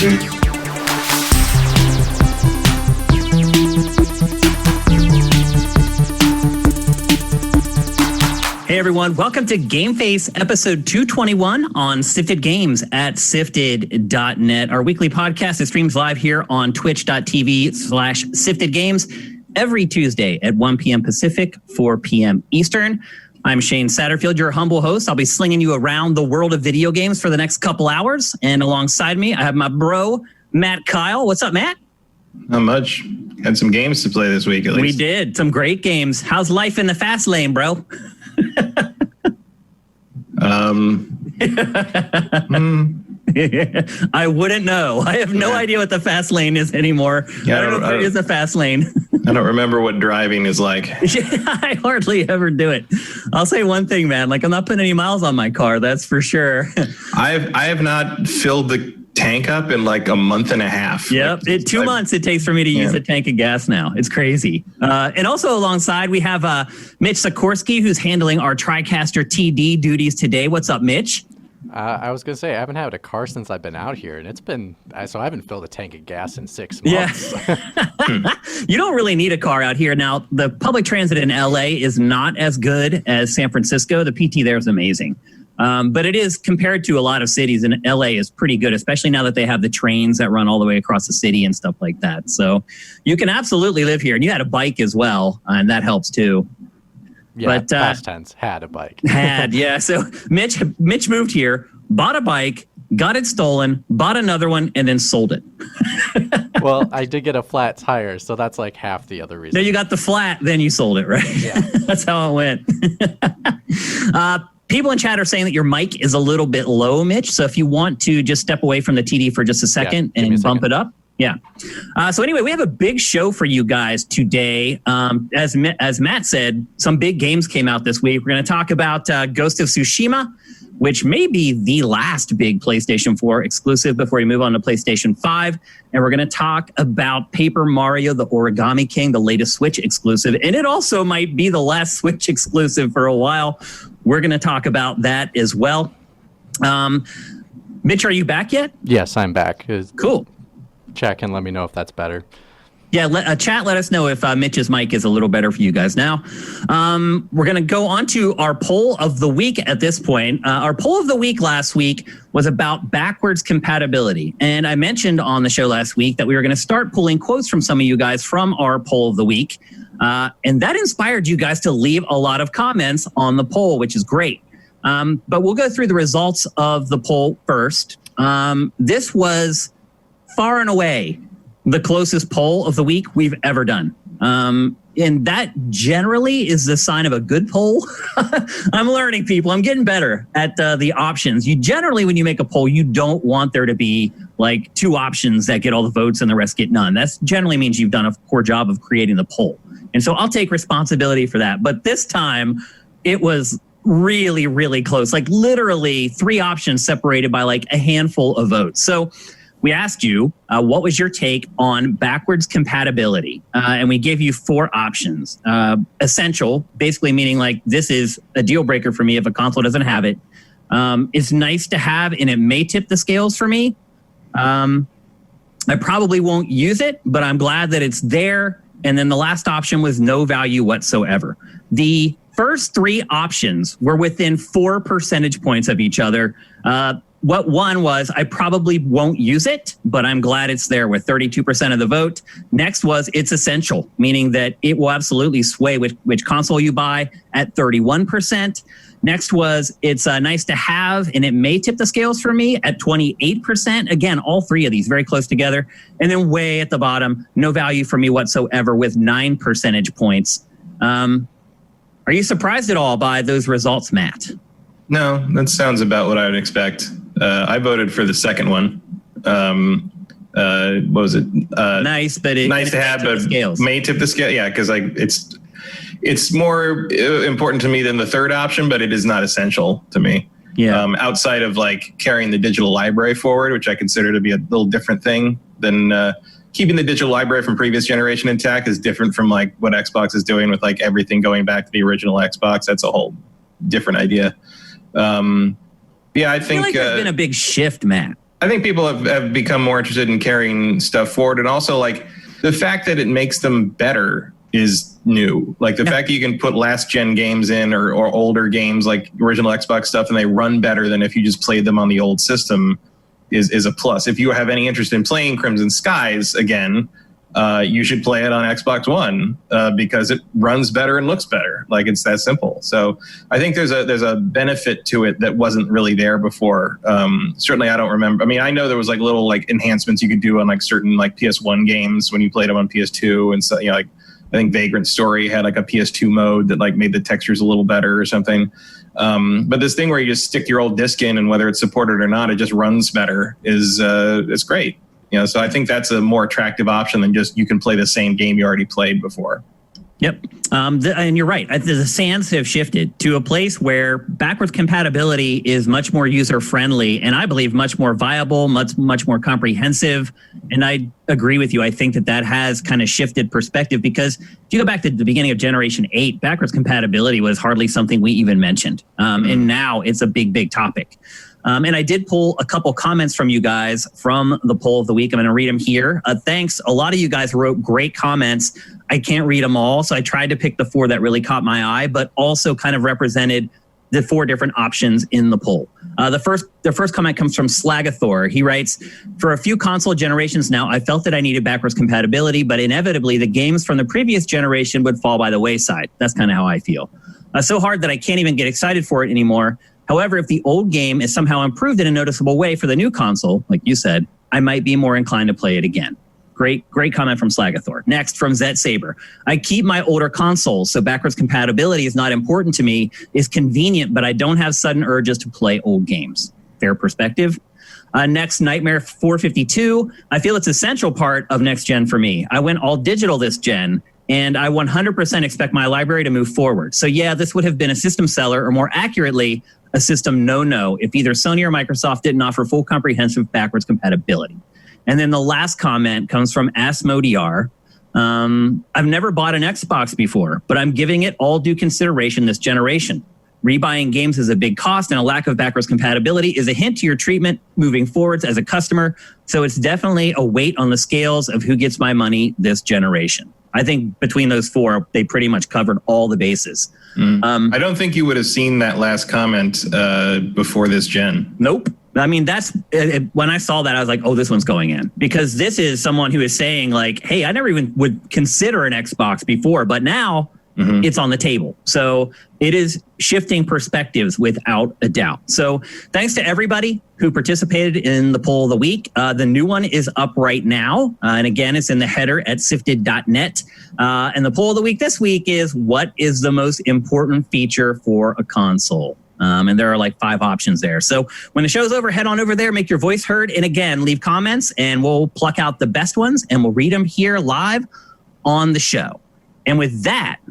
Hey everyone, welcome to GameFace episode 221 on Sifted Games at sifted.net. Our weekly podcast that streams live here on twitch.tv/Sifted Games every Tuesday at 1 p.m. Pacific, 4 p.m. Eastern. I'm Shane Satterfield, your humble host. I'll be slinging you around the world of video games for the next couple hours. And alongside me, I have my bro, Matt Kyle. What's up, Matt? Not much. Had some games to play this week, at least. We did. Some great games. How's life in the fast lane, bro? I wouldn't know. I have no idea what the fast lane is anymore. Yeah, I don't know if there is a fast lane. I don't remember what driving is like. I hardly ever do it. I'll say one thing, man. Like, I'm not putting any miles on my car. That's for sure. I have not filled the tank up in like a month and a half. Yep. 2 months it takes for me to use a tank of gas now. It's crazy. And also alongside, we have Mitch Sikorsky, who's handling our TriCaster TD duties today. What's up, Mitch? I was going to say, I haven't had a car since I've been out here, and it's been, so I haven't filled a tank of gas in 6 months. Yeah. You don't really need a car out here. Now, the public transit in LA is not as good as San Francisco. The PT there is amazing. But it is, compared to a lot of cities, in LA is pretty good, especially now that they have the trains that run all the way across the city and stuff like that. So you can absolutely live here. And you had a bike as well, and that helps too. Yeah, but, past tense, had a bike. Yeah. So Mitch moved here, bought a bike, got it stolen, bought another one, and then sold it. Well, I did get a flat tire, so that's like half the other reason. No, you got the flat, then you sold it, right? Yeah. That's how it went. People in chat are saying that your mic is a little bit low, Mitch. So if you want to just step away from the TD for just a second and bump it up. Yeah. So anyway, we have a big show for you guys today. As Matt said, some big games came out this week. We're going to talk about Ghost of Tsushima, which may be the last big PlayStation 4 exclusive before we move on to PlayStation 5. And we're going to talk about Paper Mario, the Origami King, the latest Switch exclusive. And it also might be the last Switch exclusive for a while. We're going to talk about that as well. Mitch, are you back yet? Yes, I'm back. Cool. Chat can let me know if that's better. Yeah, chat, let us know if Mitch's mic is a little better for you guys now. We're going to go on to our poll of the week at this point. Our poll of the week last week was about backwards compatibility. And I mentioned on the show last week that we were going to start pulling quotes from some of you guys from our poll of the week. And that inspired you guys to leave a lot of comments on the poll, which is great. But we'll go through the results of the poll first. This was far and away the closest poll of the week we've ever done. And that generally is the sign of a good poll. I'm learning, people. I'm getting better at the options. You generally, when you make a poll, you don't want there to be like 2 options that get all the votes and the rest get none. That generally means you've done a poor job of creating the poll. And so I'll take responsibility for that. But this time it was really, really close. Like literally 3 options separated by like a handful of votes. So we asked you, what was your take on backwards compatibility? And we gave you 4 options. Essential, basically meaning like this is a deal breaker for me if a console doesn't have it. It's nice to have, and it may tip the scales for me. I probably won't use it, but I'm glad that it's there. And then the last option was no value whatsoever. The first 3 options were within 4 percentage points of each other. What one was, I probably won't use it, but I'm glad it's there with 32% of the vote. Next was it's essential, meaning that it will absolutely sway which console you buy at 31%. Next was it's nice to have, and it may tip the scales for me at 28%. Again, all 3 of these very close together. And then way at the bottom, no value for me whatsoever with 9 percentage points. Are you surprised at all by those results, Matt? No, that sounds about what I would expect. I voted for the second one. What was it? Nice, but nice to have, but may tip the scale. Yeah, because like it's more important to me than the third option, but it is not essential to me. Yeah. Outside of like carrying the digital library forward, which I consider to be a little different thing than keeping the digital library from previous generation intact is different from like what Xbox is doing with like everything going back to the original Xbox. That's a whole different idea. Yeah, I think like there's been a big shift, Matt. I think people have become more interested in carrying stuff forward, and also like the fact that it makes them better is new. Like the fact that you can put last gen games in or older games like original Xbox stuff and they run better than if you just played them on the old system is a plus. If you have any interest in playing Crimson Skies again, you should play it on Xbox One because it runs better and looks better. Like it's that simple. So I think there's a benefit to it that wasn't really there before. Certainly, I don't remember. I mean, I know there was like little like enhancements you could do on like certain like PS1 games when you played them on PS2, and so like I think Vagrant Story had like a PS2 mode that like made the textures a little better or something. But this thing where you just stick your old disc in and whether it's supported or not, it just runs better is great. So I think that's a more attractive option than just you can play the same game you already played before. Yep. And you're right. The sands have shifted to a place where backwards compatibility is much more user-friendly and I believe much more viable, much more comprehensive. And I agree with you. I think that has kind of shifted perspective because if you go back to the beginning of Generation 8, backwards compatibility was hardly something we even mentioned. And now it's a big, big topic. And I did pull a couple comments from you guys from the poll of the week. I'm going to read them here. Thanks. A lot of you guys wrote great comments. I can't read them all, so I tried to pick the 4 that really caught my eye, but also kind of represented the 4 different options in the poll. The first comment comes from Slagathor. He writes, for a few console generations now, I felt that I needed backwards compatibility, but inevitably the games from the previous generation would fall by the wayside. That's kind of how I feel. So hard that I can't even get excited for it anymore. However, if the old game is somehow improved in a noticeable way for the new console, like you said, I might be more inclined to play it again. Great comment from Slagathor. Next, from Zet Saber. I keep my older consoles, so backwards compatibility is not important to me. It's convenient, but I don't have sudden urges to play old games. Fair perspective. Next, Nightmare 452. I feel it's an essential part of next gen for me. I went all digital this gen, and I 100% expect my library to move forward. So yeah, this would have been a system seller, or more accurately, a system no-no if either Sony or Microsoft didn't offer full comprehensive backwards compatibility. And then the last comment comes from Asmodiar. I've never bought an Xbox before, but I'm giving it all due consideration this generation. Rebuying games is a big cost, and a lack of backwards compatibility is a hint to your treatment moving forwards as a customer. So it's definitely a weight on the scales of who gets my money this generation. I think between those 4, they pretty much covered all the bases. I don't think you would have seen that last comment before this gen. Nope. I mean, when I saw that, I was like, oh, this one's going in. Because this is someone who is saying like, hey, I never even would consider an Xbox before, but now it's on the table. So it is shifting perspectives without a doubt. So thanks to everybody who participated in the poll of the week. The new one is up right now. And again, it's in the header at sifted.net. And the poll of the week this week is, what is the most important feature for a console? And there are like 5 options there. So when the show's over, head on over there, make your voice heard. And again, leave comments and we'll pluck out the best ones and we'll read them here live on the show. And with that,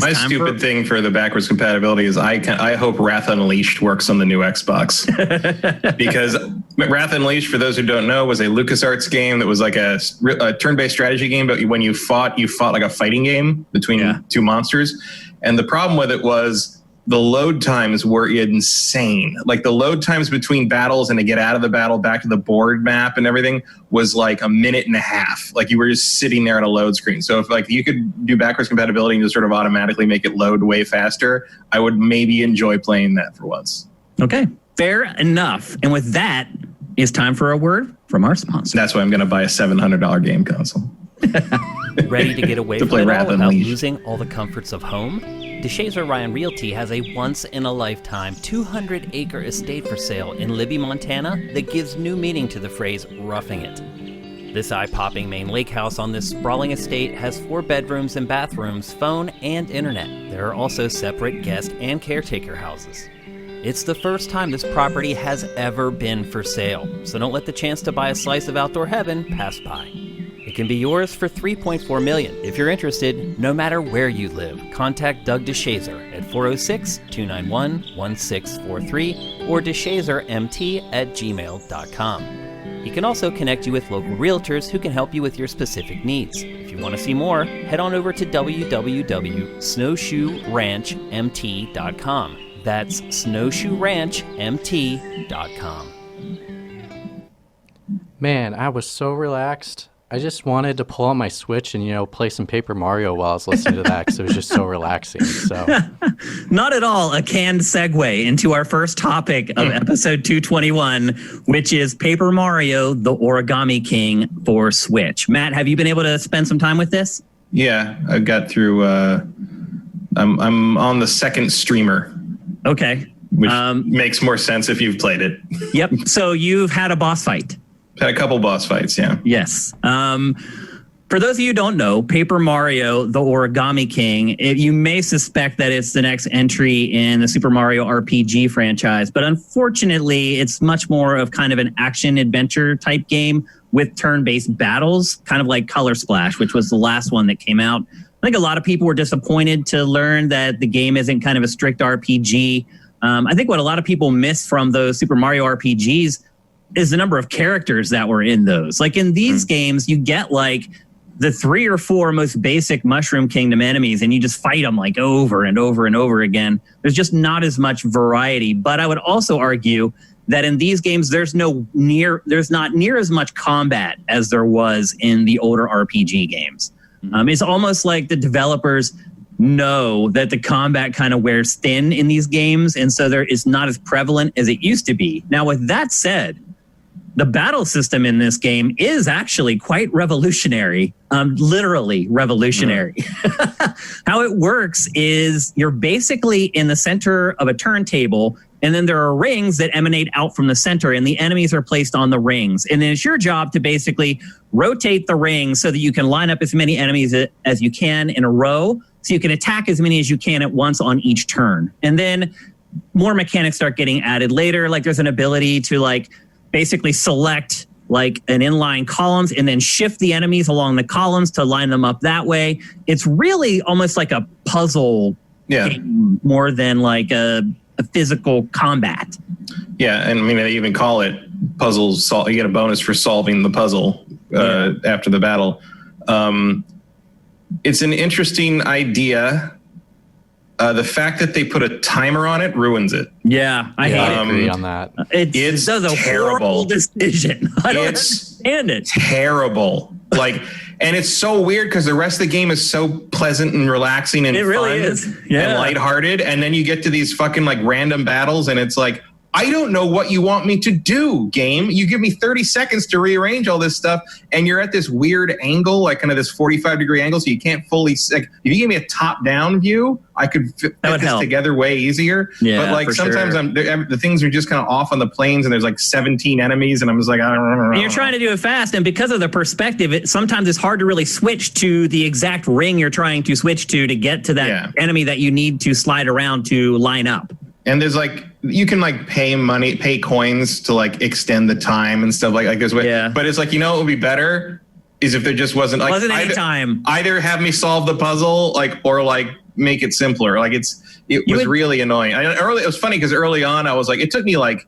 my stupid thing for the backwards compatibility is I hope Wrath Unleashed works on the new Xbox. Because Wrath Unleashed, for those who don't know, was a LucasArts game that was like a turn-based strategy game, but when you fought like a fighting game between 2 monsters. And the problem with it was the load times were insane. Like the load times between battles and to get out of the battle back to the board map and everything was like a minute and a half. Like you were just sitting there on a load screen. So if like you could do backwards compatibility and just sort of automatically make it load way faster, I would maybe enjoy playing that for once. Okay, fair enough. And with that, it's time for a word from our sponsor. That's why I'm going to buy a $700 game console. Ready to get away from it all without losing all the comforts of home? DeShazer Ryan Realty has a once-in-a-lifetime 200-acre estate for sale in Libby, Montana that gives new meaning to the phrase roughing it. This eye-popping main lake house on this sprawling estate has 4 bedrooms and bathrooms, phone, and internet. There are also separate guest and caretaker houses. It's the first time this property has ever been for sale, so don't let the chance to buy a slice of outdoor heaven pass by. It can be yours for $3.4 million. If you're interested, no matter where you live, contact Doug DeShazer at 406-291-1643 or deshazermt@gmail.com. He can also connect you with local realtors who can help you with your specific needs. If you want to see more, head on over to www.snowshoeranchmt.com. That's snowshoeranchmt.com. Man, I was so relaxed. I just wanted to pull out my Switch and, play some Paper Mario while I was listening to that because it was just so relaxing. So, not at all a canned segue into our first topic of episode 221, which is Paper Mario, the Origami King for Switch. Matt, have you been able to spend some time with this? Yeah, I got through. I'm on the second streamer. Okay. Which makes more sense if you've played it. Yep. So you've had a boss fight. Had a couple boss fights, yeah. Yes. For those of you who don't know, Paper Mario, the Origami King, you may suspect that it's the next entry in the Super Mario RPG franchise, but unfortunately, it's much more of kind of an action-adventure type game with turn-based battles, kind of like Color Splash, which was the last one that came out. I think a lot of people were disappointed to learn that the game isn't kind of a strict RPG. I think what a lot of people miss from those Super Mario RPGs is the number of characters that were in those. Like in these games, you get like the 3 or 4 most basic Mushroom Kingdom enemies, and you just fight them like over and over and over again. There's just not as much variety. But I would also argue that in these games, there's not near as much combat as there was in the older RPG games. It's almost like the developers know that the combat kind of wears thin in these games, and so it's not as prevalent as it used to be. Now, with that said, the battle system in this game is actually quite revolutionary, literally revolutionary. How it works is you're basically in the center of a turntable, and then there are rings that emanate out from the center, and the enemies are placed on the rings. And then it's your job to basically rotate the rings so that you can line up as many enemies as you can in a row, so you can attack as many as you can at once on each turn. And then more mechanics start getting added later. Like there's an ability to like basically select like an inline columns and then shift the enemies along the columns to line them up that way. It's really almost like a puzzle game more than like a physical combat. Yeah, and I mean, they even call it puzzles. You get a bonus for solving the puzzle after the battle. It's an interesting idea. The fact that they put a timer on it ruins it. Yeah, I hate it. I agree on that. It's a horrible decision. I don't understand it. Terrible. Like, and it's so weird because the rest of the game is so pleasant and relaxing and really is. And lighthearted. And then you get to these fucking like random battles and it's like, I don't know what you want me to do, game. You give me 30 seconds to rearrange all this stuff, and you're at this weird angle, like kind of this 45-degree angle, so you can't fully... Like, if you gave me a top-down view, I could fit this together way easier. Yeah, but like sometimes the things are just kind of off on the planes, and there's like 17 enemies, and I'm just like, I don't know. And you're trying to do it fast, and because of the perspective, sometimes it's hard to really switch to the exact ring you're trying to switch to get to that enemy that you need to slide around to line up. And there's like, you can like pay coins to like extend the time and stuff like this way. Yeah. But it's like, what would be better is if there just wasn't any time. Either have me solve the puzzle or like make it simpler. Like it was really annoying. It was funny because early on I was like, it took me like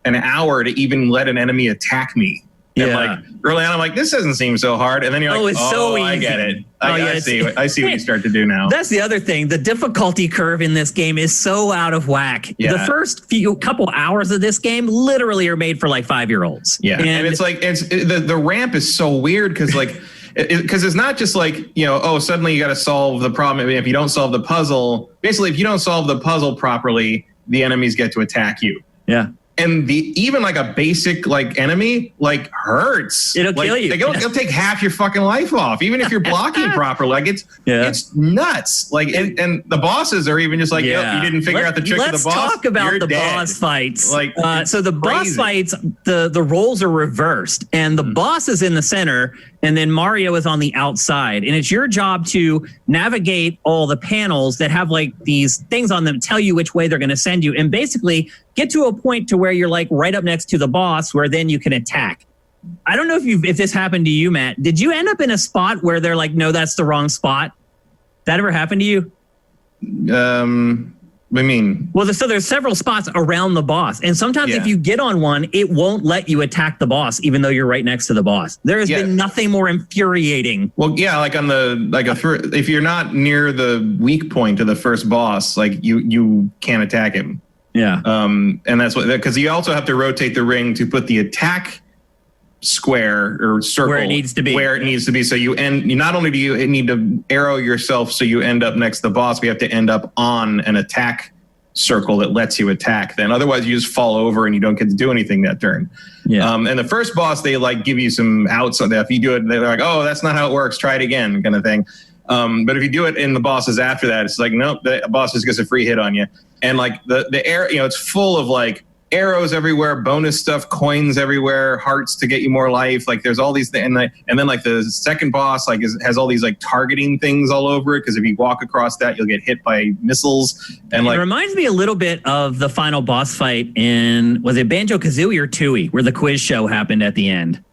an hour to even let an enemy attack me. And like early on, I'm like, this doesn't seem so hard. And then you're like, it's so easy. I get it. I see what you start to do now. That's the other thing. The difficulty curve in this game is so out of whack. Yeah. The first couple hours of this game literally are made for like 5-year-olds. Yeah. And it's like, the ramp is so weird because like, because it's not just like, suddenly you got to solve the problem. I mean, if you don't solve the puzzle, basically, if you don't solve the puzzle properly, the enemies get to attack you. Yeah. And even like a basic like enemy like hurts. It'll kill you. It'll take half your fucking life off, even if you're blocking properly. Like it's nuts. Like and the bosses are even just like, you didn't figure out the trick of the boss. Let's talk about the boss fights. So the boss fights, the roles are reversed, and the boss is in the center, and then Mario is on the outside, and it's your job to navigate all the panels that have like these things on them, tell you which way they're going to send you, and basically get to a point to where you're like right up next to the boss where then you can attack. I don't know if this happened to you, Matt. Did you end up in a spot where they're like, no, that's the wrong spot? That ever happened to you? I mean, well, so there's several spots around the boss, and sometimes if you get on one, it won't let you attack the boss, even though you're right next to the boss. There has been nothing more infuriating. Well, like on if you're not near the weak point of the first boss, like you can't attack him. Yeah. And that's because you also have to rotate the ring to put the attack square or circle where it needs to be. So you not only do you need to arrow yourself so you end up next to the boss, we have to end up on an attack circle that lets you attack. Then otherwise you just fall over and you don't get to do anything that turn. Yeah. And the first boss, they like give you some outs on that. If you do it, they're like, oh, that's not how it works. Try it again, kind of thing. But if you do it in the bosses after that, it's like, nope, the boss just gets a free hit on you. And like the air, it's full of like arrows everywhere, bonus stuff, coins everywhere, hearts to get you more life. Like there's all these things. And then like the second boss like has all these like targeting things all over it. Because if you walk across that, you'll get hit by missiles. And like it reminds me a little bit of the final boss fight in, was it Banjo-Kazooie or Tooie, where the quiz show happened at the end?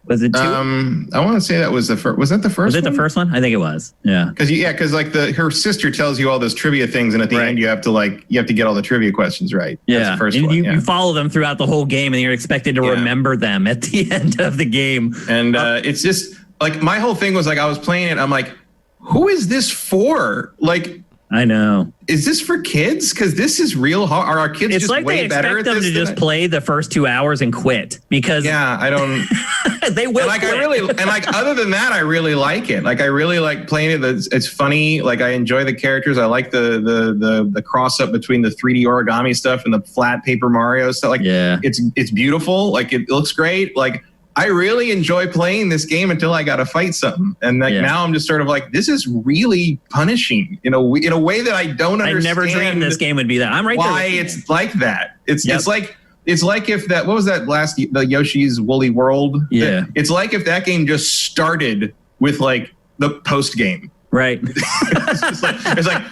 Was it Tooie? I want to say that was the first. Was that the first? Was it the first one? I think it was. Yeah. Because like her sister tells you all those trivia things, and at the end you have to get all the trivia questions right. Yeah. That's the first and one. You follow them throughout the whole game, and you're expected to remember them at the end of the game. And it's just like my whole thing was like I was playing it. I'm like, who is this for? Like. I know. Is this for kids? Because this is real hard. Are our kids just way better at this? It's like they expect them to just play the first 2 hours and quit because I don't. They will. Like other than that, I really like it. Like I really like playing it. It's funny. Like I enjoy the characters. I like the cross up between the 3D origami stuff and the flat Paper Mario stuff. Like it's beautiful. Like it looks great. Like. I really enjoy playing this game until I got to fight something. And now I'm just sort of like, this is really punishing in a way that I don't understand. I never dreamed this game would be that. I'm right there. Why it's like that. It's like if that, what was that the Yoshi's Woolly World? Yeah. It's like if that game just started with like the post game. Right. it's like,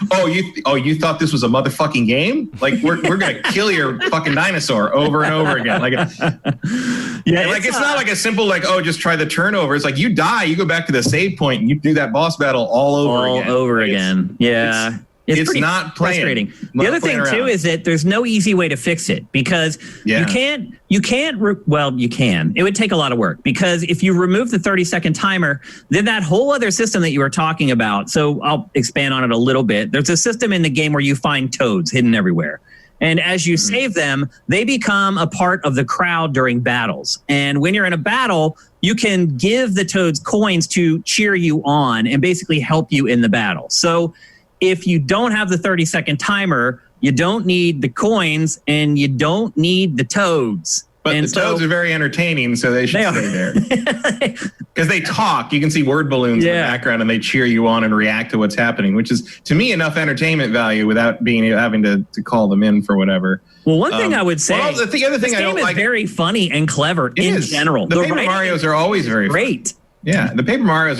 you thought this was a motherfucking game? Like we're gonna kill your fucking dinosaur over and over again. Like, it's not like a simple like, just try the turnover. It's like you die, you go back to the save point, and you do that boss battle all over again. Yeah. It's not frustrating. The other thing too is that there's no easy way to fix it because you can. It would take a lot of work because if you remove the 30-second timer, then that whole other system that you were talking about. So I'll expand on it a little bit. There's a system in the game where you find toads hidden everywhere. And as you save them, they become a part of the crowd during battles. And when you're in a battle, you can give the toads coins to cheer you on and basically help you in the battle. So if you don't have the 30-second timer, you don't need the coins and you don't need the toads. But the toads are very entertaining, so they should stay there. Because they talk. You can see word balloons in the background and they cheer you on and react to what's happening, which is, to me, enough entertainment value without having to call them in for whatever. Well, one thing I would say, the other thing this game is very funny and clever in general. The Paper Marios are always very great. Funny. Yeah, the Paper Marios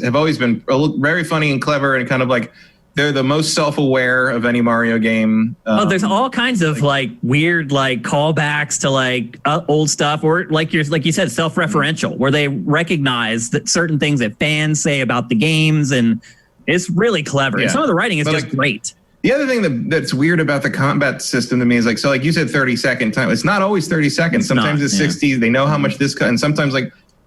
have always been very funny and clever and kind of like, they're the most self-aware of any Mario game. There's all kinds of like weird like callbacks to like old stuff, or like you said, self-referential, where they recognize that certain things that fans say about the games, and it's really clever. And some of the writing is just great. The other thing that's weird about the combat system to me is like, so like you said, 30-second time. It's not always 30 seconds. Sometimes it's 60. They know how much this cut, and sometimes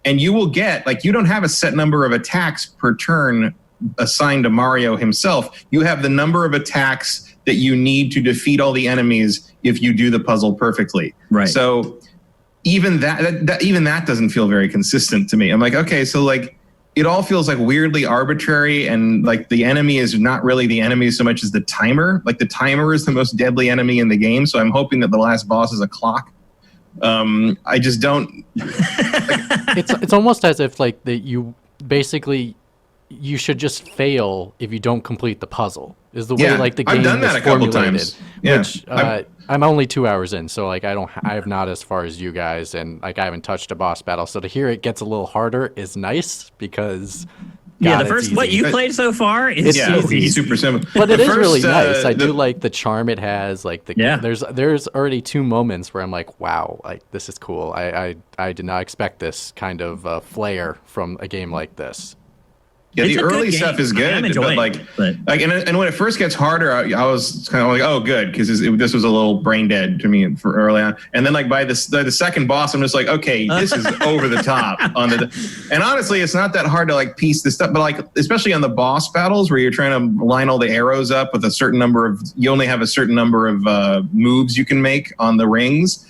and you will get like you don't have a set number of attacks per turn assigned to Mario himself. You have the number of attacks that you need to defeat all the enemies if you do the puzzle perfectly. Right. So even that doesn't feel very consistent to me. I'm like, okay, so like it all feels like weirdly arbitrary, and like the enemy is not really the enemy so much as the timer. Like the timer is the most deadly enemy in the game. So I'm hoping that the last boss is a clock. I just don't. It's almost as if like you basically. You should just fail if you don't complete the puzzle. Is the way like the game I've done that a couple times. Yeah. Which I'm only 2 hours in, so like I have not as far as you guys, and like I haven't touched a boss battle. So to hear it gets a little harder is nice because the first what you played so far is easy. Super simple. But it is really nice. I do like the charm it has. Like there's already 2 moments where I'm like, wow, like this is cool. I did not expect this kind of flair from a game like this. Yeah, the early stuff is good, and when it first gets harder, I was kind of like, oh, good, because this was a little brain dead to me for early on. And then like by the second boss, I'm just like, okay, this is over the top. And honestly, it's not that hard to like piece this stuff, but like especially on the boss battles where you're trying to line all the arrows up with you only have a certain number of moves you can make on the rings.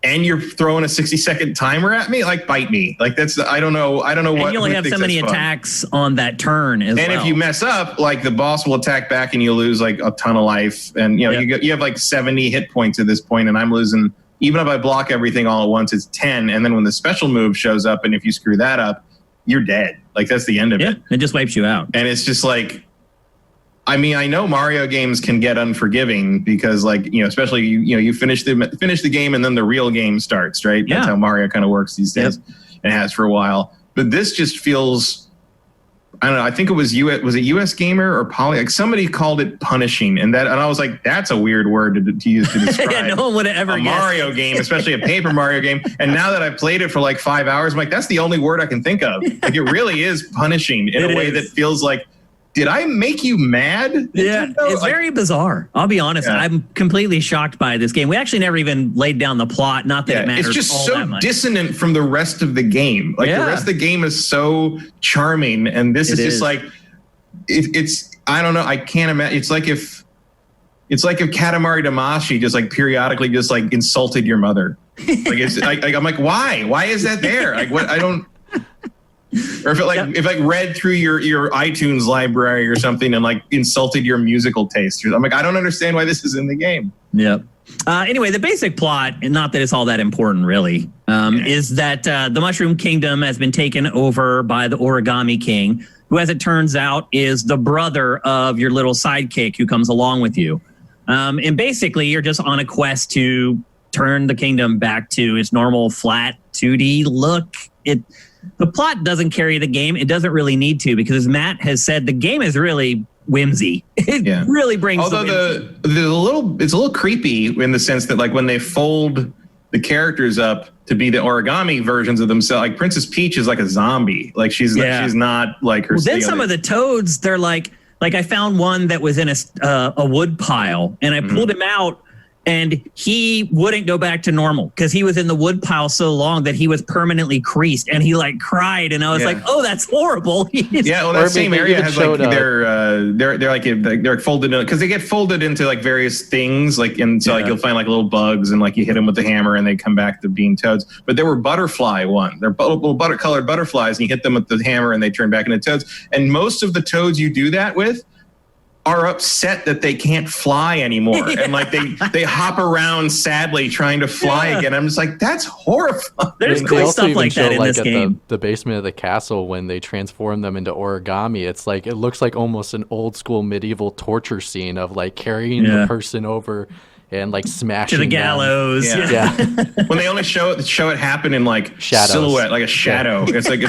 and you're throwing a 60-second timer at me, like, bite me. Like, that's, I don't know what. And you only have so many attacks on that turn as well. And if you mess up, like, the boss will attack back and you lose like a ton of life. And you have like 70 hit points at this point, and I'm losing. Even if I block everything all at once, it's 10. And then when the special move shows up, and if you screw that up, you're dead. Like, that's the end of it. It just wipes you out. And it's just like, I mean, I know Mario games can get unforgiving because, like, especially you finish the game and then the real game starts, right? Yeah. That's how Mario kind of works these days, and has for a while. But this just feels, I don't know. I think it was US Gamer or Poly? Like, somebody called it punishing, and I was like, that's a weird word to use to describe no one would have ever a Mario game, especially a Paper Mario game. And now that I've played it for like 5 hours, I'm like, that's the only word I can think of. Like, it really is punishing in a way that feels like, did I make you mad? Yeah, it's very bizarre. I'll be honest. Yeah. I'm completely shocked by this game. We actually never even laid down the plot. Not that it matters. It's just so dissonant from the rest of the game. Like, the rest of the game is so charming, and this is just like, it's. I don't know. I can't imagine. It's like if Katamari Damacy just like periodically just like insulted your mother. Like, it's like I'm like, why? Why is that there? Like, what? I don't. Or if it read through your iTunes library or something and like insulted your musical taste. I'm like, I don't understand why this is in the game. Yep. Anyway, the basic plot, and not that it's all that important really, is that the Mushroom Kingdom has been taken over by the Origami King, who, as it turns out, is the brother of your little sidekick who comes along with you. And basically, you're just on a quest to turn the kingdom back to its normal flat 2D look. The plot doesn't carry the game. It doesn't really need to, because, as Matt has said, the game is really whimsy. It really brings. Although it's a little creepy in the sense that, like, when they fold the characters up to be the origami versions of themselves, like Princess Peach is like a zombie. Like, she's not like her. Well, then some of the Toads, they're like I found one that was in a wood pile, and I pulled him out. And he wouldn't go back to normal because he was in the wood pile so long that he was permanently creased, and he like cried, and I was like, "Oh, that's horrible." Well, that same area has like they're folded in, because they get folded into like various things, like, and so like you'll find like little bugs, and like you hit them with the hammer, and they come back to being toads. But there were butterfly one. They're little colored butterflies, and you hit them with the hammer, and they turn back into toads. And most of the toads you do that with are upset that they can't fly anymore. And like they hop around sadly trying to fly again. I'm just like, that's horrifying. There's cool stuff like that in this game. The basement of the castle, when they transform them into origami, it's like, it looks like almost an old school medieval torture scene of like carrying the person over and like smashing to the gallows. When they only show it happen in like silhouette, like a shadow. It's like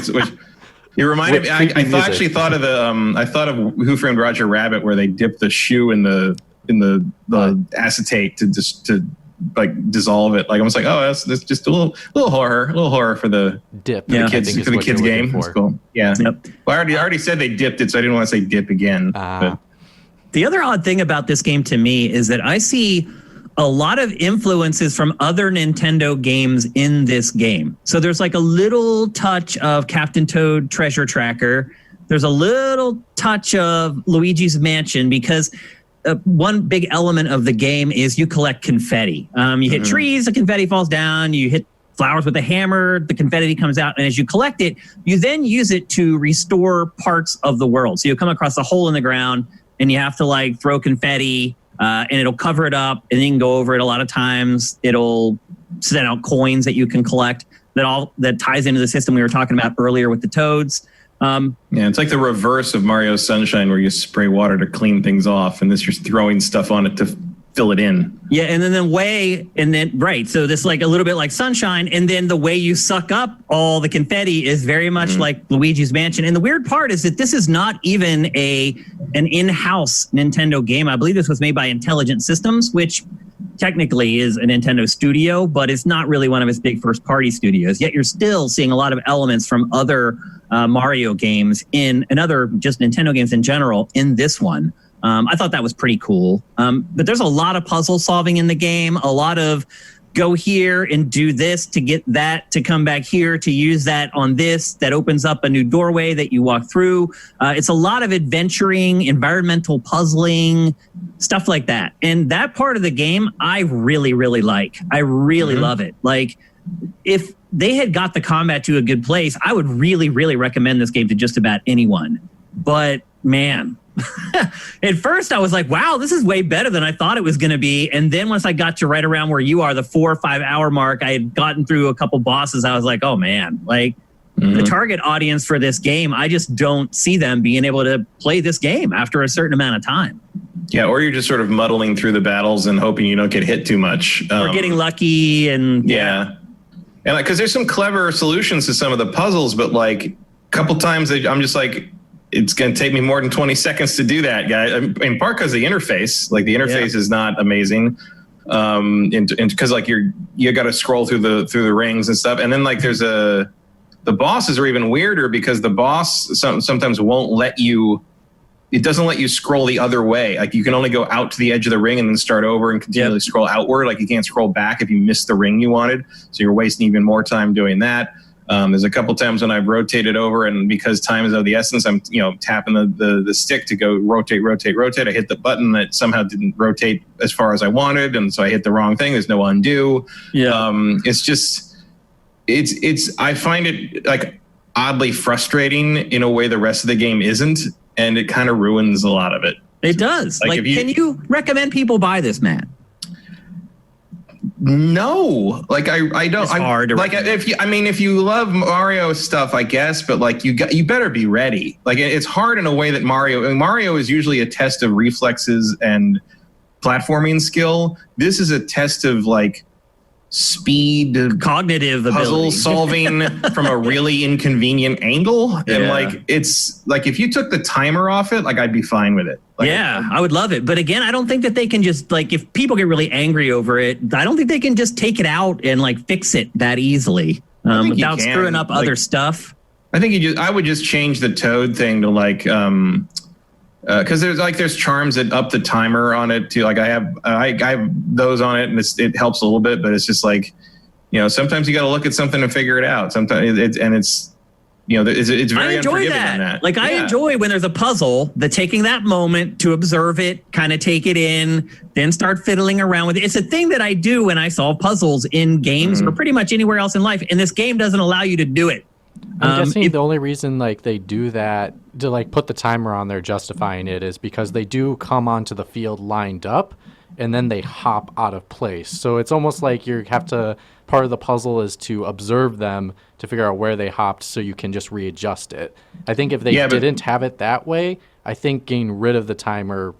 it reminded me. I thought of Who Framed Roger Rabbit, where they dip the shoe in the acetate to like dissolve it. Like, I was like, oh, that's just a little horror for the dip. For the kids game. It's cool. Yeah. Yep. Well, I already said they dipped it, so I didn't want to say dip again. The other odd thing about this game to me is that I see a lot of influences from other Nintendo games in this game. So there's like a little touch of Captain Toad Treasure Tracker. There's a little touch of Luigi's Mansion, because one big element of the game is you collect confetti. You hit trees, the confetti falls down. You hit flowers with a hammer, the confetti comes out. And as you collect it, you then use it to restore parts of the world. So you come across a hole in the ground, and you have to like throw confetti, and it'll cover it up, and you can go over it. A lot of times it'll send out coins that you can collect. That ties into the system we were talking about earlier with the Toads. It's like the reverse of Mario Sunshine, where you spray water to clean things off, and this you're throwing stuff on it to fill it in. Yeah, and then so this like a little bit like Sunshine, and then the way you suck up all the confetti is very much like Luigi's Mansion. And the weird part is that this is not even an in-house Nintendo game. I believe this was made by Intelligent Systems, which technically is a Nintendo studio, but it's not really one of its big first-party studios. Yet you're still seeing a lot of elements from other Mario games and other just Nintendo games in general in this one. I thought that was pretty cool. But there's a lot of puzzle solving in the game, a lot of go here and do this to get that to come back here to use that on this. That opens up a new doorway that you walk through. It's a lot of adventuring, environmental puzzling, stuff like that. And that part of the game, I really, really like. I really love it. Like, if they had got the combat to a good place, I would really, really recommend this game to just about anyone. But man, at first I was like, wow, this is way better than I thought it was going to be. And then once I got to right around where you are, the 4 or 5 hour mark, I had gotten through a couple bosses. I was like, oh man, like the target audience for this game, I just don't see them being able to play this game after a certain amount of time. Yeah, or you're just sort of muddling through the battles and hoping you don't get hit too much. Or getting lucky and... Yeah. And like, because there's some clever solutions to some of the puzzles, but like a couple times I'm just like, it's going to take me more than 20 seconds to do that, guy. In part because the interface, like the interface is not amazing. Because like you got to scroll through the rings and stuff. And then like the bosses are even weirder because the boss sometimes won't let you. It doesn't let you scroll the other way. Like you can only go out to the edge of the ring and then start over and continually scroll outward. Like you can't scroll back if you missed the ring you wanted. So you're wasting even more time doing that. There's a couple times when I've rotated over, and because time is of the essence, I'm tapping the stick to go rotate. I hit the button that somehow didn't rotate as far as I wanted, and so I hit the wrong thing. There's no undo. Yeah. It's just I find it like oddly frustrating in a way the rest of the game isn't. And it kind of ruins a lot of it. It does. Like can you recommend people buy this, man? No, like I don't. It's hard to like if you love Mario stuff, I guess, but like you better be ready. Like it's hard in a way that Mario is usually a test of reflexes and platforming skill. This is a test of like speed, cognitive puzzle solving from a really inconvenient angle. And like it's like if you took the timer off it, like I'd be fine with it. Like, I would love it. But again, I don't think that they can just like, if people get really angry over it, I don't think they can just take it out and like fix it that easily without screwing up other stuff. I think I would just change the Toad thing to like because there's charms that up the timer on it too. Like I have those on it, and it helps a little bit, but it's just like, sometimes you got to look at something and figure it out. Sometimes it's very unforgiving on that. Like I enjoy when there's a puzzle, taking that moment to observe it, kind of take it in, then start fiddling around with it. It's a thing that I do when I solve puzzles in games or pretty much anywhere else in life, and this game doesn't allow you to do it. I'm guessing the only reason like they do that to like put the timer on there justifying it is because they do come onto the field lined up and then they hop out of place. So it's almost like you have to, part of the puzzle is to observe them to figure out where they hopped so you can just readjust it. I think if they didn't have it that way, I think getting rid of the timer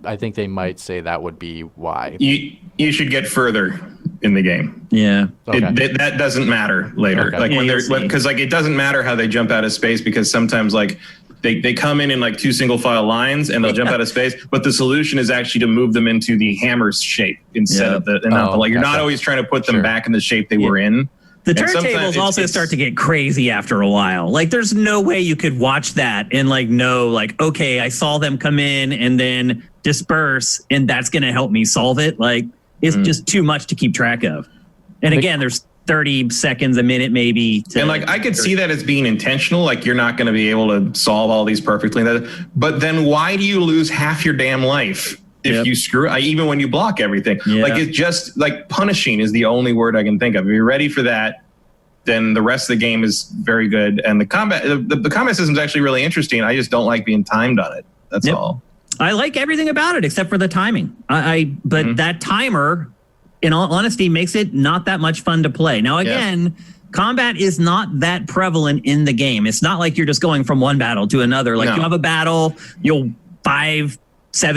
I think they might say that would be why. You should get further in the game. Yeah. Okay. That doesn't matter later. Okay. Like because like it doesn't matter how they jump out of space, because sometimes like they come in like 2 single file lines and they'll jump out of space, but the solution is actually to move them into the hammer's shape instead of you're not always trying to put them back in the shape they were in. The turntables also start to get crazy after a while. Like there's no way you could watch that and like know like, okay, I saw them come in and then disperse and that's going to help me solve it. Like it's just too much to keep track of. And again, there's 30 seconds, a minute maybe. And like I could see that as being intentional. Like you're not going to be able to solve all these perfectly. But then why do you lose half your damn life if you screw, even when you block everything? Like it's just like punishing is the only word I can think of. If you're ready for that, then the rest of the game is very good. And the combat system is actually really interesting. I just don't like being timed on it. That's all. I like everything about it except for the timing. But that timer, in all honesty, makes it not that much fun to play. Now, again, combat is not that prevalent in the game. It's not like you're just going from one battle to another. Like you have a battle, 5-7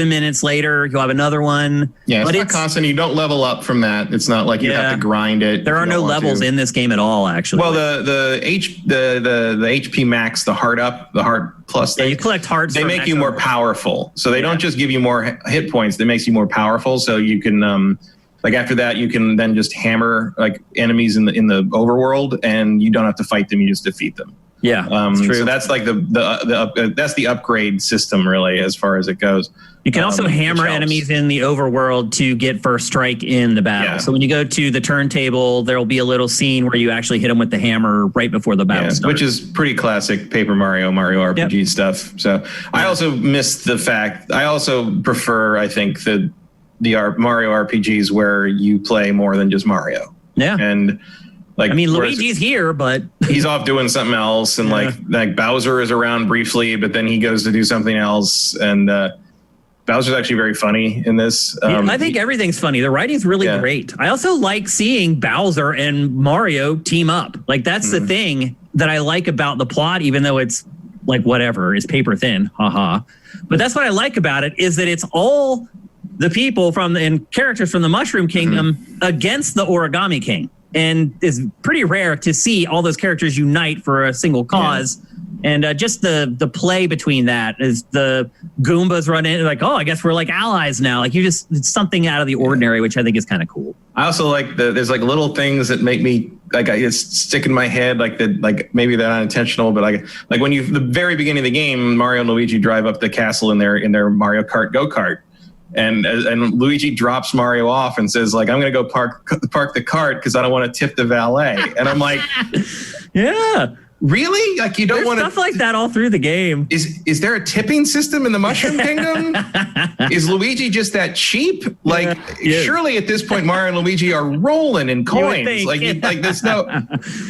minutes later, you'll have another one. Yeah, but it's not constant. You don't level up from that. It's not like you have to grind it. There are no levels in this game at all, actually. Well, the HP max, the heart up, the heart plus, you collect hearts. They make you more powerful. So they don't just give you more hit points. They makes you more powerful. So you can like after that, you can then just hammer like enemies in the overworld, and you don't have to fight them. You just defeat them. Yeah, that's true. So that's like that's the upgrade system really, as far as it goes. You can also hammer enemies in the overworld to get first strike in the battle. Yeah. So when you go to the turntable, there will be a little scene where you actually hit them with the hammer right before the battle starts. Which is pretty classic Paper Mario RPG stuff. So I also missed the fact. I also prefer, I think, the Mario RPGs where you play more than just Mario. Yeah. And like, I mean, Luigi's here, but he's off doing something else. And like Bowser is around briefly, but then he goes to do something else. And Bowser's actually very funny in this. I think everything's funny. The writing's really great. I also like seeing Bowser and Mario team up. Like, that's the thing that I like about the plot, even though it's like whatever, it's paper thin. Haha. But that's what I like about it, is that it's all the people and characters from the Mushroom Kingdom against the Origami King. And it's pretty rare to see all those characters unite for a single cause. And just the play between that is the Goombas run in like, oh, I guess we're like allies now. Like, it's something out of the ordinary, which I think is kind of cool. I also like there's like little things that make me like it's stick in my head, like maybe they're not intentional, but like when the very beginning of the game, Mario and Luigi drive up the castle in their Mario Kart go-kart. And Luigi drops Mario off and says, like, I'm going to go park the cart because I don't want to tip the valet. And I'm like, yeah. Really? Like, you don't want stuff like that all through the game. Is there a tipping system in the Mushroom Kingdom? Is Luigi just that cheap? Like, surely at this point, Mario and Luigi are rolling in coins. Like there's no.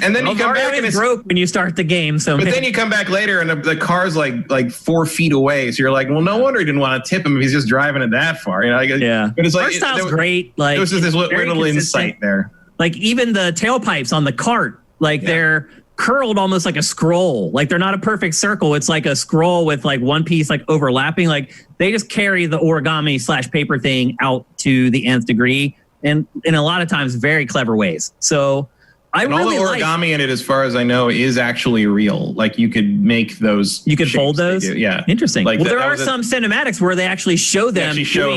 And then you come back and it's broke when you start the game. So, but then you come back later and the car's like 4 feet away. So you're like, well, no wonder he didn't want to tip him if he's just driving it that far. You know? Like, but it's like style's great. Like, there was just this little insight there. Like, even the tailpipes on the cart, like they're curled almost like a scroll. Like, they're not a perfect circle. It's like a scroll with like one piece like overlapping. Like, they just carry the origami / paper thing out to the nth degree, and in a lot of times very clever ways. So I really all the origami in it, as far as I know, is actually real. Like, you could make those. You could fold those. Yeah, interesting. Like, well, there are some cinematics where they actually show them.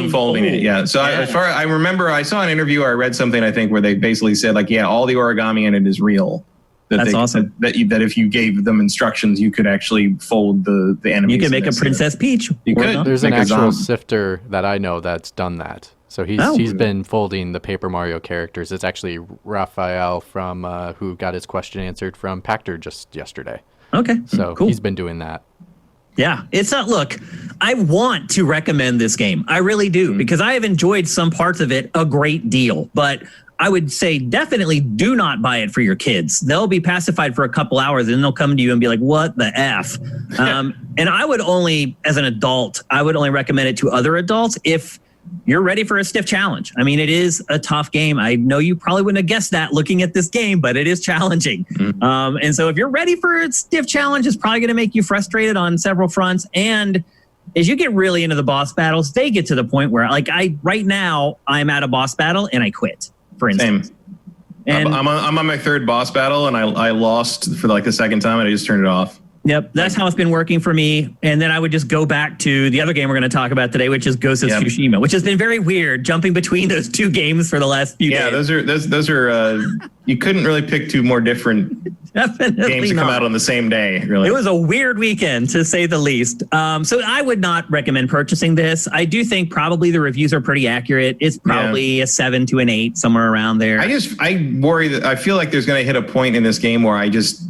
Folding it. Yeah. So as far I remember, I saw an interview or I read something, I think, where they basically said like, all the origami in it is real. That's awesome. That if you gave them instructions, you could actually fold the enemies. You could make a Princess Peach. You could. There's an actual sifter that I know that's done that. So he's been folding the Paper Mario characters. It's actually Raphael from who got his question answered from Pactor just yesterday. Okay. So cool. He's been doing that. Yeah, it's not. Look, I want to recommend this game. I really do, because I have enjoyed some parts of it a great deal. But I would say definitely do not buy it for your kids. They'll be pacified for a couple hours and then they'll come to you and be like, what the F? And I would only, as an adult, I would only recommend it to other adults if you're ready for a stiff challenge. I mean, it is a tough game. I know you probably wouldn't have guessed that looking at this game, but it is challenging. And so if you're ready for a stiff challenge, it's probably going to make you frustrated on several fronts. And as you get really into the boss battles, they get to the point where, like, right now, I'm at a boss battle and I quit. For instance. Same. And I'm on my third boss battle and I lost for like the second time and I just turned it off. Yep, that's how it's been working for me. And then I would just go back to the other game we're going to talk about today, which is Ghost of Tsushima, which has been very weird, jumping between those two games for the last few days. Yeah, those are you couldn't really pick two more different games to come out on the same day, really. It was a weird weekend, to say the least. So I would not recommend purchasing this. I do think probably the reviews are pretty accurate. It's probably a 7 to an 8, somewhere around there. I worry that I feel like there's going to hit a point in this game where I just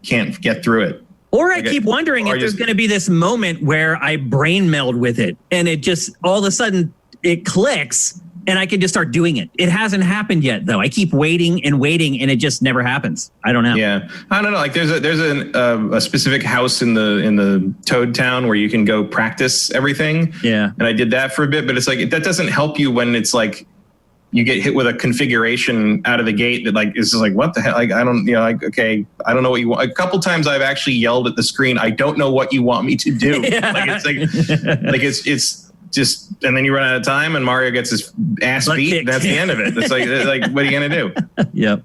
can't get through it. Or I keep wondering if there's going to be this moment where I brain meld with it and it just all of a sudden it clicks and I can just start doing it. It hasn't happened yet, though. I keep waiting and it just never happens. I don't know. Yeah, I don't know. Like there's a specific house in the Toad Town where you can go practice everything. Yeah, and I did that for a bit, but it's like that doesn't help you when it's like you get hit with a configuration out of the gate that like is just like, what the hell? Like, I don't, okay, I don't know what you want. A couple times I've actually yelled at the screen, I don't know what you want me to do. Like it's and then you run out of time and Mario gets his ass beat. That's the end of it. It's like what are you going to do? Yep.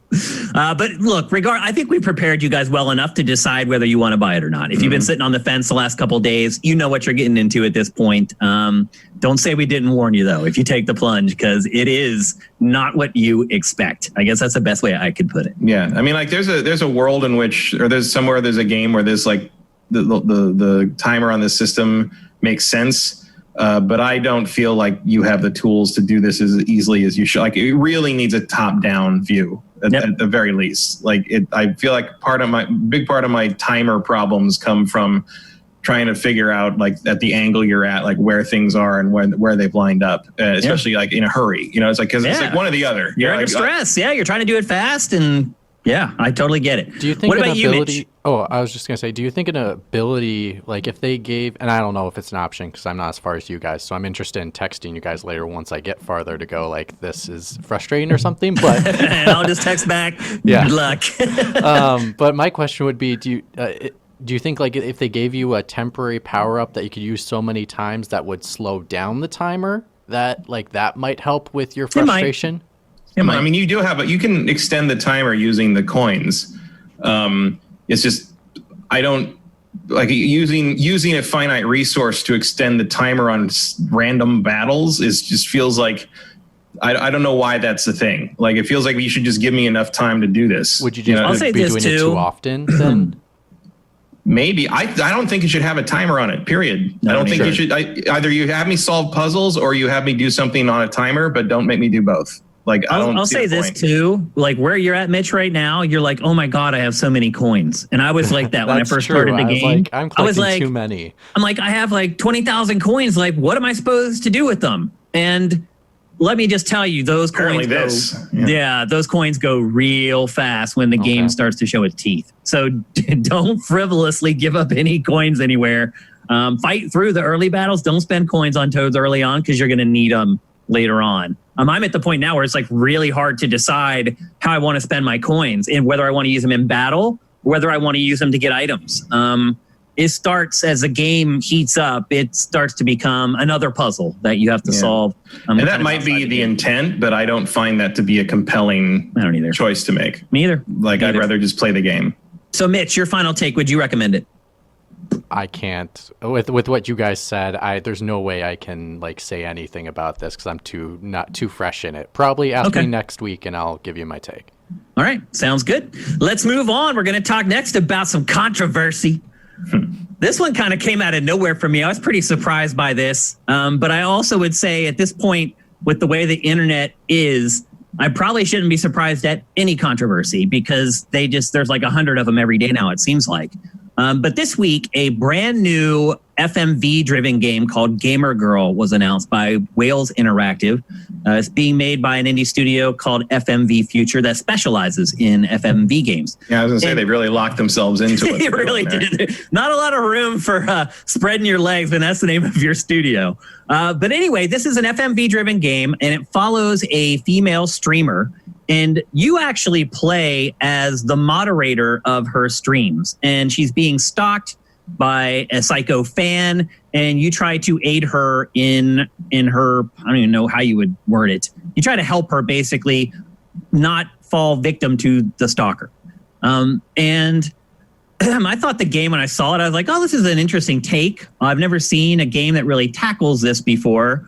But look, I think we prepared you guys well enough to decide whether you want to buy it or not. If you've been sitting on the fence the last couple of days, you know what you're getting into at this point. Don't say we didn't warn you, though, if you take the plunge, because it is not what you expect. I guess that's the best way I could put it. Yeah. I mean, like there's a world in which, or there's a game where there's like the timer on this system makes sense. But I don't feel like you have the tools to do this as easily as you should. Like it really needs a top-down view at the very least. I feel like big part of my timer problems come from trying to figure out like at the angle you're at, like where things are and where they've lined up, especially like in a hurry. It's like because it's like one or the other. You're under stress. You're trying to do it fast and. Yeah, I totally get it. Do you think what about you, Mitch? Oh, I was just going to say, do you think an ability, like if they gave, and I don't know if it's an option because I'm not as far as you guys, so I'm interested in texting you guys later once I get farther to go, like this is frustrating or something, but. And I'll just text back, good luck. But my question would be, do you think like if they gave you a temporary power-up that you could use so many times that would slow down the timer, that might help with your frustration? I mean, you can extend the timer using the coins. It's just, I don't like using a finite resource to extend the timer on random battles just feels like, I don't know why that's the thing. Like, it feels like you should just give me enough time to do this. Would you just be doing it too often then? Maybe. I don't think you should have a timer on it, period. I don't think you should. Either you have me solve puzzles or you have me do something on a timer, but don't make me do both. Like I'll say this too, like where you're at, Mitch, right now, you're like, oh my God, I have so many coins. And I was like that when I first started the game. I was like, too many. I'm like, I have like 20,000 coins. Like, what am I supposed to do with them? And let me just tell you, those coins those coins go real fast when the game starts to show its teeth. So don't frivolously give up any coins anywhere. Fight through the early battles. Don't spend coins on Toads early on because you're going to need them later on. I'm at the point now where it's like really hard to decide how I want to spend my coins and whether I want to use them in battle or whether I want to use them to get items. It starts as the game heats up, it starts to become another puzzle that you have to solve. And that might be the intent, but I don't find that to be a compelling choice to make. Me either. I'd rather just play the game. So Mitch, your final take, would you recommend it? I can't. With what you guys said, there's no way I can like say anything about this because I'm not too fresh in it. Probably ask me next week and I'll give you my take. All right, sounds good. Let's move on. We're going to talk next about some controversy. This one kind of came out of nowhere for me. I was pretty surprised by this, but I also would say at this point, with the way the internet is, I probably shouldn't be surprised at any controversy because there's like 100 of them every day now, it seems like. But this week, a brand new FMV-driven game called Gamer Girl was announced by Wales Interactive. It's being made by an indie studio called FMV Future that specializes in FMV games. Yeah, I was going to say they really locked themselves into it. They really did. Not a lot of room for spreading your legs, and that's the name of your studio. But anyway, this is an FMV-driven game, and it follows a female streamer. And you actually play as the moderator of her streams. And she's being stalked by a psycho fan. And you try to aid her in her, I don't even know how you would word it. You try to help her basically not fall victim to the stalker. And I thought the game, when I saw it, I was like, oh, this is an interesting take. I've never seen a game that really tackles this before.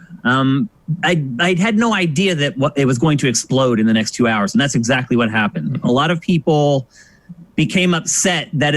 I had no idea that it was going to explode in the next 2 hours, and that's exactly what happened. A lot of people became upset that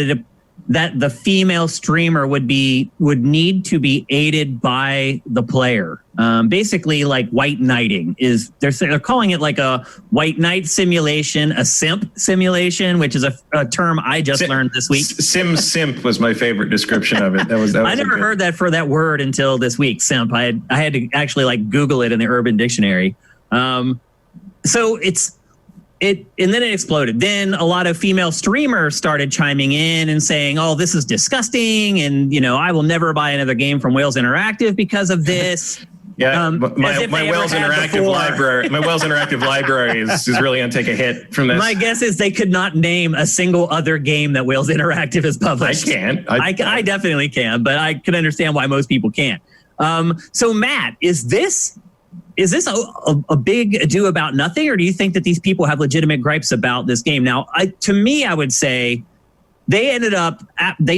the female streamer would need to be aided by the player. Basically, like white knighting they're calling it like a white knight simulation, a simp simulation, which is a term I just learned this week. Simp was my favorite description of it. That was I never heard that word until this week. Simp. I had to actually like Google it in the Urban Dictionary. So and then it exploded. Then a lot of female streamers started chiming in and saying, oh, this is disgusting. And, I will never buy another game from Wales Interactive because of this. Yeah, my Wales Interactive library is really going to take a hit from this. My guess is they could not name a single other game that Wales Interactive has published. I can't. I definitely can, but I can understand why most people can't. So Matt, is this a big ado about nothing, or do you think that these people have legitimate gripes about this game? Now, to me, I would say they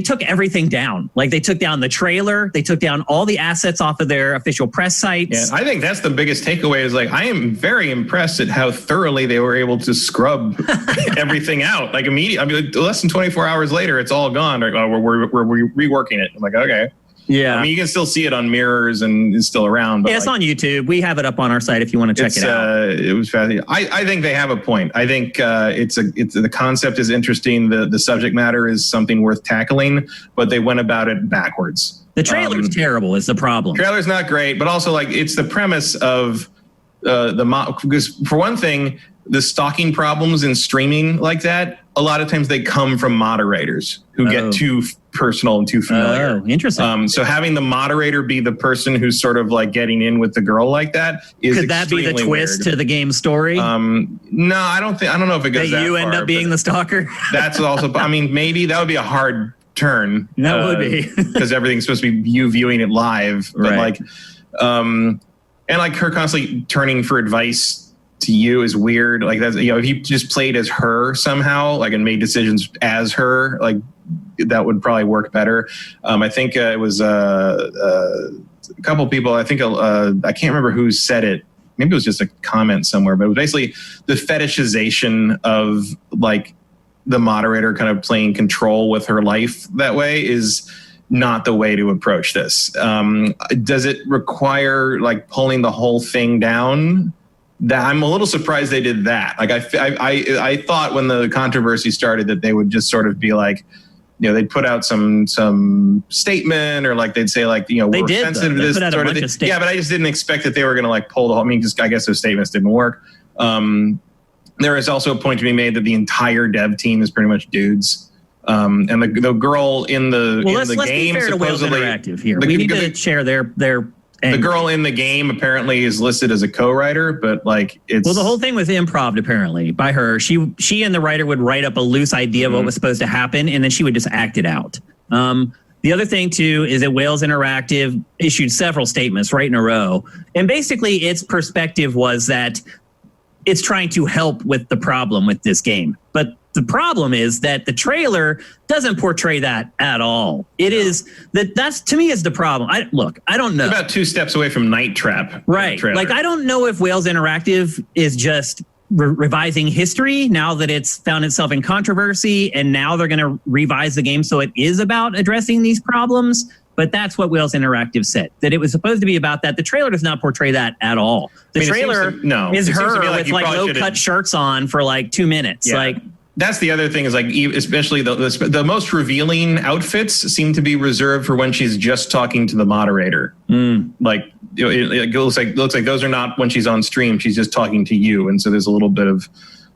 took everything down. Like, they took down the trailer, they took down all the assets off of their official press sites. Yeah, I think that's the biggest takeaway is like, I am very impressed at how thoroughly they were able to scrub everything out. Like immediately, I mean, less than 24 hours later, it's all gone. Like, oh, we're reworking it. I'm like, okay. Yeah, I mean, you can still see it on mirrors and it's still around. But yeah, it's on YouTube. We have it up on our site if you want to check it out. It was fascinating. I think they have a point. I think it's the concept is interesting. The subject matter is something worth tackling, but they went about it backwards. The trailer's terrible is the problem. Trailer's not great, but also like it's the premise of because for one thing, the stalking problems in streaming like that, a lot of times they come from moderators who get too personal and too familiar. Oh, interesting. So having the moderator be the person who's sort of like getting in with the girl like that is could that be the twist to the game story? No, I don't know if it goes that you far, end up being the stalker. That's also. I mean, maybe that would be a hard turn. That would be because everything's supposed to be you viewing it live, but right. And like her constantly turning for advice to you is weird. Like that's, if you just played as her somehow, like, and made decisions as her, like that would probably work better. I think it was a couple people. I think I can't remember who said it. Maybe it was just a comment somewhere, but it was basically the fetishization of like the moderator kind of playing control with her life that way is not the way to approach this. Does it require like pulling the whole thing down? That I'm a little surprised they did that. Like I thought when the controversy started that they would just sort of be like, they'd put out some statement, or like they'd say like, we're sensitive to this sort of thing. Yeah, but I just didn't expect that they were going to like pull the whole. I mean, just I guess those statements didn't work. There is also a point to be made that the entire dev team is pretty much dudes. And the girl in the let's game be fair supposedly to Wales Interactive here. We need to share their. The girl in the game apparently is listed as a co-writer, but like it's... Well, the whole thing was improv apparently by her. She and the writer would write up a loose idea of what was supposed to happen, and then she would just act it out. The other thing, too, is that Wales Interactive issued several statements right in a row. And basically its perspective was that it's trying to help with the problem with this game. But the problem is that the trailer doesn't portray that at all. It is that's to me is the problem. I don't know. It's about 2 steps away from Night Trap. Right. Like, I don't know if Wales Interactive is just revising history now that it's found itself in controversy, and now they're going to revise the game so it is about addressing these problems. But that's what Wales Interactive said, that it was supposed to be about that. The trailer does not portray that at all. The trailer is her with like low-cut shirts on for like 2 minutes. Yeah. Like, that's the other thing is like, especially the most revealing outfits seem to be reserved for when she's just talking to the moderator. Like it looks like those are not when she's on stream. She's just talking to you, and so there's a little bit of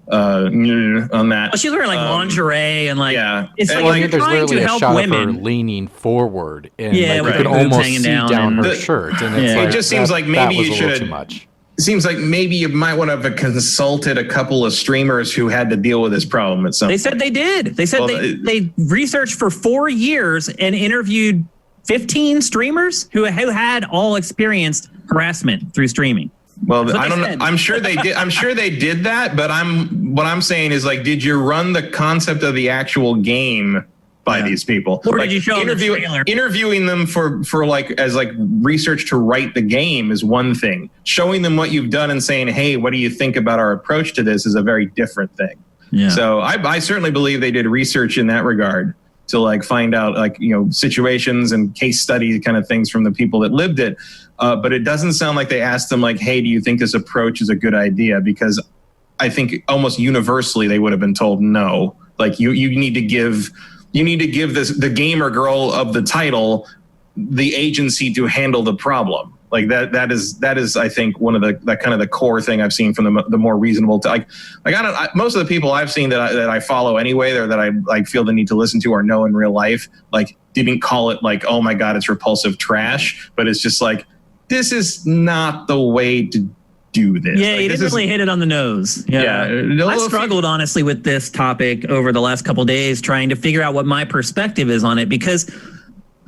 on that. Well, she's wearing like lingerie and like it's like you're trying to help women. Of her leaning forward, and like you could almost see down her shirt, and it's like, it just seems like maybe you should too much. It seems like maybe you might want to have consulted a couple of streamers who had to deal with this problem at some point. They said they did. They said they researched for 4 years and interviewed 15 streamers who had all experienced harassment through streaming. Well, I don't know. I'm sure they did. I'm sure they did that. But what I'm saying is, like, did you run the concept of the actual game by these people? Or did you show interviewing them for like as like research to write the game is one thing. Showing them what you've done and saying, hey, what do you think about our approach to this is a very different thing. Yeah. So I certainly believe they did research in that regard to like find out like, situations and case study kind of things from the people that lived it. But it doesn't sound like they asked them like, hey, do you think this approach is a good idea? Because I think almost universally they would have been told no. Like you need to give the gamer girl of the title the agency to handle the problem. Like that is I think one of the kind of the core thing I've seen from the more reasonable most of the people I've seen that I follow anyway, or that I like feel the need to listen to or know in real life, like didn't call it like, oh my God, it's repulsive trash, but it's just like, this is not the way to do this. Yeah, you didn't really hit it on the nose. Yeah. I struggled honestly with this topic over the last couple of days, trying to figure out what my perspective is on it, because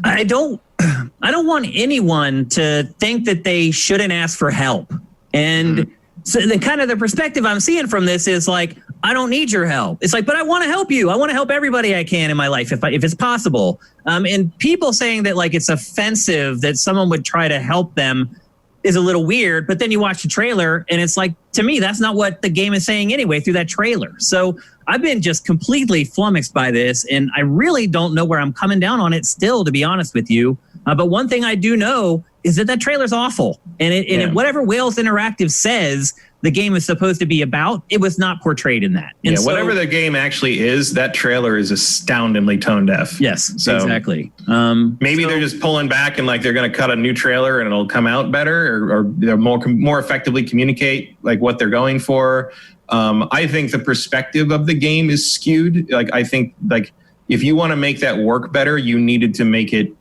I don't I don't want anyone to think that they shouldn't ask for help. And so the kind of the perspective I'm seeing from this is like, I don't need your help. It's like, but I want to help you. I want to help everybody I can in my life if it's possible. And people saying that like it's offensive that someone would try to help them is a little weird. But then you watch the trailer and it's like, to me, that's not what the game is saying anyway through that trailer. So I've been just completely flummoxed by this. And I really don't know where I'm coming down on it still, to be honest with you. But one thing I do know is that trailer's awful. And whatever Wales Interactive says the game is supposed to be about, it was not portrayed in that. And whatever the game actually is, that trailer is astoundingly tone deaf. Yes, so exactly. Maybe they're just pulling back and like they're going to cut a new trailer and it'll come out better, or they're more effectively communicate like what they're going for. I think the perspective of the game is skewed. Like I think like if you want to make that work better, you needed to make it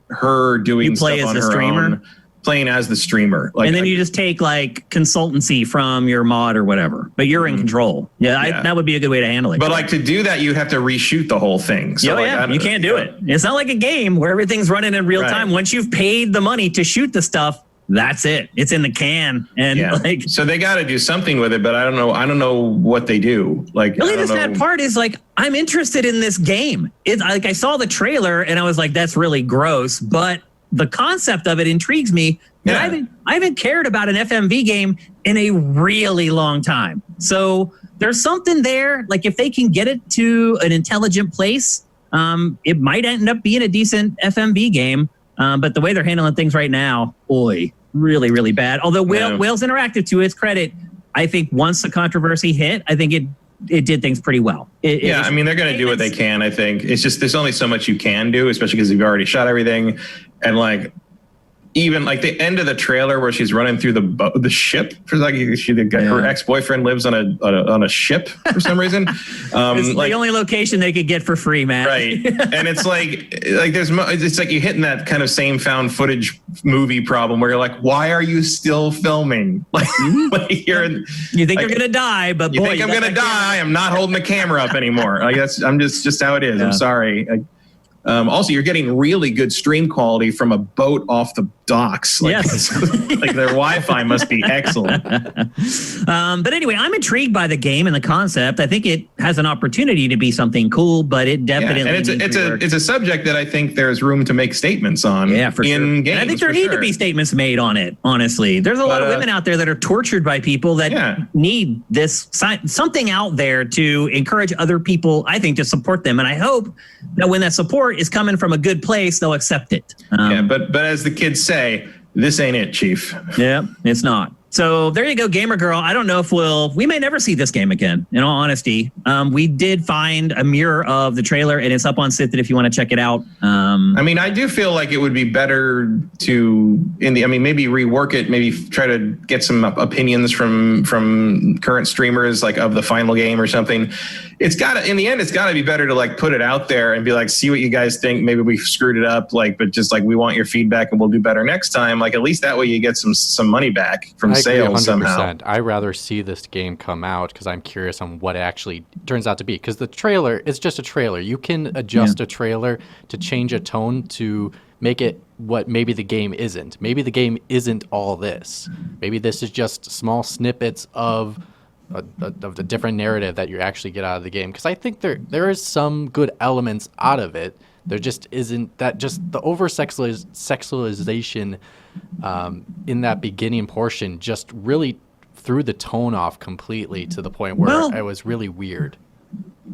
her doing stuff on her own, playing as the streamer. Like, and then you just take like consultancy from your mod or whatever, but you're in control. That would be a good way to handle it. But like to do that, you have to reshoot the whole thing. So you can't do it. It's not like a game where everything's running in real time. Once you've paid the money to shoot the stuff, that's it. It's in the can. And so they got to do something with it, but I don't know what they do. Like really the sad part is like, I'm interested in this game. It's like I saw the trailer and I was like, that's really gross, but the concept of it intrigues me. And I haven't cared about an FMV game in a really long time. So there's something there. Like if they can get it to an intelligent place, it might end up being a decent FMV game. But the way they're handling things right now, really, really bad. Although Wales Interactive, to its credit, I think once the controversy hit, I think it did things pretty well. I mean, they're going to do what they can, I think. It's just there's only so much you can do, especially because you've already shot everything. And like even like the end of the trailer where she's running through the ship, for like her ex-boyfriend lives on a ship for some reason. It's like the only location they could get for free, man. Right, and it's like it's like you're hitting that kind of same found footage movie problem where you're like, why are you still filming? Like, you think you're gonna die, but you think I'm gonna die? I'm not holding the camera up anymore. Like I'm just how it is. I'm sorry. Also, you're getting really good stream quality from a boat off the docks. Like, like their Wi-Fi must be excellent. But anyway, I'm intrigued by the game and the concept. I think it has an opportunity to be something cool, but it definitely and it's a subject that I think there's room to make statements on. Yeah, for sure. Games, and I think there need to be statements made on it. Honestly, there's a lot of women out there that are tortured by people that need this something out there to encourage other people. I think to support them, and I hope that when that support is coming from a good place, they'll accept it. But as the kids say, this ain't it, Chief. Yeah, it's not. So there you go, Gamer Girl. I don't know if we may never see this game again, in all honesty. We did find a mirror of the trailer, and it's up on Sithid if you want to check it out. I mean, I do feel like it would be better to, maybe rework it, maybe try to get some opinions from current streamers, like of the final game or something. In the end, it's got to be better to like put it out there and be like, see what you guys think. Maybe we screwed it up, but just like we want your feedback and we'll do better next time. Like at least that way you get some money back from sales somehow. I'd rather see this game come out because I'm curious on what it actually turns out to be. Because the trailer is just a trailer. You can adjust a trailer to change a tone to make it what maybe the game isn't. Maybe the game isn't all this. Maybe this is just small snippets of the different narrative that you actually get out of the game. Because I think there is some good elements out of it. There just isn't that, just the over-sexualization in that beginning portion just really threw the tone off completely to the point where it was really weird.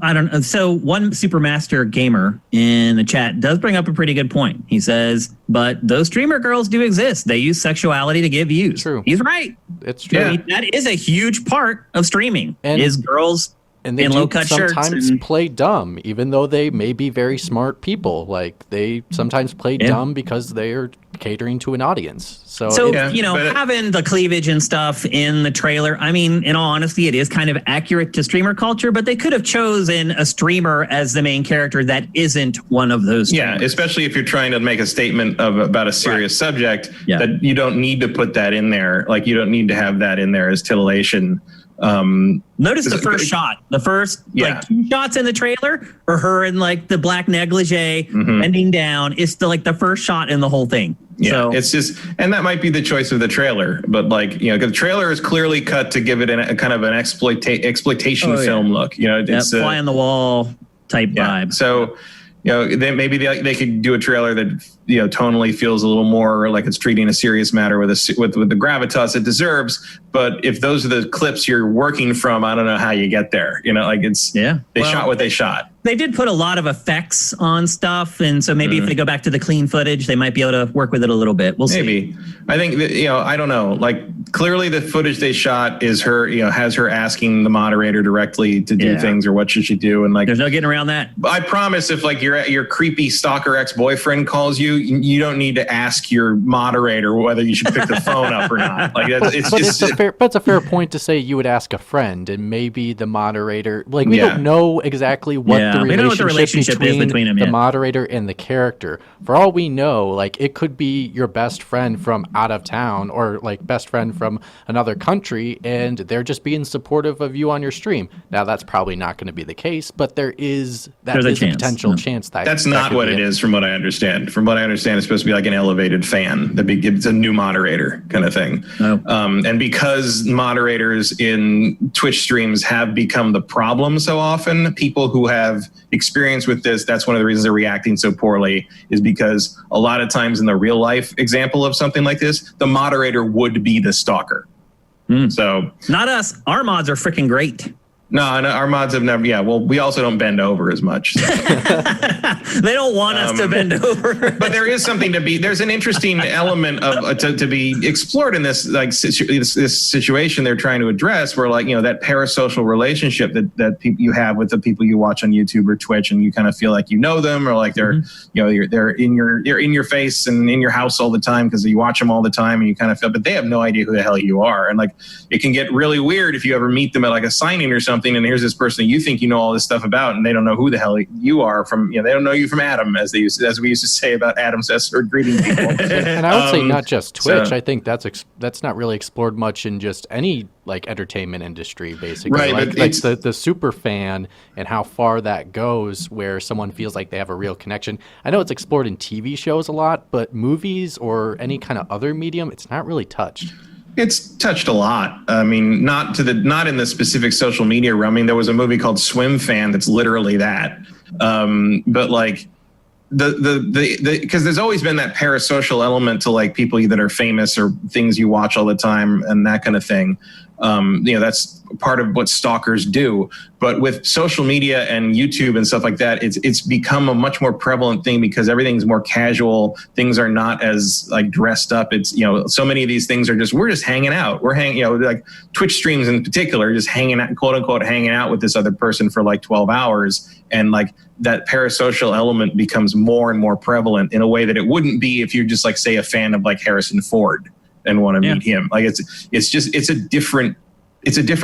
I don't know. So one Supermaster gamer in the chat does bring up a pretty good point. He says, but those streamer girls do exist. They use sexuality to get views. True. He's right. It's true. I mean, that is a huge part of streaming, is girls and they in low-cut shirts. Sometimes play dumb, even though they may be very smart people. Like, they sometimes play dumb because they are catering to an audience. So having the cleavage and stuff in the trailer, I mean, in all honesty, it is kind of accurate to streamer culture, but they could have chosen a streamer as the main character that isn't one of those streamers. Yeah, especially if you're trying to make a statement about a serious subject, that you don't need to put that in there. Like, you don't need to have that in there as titillation. Notice the first shot. The first like 2 shots in the trailer are her in like the black negligee bending down. It's the first shot in the whole thing. Yeah, so, it's just, and that might be the choice of the trailer, but like, you know, the trailer is clearly cut to give it a kind of an exploitation film look. You know, it's fly on the wall type vibe. So, you know, they could do a trailer that, you know, tonally feels a little more like it's treating a serious matter with the gravitas it deserves. But if those are the clips you're working from, I don't know how you get there. You know, like they shot what they shot. They did put a lot of effects on stuff, and so maybe if they go back to the clean footage, they might be able to work with it a little bit. We'll see. Maybe. I think that, you know, I don't know. Like, clearly the footage they shot is her, you know, has her asking the moderator directly to do things or what should she do, and like there's no getting around that. I promise, if like your creepy stalker ex-boyfriend calls you, you don't need to ask your moderator whether you should pick the phone up or not. Like it's a fair point to say you would ask a friend, and maybe the moderator. Like we don't know exactly what the relationship is between them, the moderator and the character. For all we know, like it could be your best friend from out of town or like best friend from another country, and they're just being supportive of you on your stream. Now that's probably not going to be the case, but there's a potential chance that that's not what it is. From what I understand, it's supposed to be like an elevated fan. It's a new moderator kind of thing. And because moderators in Twitch streams have become the problem so often, people who have experience with this, that's one of the reasons they're reacting so poorly, is because a lot of times in the real life example of something like this, the moderator would be the stalker. So not us. Our mods are freaking great. No, our mods have never. Yeah, well, we also don't bend over as much. So. They don't want us to bend over. But there is something to be. There's an interesting element of to be explored in this this situation they're trying to address, where like, you know, that parasocial relationship that you have with the people you watch on YouTube or Twitch, and you kind of feel like you know them, or like they're you know they're in your face and in your house all the time because you watch them all the time, and you kind of feel, but they have no idea who the hell you are, and like it can get really weird if you ever meet them at like a signing or something. And here's this person you think you know all this stuff about, and they don't know who the hell you are from. You know, they don't know you from Adam, as we used to say about Adam's or greeting people. And I would say not just Twitch. So, I think that's not really explored much in just any like entertainment industry, basically. Right, like the super fan and how far that goes, where someone feels like they have a real connection. I know it's explored in TV shows a lot, but movies or any kind of other medium, it's not really touched. It's touched a lot. I mean, not in the specific social media realm. I mean, there was a movie called Swim Fan that's literally that. But like because there's always been that parasocial element to like people that are famous or things you watch all the time and that kind of thing. You know, that's part of what stalkers do. But with social media and YouTube and stuff like that, it's become a much more prevalent thing because everything's more casual. Things are not as like dressed up. It's, you know, so many of these things are we're just hanging out. We're hanging, you know, like Twitch streams in particular, just hanging out, quote unquote, hanging out with this other person for like 12 hours. And like that parasocial element becomes more and more prevalent in a way that it wouldn't be if you're just like, say, a fan of like Harrison Ford and want to meet him. Like it's a different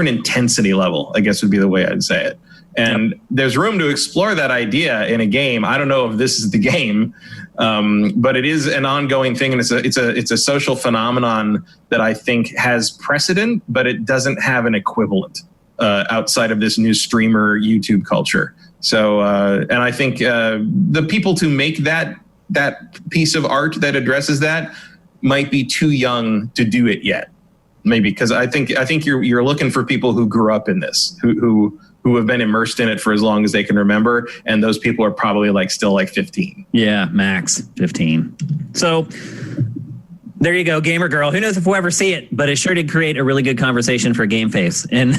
intensity level, I guess would be the way I'd say it. And there's room to explore that idea in a game. I don't know if this is the game, but it is an ongoing thing, and it's a social phenomenon that I think has precedent, but it doesn't have an equivalent outside of this new streamer YouTube culture. So, and I think the people to make that piece of art that addresses that might be too young to do it yet. Maybe because I think you're looking for people who grew up in this, who have been immersed in it for as long as they can remember, and those people are probably like still like 15. Yeah, max 15. So there you go, Gamer Girl. Who knows if we'll ever see it, but it sure did create a really good conversation for GameFace, and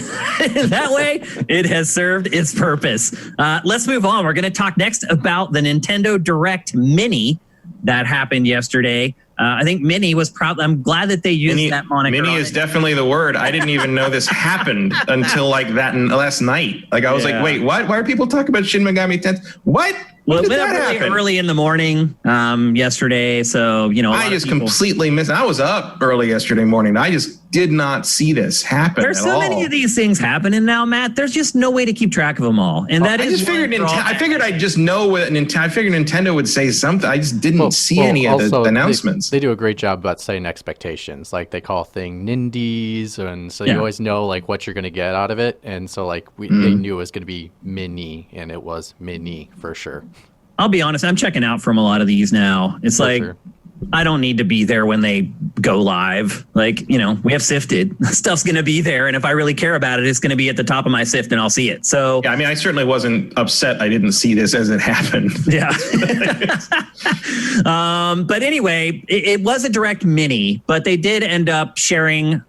that way it has served its purpose. Let's move on. We're going to talk next about the Nintendo Direct Mini that happened yesterday. I think Mini was probably. I'm glad that they used that moniker. Mini is definitely the word. I didn't even know this happened until like that last night. Like I was like, wait, what? Why are people talking about Shin Megami Tensei? What? Well, it went up really early in the morning yesterday, so you know. I just completely missed. I was up early yesterday morning. I just did not see this happen. There's so many of these things happening now, Matt. There's just no way to keep track of them all. And I figured I'd just know what I figured Nintendo would say something. I just didn't see any of the announcements. They do a great job about setting expectations. Like they call a thing Nindies, and so you always know like what you're going to get out of it. And so like they knew it was going to be mini, and it was mini for sure. I'll be honest, I'm checking out from a lot of these now. It's I don't need to be there when they go live. Like, we have Sifted. Stuff's going to be there. And if I really care about it, it's going to be at the top of my Sift and I'll see it. So, yeah, I mean, I certainly wasn't upset I didn't see this as it happened. Yeah. But anyway, it was a direct mini, but they did end up sharing,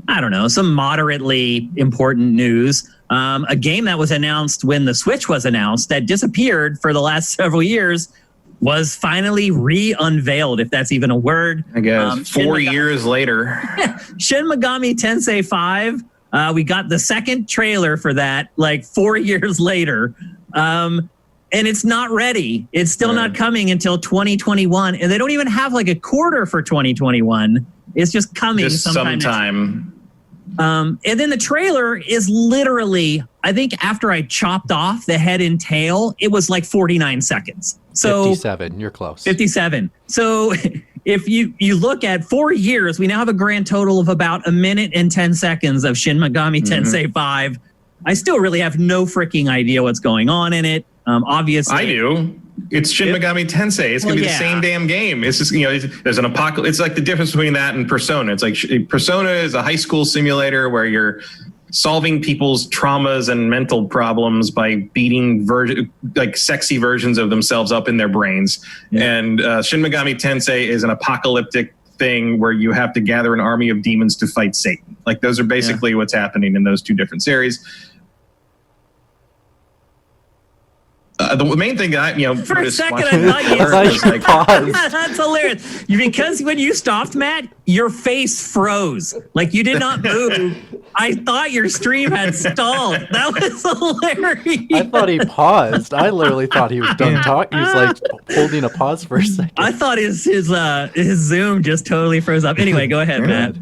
I don't know, some moderately important news. A game that was announced when the Switch was announced that disappeared for the last several years was finally re-unveiled, if that's even a word. I guess 4 years later. Shin Megami Tensei 5. We got the second trailer for that like 4 years later. And it's not ready. It's still not coming until 2021. And they don't even have like a quarter for 2021. It's just coming sometime. And then the trailer is literally, I think after I chopped off the head and tail, it was like 49 seconds. So 57, you're close. 57. So if you look at 4 years, we now have a grand total of about 1 minute and 10 seconds of Shin Megami Tensei 5. I still really have no freaking idea what's going on in it. Obviously, I do. It's Shin Megami Tensei. It's going to be the same damn game. It's just, there's an apocalypse. It's like the difference between that and Persona. It's like Persona is a high school simulator where you're solving people's traumas and mental problems by beating sexy versions of themselves up in their brains. Yeah. And Shin Megami Tensei is an apocalyptic thing where you have to gather an army of demons to fight Satan. Like those are basically what's happening in those two different series. The main thing that for a second I thought you paused. That's hilarious. Because when you stopped, Matt, your face froze. Like you did not move. I thought your stream had stalled. That was hilarious. I thought he paused. I literally thought he was done talking. He was like holding a pause for a second. I thought his Zoom just totally froze up. Anyway, go ahead, Matt.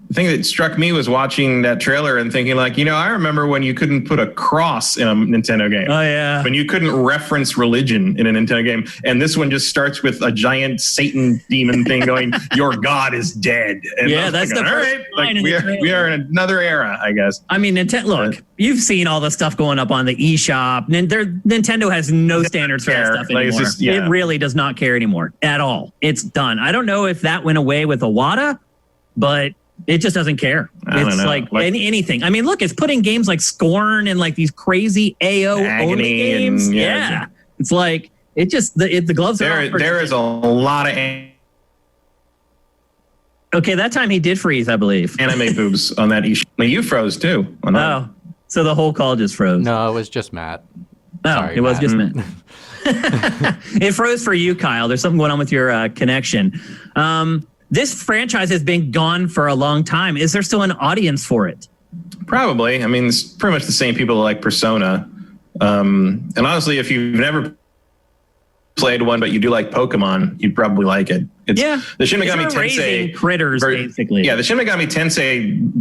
The thing that struck me was watching that trailer and thinking like, I remember when you couldn't put a cross in a Nintendo game. Oh, yeah. When you couldn't reference religion in a Nintendo game. And this one just starts with a giant Satan demon thing going, your God is dead. And that's the first line in the trailer. We are in another era, I guess. I mean, look, you've seen all the stuff going up on the eShop. Nintendo has no standards for that stuff anymore. It really does not care anymore at all. It's done. I don't know if that went away with Iwata, but it just doesn't care. It's like anything. I mean, look, it's putting games like Scorn and like these crazy AO only games. It's like it just the gloves are off. There is a lot of okay. That time he did freeze, I believe. Anime boobs on that eShop. You froze too. Oh, so the whole call just froze. No, it was just Matt. Sorry, it was just Matt. It froze for you, Kyle. There's something going on with your connection. This franchise has been gone for a long time. Is there still an audience for it? Probably. I mean, it's pretty much the same people that like Persona. And honestly, if you've never played one, but you do like Pokemon, you'd probably like it. The Shin Megami Tensei critters, basically. Yeah, the Shin Megami Tensei,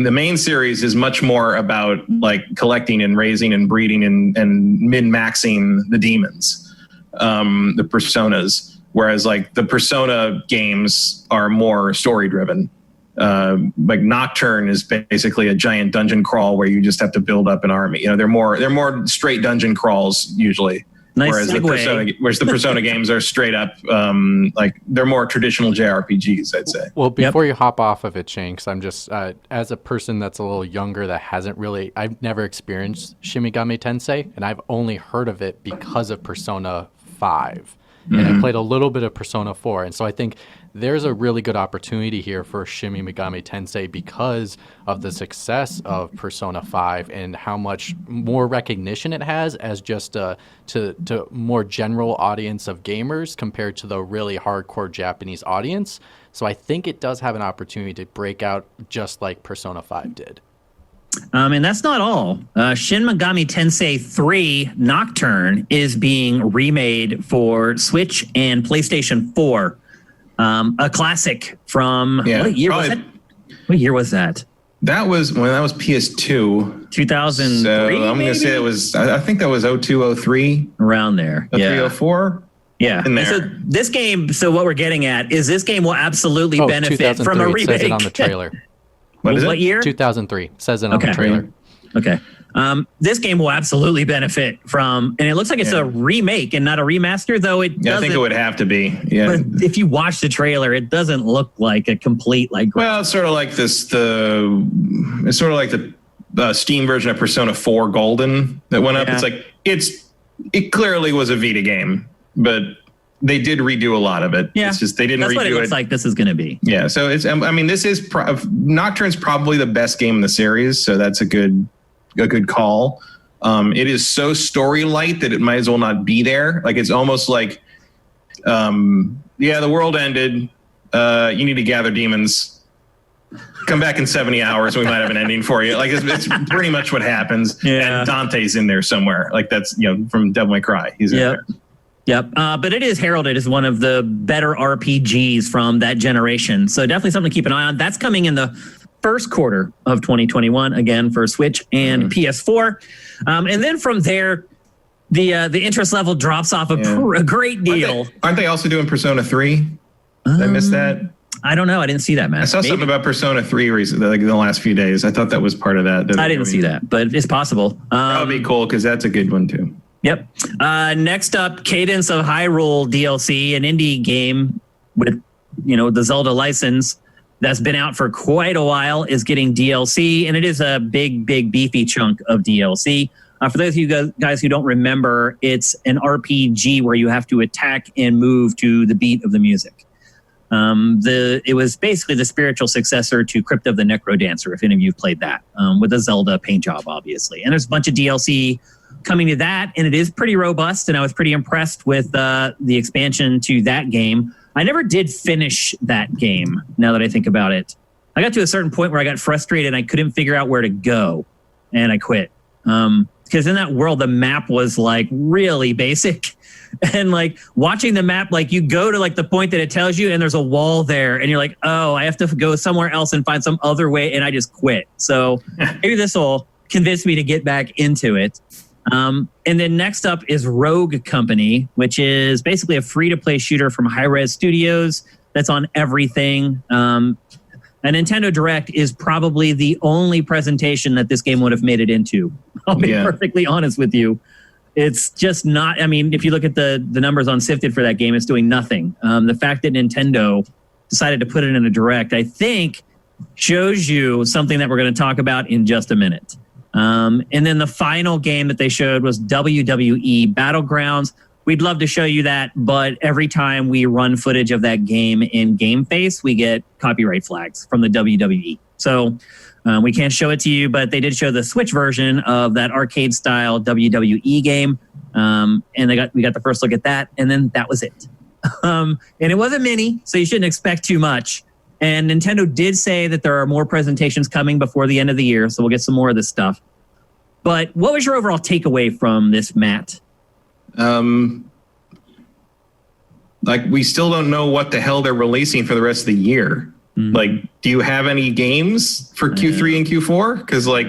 the main series is much more about like collecting and raising and breeding and min-maxing the demons, the Personas. Whereas like the Persona games are more story driven. Like Nocturne is basically a giant dungeon crawl where you just have to build up an army. They're more straight dungeon crawls usually. Nice whereas segue. the Persona games are straight up like they're more traditional JRPGs, I'd say. Well, before you hop off of it, Shanks, I'm just as a person that's a little younger that I've never experienced Shin Megami Tensei, and I've only heard of it because of Persona 5. And I played a little bit of Persona 4. And so I think there's a really good opportunity here for Shin Megami Tensei because of the success of Persona 5 and how much more recognition it has as just to more general audience of gamers compared to the really hardcore Japanese audience. So I think it does have an opportunity to break out just like Persona 5 did. And that's not all. Shin Megami Tensei 3 Nocturne is being remade for Switch and PlayStation 4. A classic from what year was it? What year was that? That was PS2. 2003. So I'm going to say it was. I think that was 02, 03. Around there. 03, 04. Yeah. And so this game. So what we're getting at is this game will absolutely benefit from a remake. It says it on the trailer. What year? 2003. Says it on the trailer. Okay. This game will absolutely benefit from, and it looks like it's a remake and not a remaster, though it doesn't. I think it would have to be. Yeah. But if you watch the trailer, it doesn't look like a complete Well, it's sort of like it's sort of like the Steam version of Persona 4 Golden that went up. It's like it clearly was a Vita game, but they did redo a lot of it. Yeah. It's just they didn't redo it. That's what it looks like this is going to be. Yeah. So it's. I mean, this is Nocturne's probably the best game in the series, so that's a good call. It is so story light that it might as well not be there. Like it's almost like, the world ended. You need to gather demons. Come back in 70 hours. We might have an ending for you. Like it's pretty much what happens. Yeah. And Dante's in there somewhere. Like that's from Devil May Cry. He's in there. Yep. But it is heralded as one of the better RPGs from that generation. So definitely something to keep an eye on. That's coming in the first quarter of 2021, again for Switch and PS4. And then from there, the interest level drops off a great deal. Aren't they also doing Persona 3? Did I miss that? I don't know. I didn't see that, man. I saw something about Persona 3 recently, like in the last few days. I thought that was part of that. I didn't see that, but it's possible. That would be cool because that's a good one too. Yep. Next up, Cadence of Hyrule DLC, an indie game with, the Zelda license that's been out for quite a while, is getting DLC, and it is a big, beefy chunk of DLC. For those of you guys who don't remember, it's an RPG where you have to attack and move to the beat of the music. It was basically the spiritual successor to Crypt of the Necrodancer, if any of you have played that, with a Zelda paint job, obviously. And there's a bunch of DLC coming to that, and it is pretty robust, and I was pretty impressed with the expansion to that game. I never did finish that game, now that I think about it. I got to a certain point where I got frustrated and I couldn't figure out where to go, and I quit. Because in that world, the map was like really basic. And like watching the map, like you go to like the point that it tells you and there's a wall there and you're like, oh, I have to go somewhere else and find some other way. And I just quit. So maybe this will convince me to get back into it. And then next up is Rogue Company, which is basically a free-to-play shooter from Hi-Rez Studios that's on everything. A Nintendo Direct is probably the only presentation that this game would have made it into. I'll be perfectly honest with you. It's just not, I mean, if you look at the numbers on Sifted for that game, it's doing nothing. The fact that Nintendo decided to put it in a Direct, I think, shows you something that we're going to talk about in just a minute. And then the final game that they showed was WWE Battlegrounds. We'd love to show you that, but every time we run footage of that game in GameFace, we get copyright flags from the WWE. So we can't show it to you, but they did show the Switch version of that arcade-style WWE game, and we got the first look at that, and then that was it. And it was a mini, so you shouldn't expect too much. And Nintendo did say that there are more presentations coming before the end of the year, so we'll get some more of this stuff. But what was your overall takeaway from this, Matt? Like, we still don't know what the hell they're releasing for the rest of the year. Mm-hmm. Like, do you have any games for Q3 and Q4? Because, like,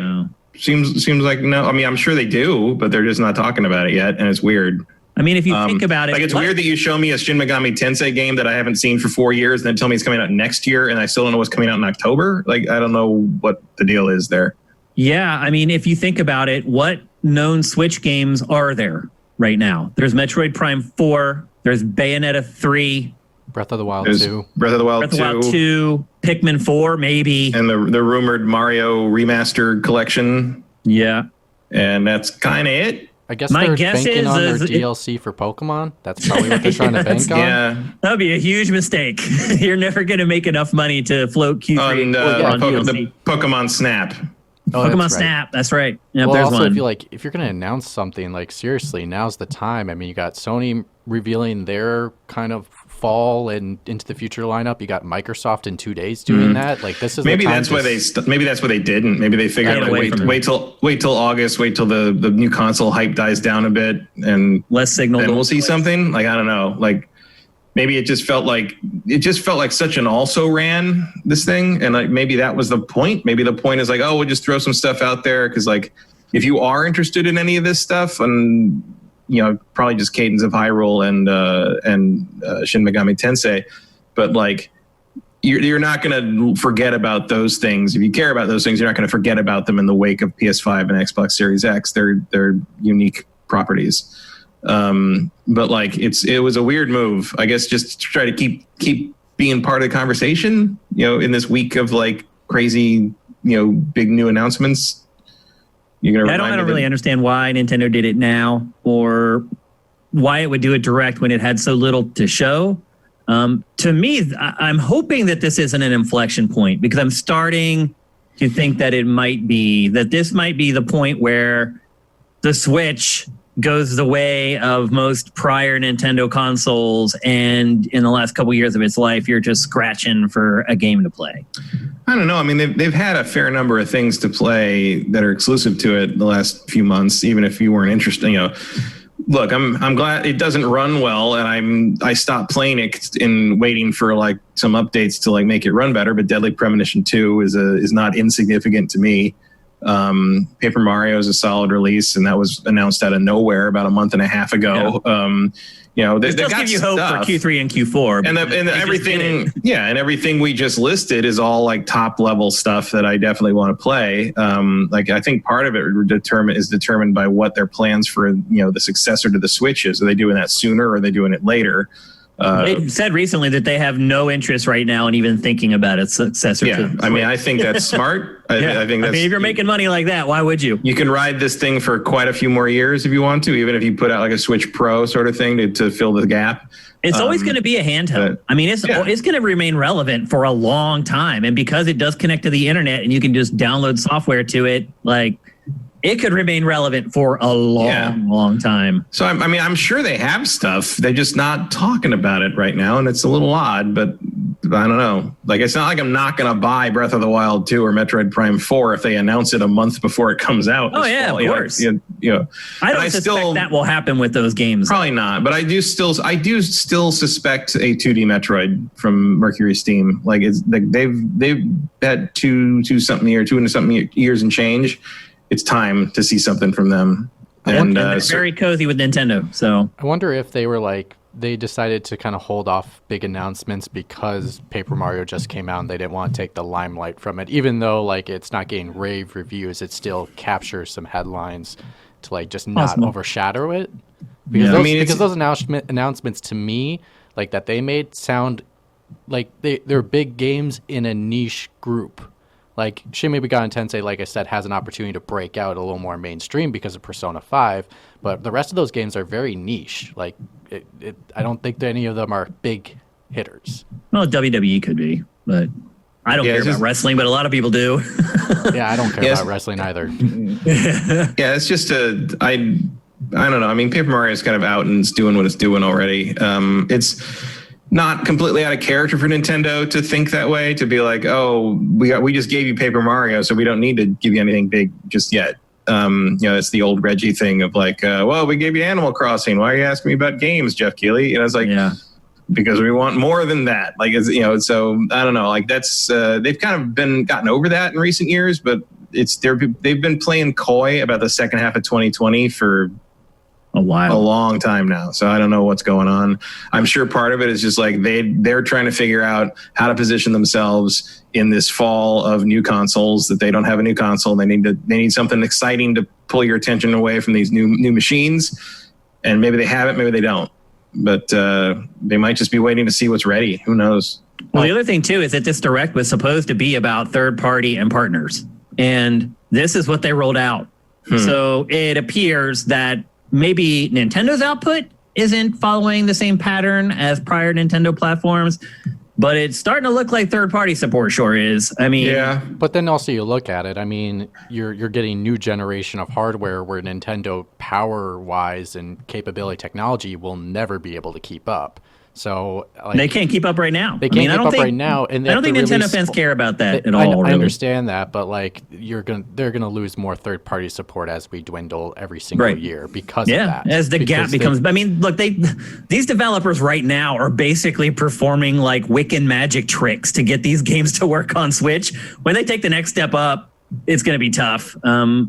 seems like no. I mean, I'm sure they do, but they're just not talking about it yet, and it's weird. I mean, if you think about it... Like, it's weird that you show me a Shin Megami Tensei game that I haven't seen for 4 years and then tell me it's coming out next year, and I still don't know what's coming out in October. Like, I don't know what the deal is there. Yeah, I mean, if you think about it, what known Switch games are there right now? There's Metroid Prime 4, there's Bayonetta 3... Breath of the Wild 2. Breath of the Wild 2, Pikmin 4, maybe. And the rumored Mario remastered collection. Yeah. And that's kind of it. I guess they're banking on their DLC for Pokemon. That's probably what they're trying to bank on. Yeah. That would be a huge mistake. You're never going to make enough money to float Q3 on DLC. The Pokemon Snap. Oh, Pokemon Snap, that's right. Yep, well, there's also, one. if you're going to announce something, like, seriously, now's the time. I mean, you got Sony revealing their kind of fall and into the future lineup. You got Microsoft in 2 days doing that. Like, this is maybe that's why they didn't. Maybe they figured wait till August, wait till the new console hype dies down a bit, and less signal. Then we'll see something. Like, I don't know. Like, maybe it just felt like such an also ran this thing, and like maybe that was the point. Maybe the point is like, oh, we'll just throw some stuff out there because like if you are interested in any of this stuff, and probably just Cadence of Hyrule and Shin Megami Tensei, but like you're not going to forget about those things. If you care about those things, you're not going to forget about them in the wake of PS5 and Xbox Series X. They're unique properties. But like it was a weird move, I guess, just to try to keep being part of the conversation, in this week of like crazy, big new announcements. I don't really understand why Nintendo did it now, or why it would do it direct when it had so little to show. To me, I'm hoping that this isn't an inflection point, because I'm starting to think that this might be the point where the Switch goes the way of most prior Nintendo consoles, and in the last couple years of its life, you're just scratching for a game to play. I don't know. I mean, they've had a fair number of things to play that are exclusive to it the last few months, even if you weren't interested. Look, I'm glad it doesn't run well, and I stopped playing it in waiting for like some updates to like make it run better. But Deadly Premonition 2 is not insignificant to me. Paper Mario is a solid release, and that was announced out of nowhere about a month and a half ago. Yeah. They does give you hope for Q3 and Q4, and everything. Yeah, and everything we just listed is all like top level stuff that I definitely want to play. Like I think part of it is determined by what their plans for the successor to the Switch is. Are they doing that sooner, or are they doing it later? They said recently that they have no interest right now in even thinking about its successor. Yeah, I mean, I think that's smart. I think that's. If you're making money like that, why would you? You can ride this thing for quite a few more years if you want to, even if you put out like a Switch Pro sort of thing to fill the gap. It's always going to be a handheld. I mean, it's going to remain relevant for a long time, and because it does connect to the internet and you can just download software to it, like. It could remain relevant for a long time. So, I'm sure they have stuff. They're just not talking about it right now, and it's a little odd, but I don't know. Like, it's not like I'm not going to buy Breath of the Wild 2 or Metroid Prime 4 if they announce it a month before it comes out. Oh, yeah, fall. Of course. I don't suspect that will happen with those games. Probably not, but I do still suspect a 2D Metroid from Mercury Steam. Like, it's like they've had two and something years and change. It's time to see something from them. And they're very cozy with Nintendo. So I wonder if they were like, they decided to kind of hold off big announcements because Paper Mario just came out and they didn't want to take the limelight from it. Even though like it's not getting rave reviews, it still captures some headlines to like just not overshadow it. Because those announcements to me, like that they made sound like they're big games in a niche group. Like Shin Megami Tensei, like I said, has an opportunity to break out a little more mainstream because of Persona 5, but the rest of those games are very niche. Like, I don't think that any of them are big hitters. Well, WWE could be, but I don't care about wrestling, but a lot of people do. Yeah, I don't care about wrestling either. Yeah, it's just I don't know. I mean, Paper Mario is kind of out and it's doing what it's doing already. It's not completely out of character for Nintendo to think that way, to be like, oh, we just gave you Paper Mario, so we don't need to give you anything big just yet. It's the old Reggie thing of like, well, we gave you Animal Crossing. Why are you asking me about games, Jeff Keighley? It's like, because we want more than that. Like, so I don't know. Like that's they've kind of gotten over that in recent years, but they've been playing coy about the second half of 2020 for a long time now. So I don't know what's going on. I'm sure part of it is just like they're trying to figure out how to position themselves in this fall of new consoles, that they don't have a new console. They need something exciting to pull your attention away from these new machines. And maybe they have it, maybe they don't. But they might just be waiting to see what's ready. Who knows? Well, the other thing too is that this Direct was supposed to be about third party and partners. And this is what they rolled out. So it appears that maybe Nintendo's output isn't following the same pattern as prior Nintendo platforms, but it's starting to look like third-party support sure is. I mean, yeah. But then also you look at it. I mean, you're getting new generation of hardware where Nintendo power-wise and capability technology will never be able to keep up. So they can't keep up right now. They can't keep up right now, and I don't think Nintendo fans care about that at all. I understand that, but like they're gonna lose more third-party support as we dwindle every single year because of that. As the gap becomes. I mean, look, these developers right now are basically performing like Wiccan magic tricks to get these games to work on Switch. When they take the next step up, it's going to be tough. A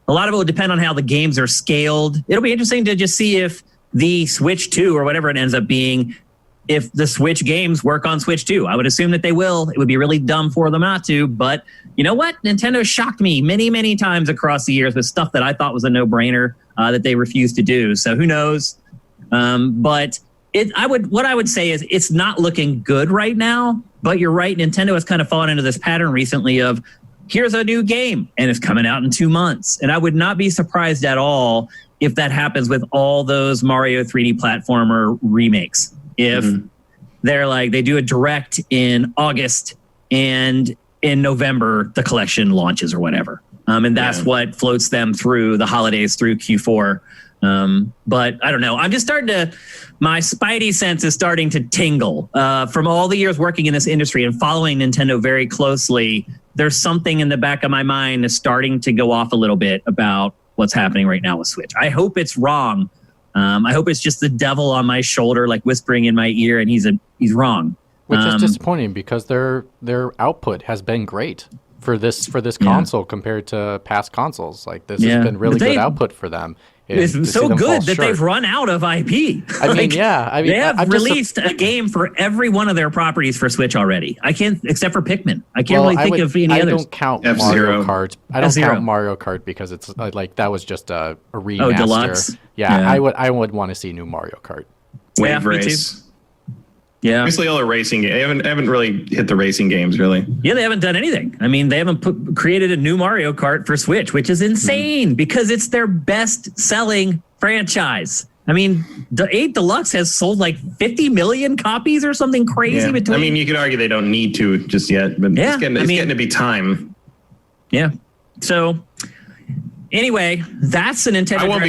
lot of it will depend on how the games are scaled. It'll be interesting to just see if the Switch 2 or whatever it ends up being, if the Switch games work on Switch 2. I would assume that they will. It would be really dumb for them not to. But you know what? Nintendo shocked me many, many times across the years with stuff that I thought was a no-brainer that they refused to do. So who knows? But what I would say is it's not looking good right now. But you're right. Nintendo has kind of fallen into this pattern recently of here's a new game and it's coming out in 2 months. And I would not be surprised at all if that happens with all those Mario 3D platformer remakes. If they're like, they do a direct in August and in November, the collection launches or whatever. And that's what floats them through the holidays through Q4. But I don't know. I'm just my spidey sense is starting to tingle. From all the years working in this industry and following Nintendo very closely, there's something in the back of my mind that's starting to go off a little bit about what's happening right now with Switch. I hope it's wrong. I hope it's just the devil on my shoulder, like whispering in my ear, and he's wrong. Which is disappointing because their output has been great for this console compared to past consoles. Like this has been really good output for them. It's so good that they've run out of IP. They have released a game for every one of their properties for Switch already. I can't, except for Pikmin. I can't really think of any others. I don't count Mario Kart. I don't count Mario Kart because it's like that was just a remaster. Oh, deluxe. Yeah, I would want to see new Mario Kart. Wave Race. Yeah, basically all the racing. They haven't really hit the racing games really. Yeah, they haven't done anything. I mean, they haven't created a new Mario Kart for Switch, which is insane because it's their best-selling franchise. I mean, the 8 Deluxe has sold like 50 million copies or something crazy. Yeah. I mean, you could argue they don't need to just yet, but it's getting to be time. Yeah. So. Anyway, that's an Nintendo. I won't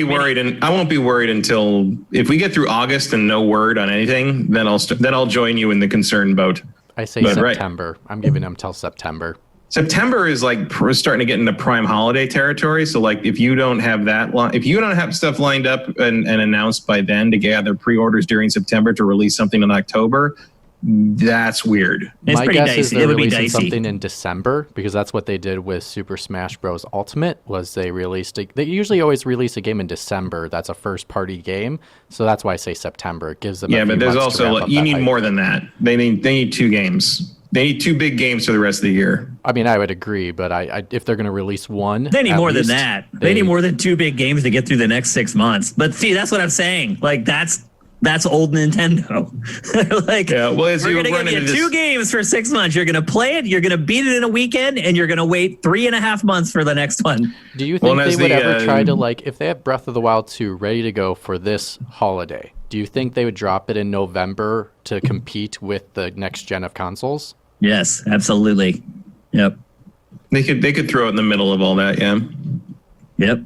be worried until if we get through August and no word on anything. Then I'll join you in the concern boat. I say September. Right. I'm giving them till September. September is like starting to get into prime holiday territory. So like if you don't have stuff lined up and announced by then to gather pre-orders during September to release something in October. That's weird. My guess is they're releasing something in December because that's what they did with Super Smash Bros. Ultimate. Was they usually always release a game in December. That's a first-party game, so that's why I say September. It gives them. Yeah, but there's also you need more than that. They need 2 games. They need 2 big games for the rest of the year. I mean, I would agree, but if they're going to release one, they need more than that. They need more than 2 big games to get through the next 6 months. But see, that's what I'm saying. Like that's old Nintendo. We're going to give you 2 games for 6 months. You're going to play it, you're going to beat it in a weekend, and you're going to wait 3.5 months for the next one. Do you think they would ever try to, like, if they have Breath of the Wild 2 ready to go for this holiday, do you think they would drop it in November to compete with the next gen of consoles? Yes, absolutely. Yep. They could throw it in the middle of all that, yeah. Yep.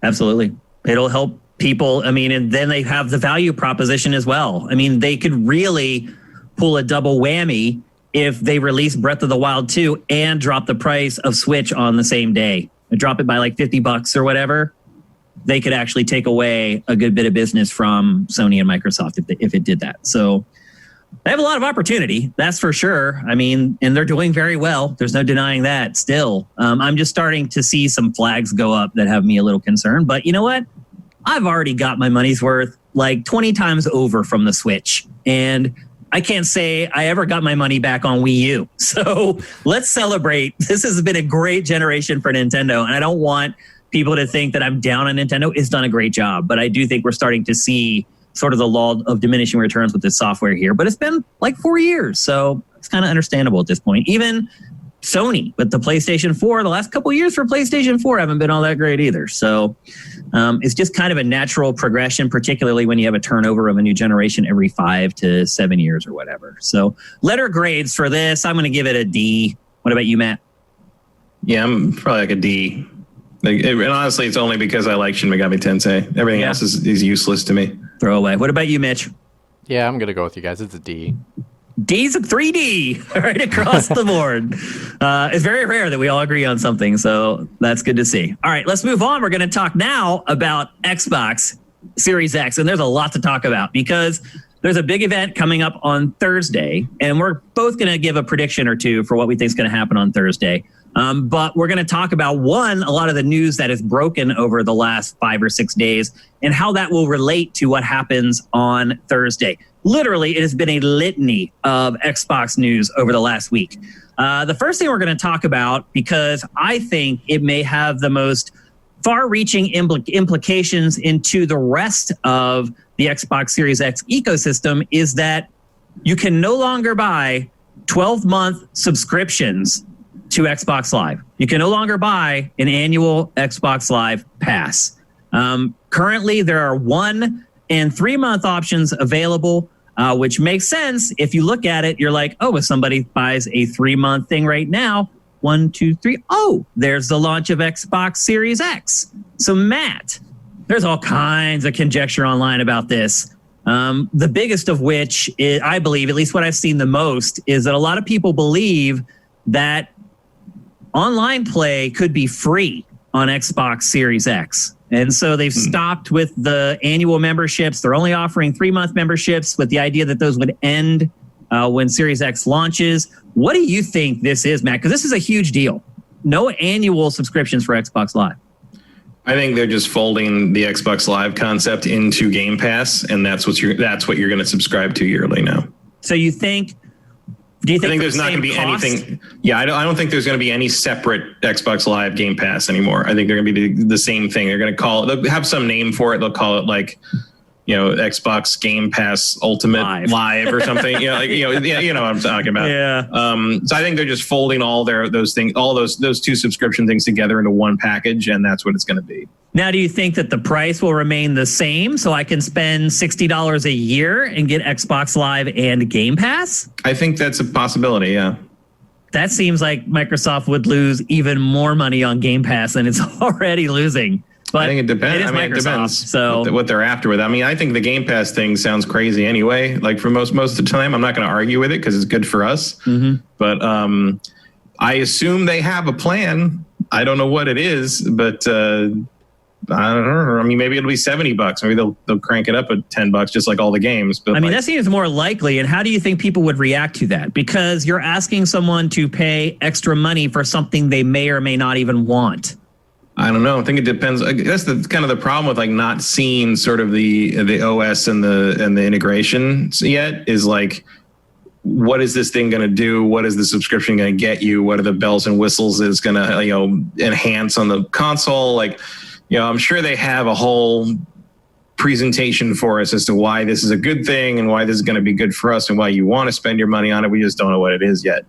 Absolutely. It'll help people. I mean, and then they have the value proposition as well. I mean, they could really pull a double whammy if they release Breath of the Wild 2 and drop the price of Switch on the same day. Drop it by like $50 or whatever. They could actually take away a good bit of business from Sony and Microsoft if it did that. So they have a lot of opportunity, that's for sure. I mean, and they're doing very well. There's no denying that still. I'm just starting to see some flags go up that have me a little concerned. But you know what? I've already got my money's worth like 20 times over from the Switch. And I can't say I ever got my money back on Wii U. So let's celebrate. This has been a great generation for Nintendo. And I don't want people to think that I'm down on Nintendo. It's done a great job. But I do think we're starting to see sort of the law of diminishing returns with this software here. But it's been like 4 years. So it's kind of understandable at this point. Even Sony with the PlayStation 4, the last couple of years for PlayStation 4 haven't been all that great either. So it's just kind of a natural progression, particularly when you have a turnover of a new generation every 5 to 7 years or whatever. So letter grades for this, I'm going to give it a D. What about you, Matt? Yeah, I'm probably like a D. And honestly, it's only because I like Shin Megami Tensei. Everything else is useless to me. Throw away. What about you, Mitch? Yeah, I'm going to go with you guys. It's a D. D's a 3D right across the board. It's very rare that we all agree on something, so that's good to see. All right, let's move on. We're going to talk now about Xbox Series X, and there's a lot to talk about because there's a big event coming up on Thursday, and we're both going to give a prediction or two for what we think is going to happen on Thursday. But we're going to talk about, a lot of the news that is broken over the last 5 or 6 days and how that will relate to what happens on Thursday. Literally, it has been a litany of Xbox news over the last week. The first thing we're going to talk about, because I think it may have the most far-reaching implications into the rest of the Xbox Series X ecosystem, is that you can no longer buy 12-month subscriptions to Xbox Live. You can no longer buy an annual Xbox Live pass. Currently, there are 1 and 3-month options available, which makes sense. If you look at it, you're like, if somebody buys a 3-month thing right now, 1, 2, 3, there's the launch of Xbox Series X. So Matt, there's all kinds of conjecture online about this. The biggest of which is, I believe, at least what I've seen the most, is that a lot of people believe that online play could be free on Xbox Series X. And so they've stopped with the annual memberships. They're only offering 3-month memberships with the idea that those would end when Series X launches. What do you think this is, Matt? Because this is a huge deal. No annual subscriptions for Xbox Live. I think they're just folding the Xbox Live concept into Game Pass, and that's what you're going to subscribe to yearly now. So you think? Do you think, I think there's not going to be anything? Yeah, I don't think there's going to be any separate Xbox Live Game Pass anymore. I think they're going to be the same thing. They're going to call it. They'll have some name for it. They'll call it like, Xbox Game Pass Ultimate Live or something. You know what I'm talking about. Yeah. So I think they're just folding all those things, all those 2 subscription things together into one package, and that's what it's going to be. Now, do you think that the price will remain the same, so I can spend $60 a year and get Xbox Live and Game Pass? I think that's a possibility. Yeah. That seems like Microsoft would lose even more money on Game Pass than it's already losing. But I think it depends. It depends. So what they're after with. I mean, I think the Game Pass thing sounds crazy anyway. Like for most of the time, I'm not going to argue with it because it's good for us. Mm-hmm. But I assume they have a plan. I don't know what it is, but I don't know. I mean, maybe it'll be $70. Maybe they'll crank it up at $10, just like all the games. But that seems more likely. And how do you think people would react to that? Because you're asking someone to pay extra money for something they may or may not even want. I don't know. I think it depends. That's the kind of the problem with like not seeing sort of the OS and the integration yet is like, what is this thing going to do? What is the subscription going to get you? What are the bells and whistles it's going to enhance on the console? Like, I'm sure they have a whole presentation for us as to why this is a good thing and why this is going to be good for us and why you want to spend your money on it. We just don't know what it is yet.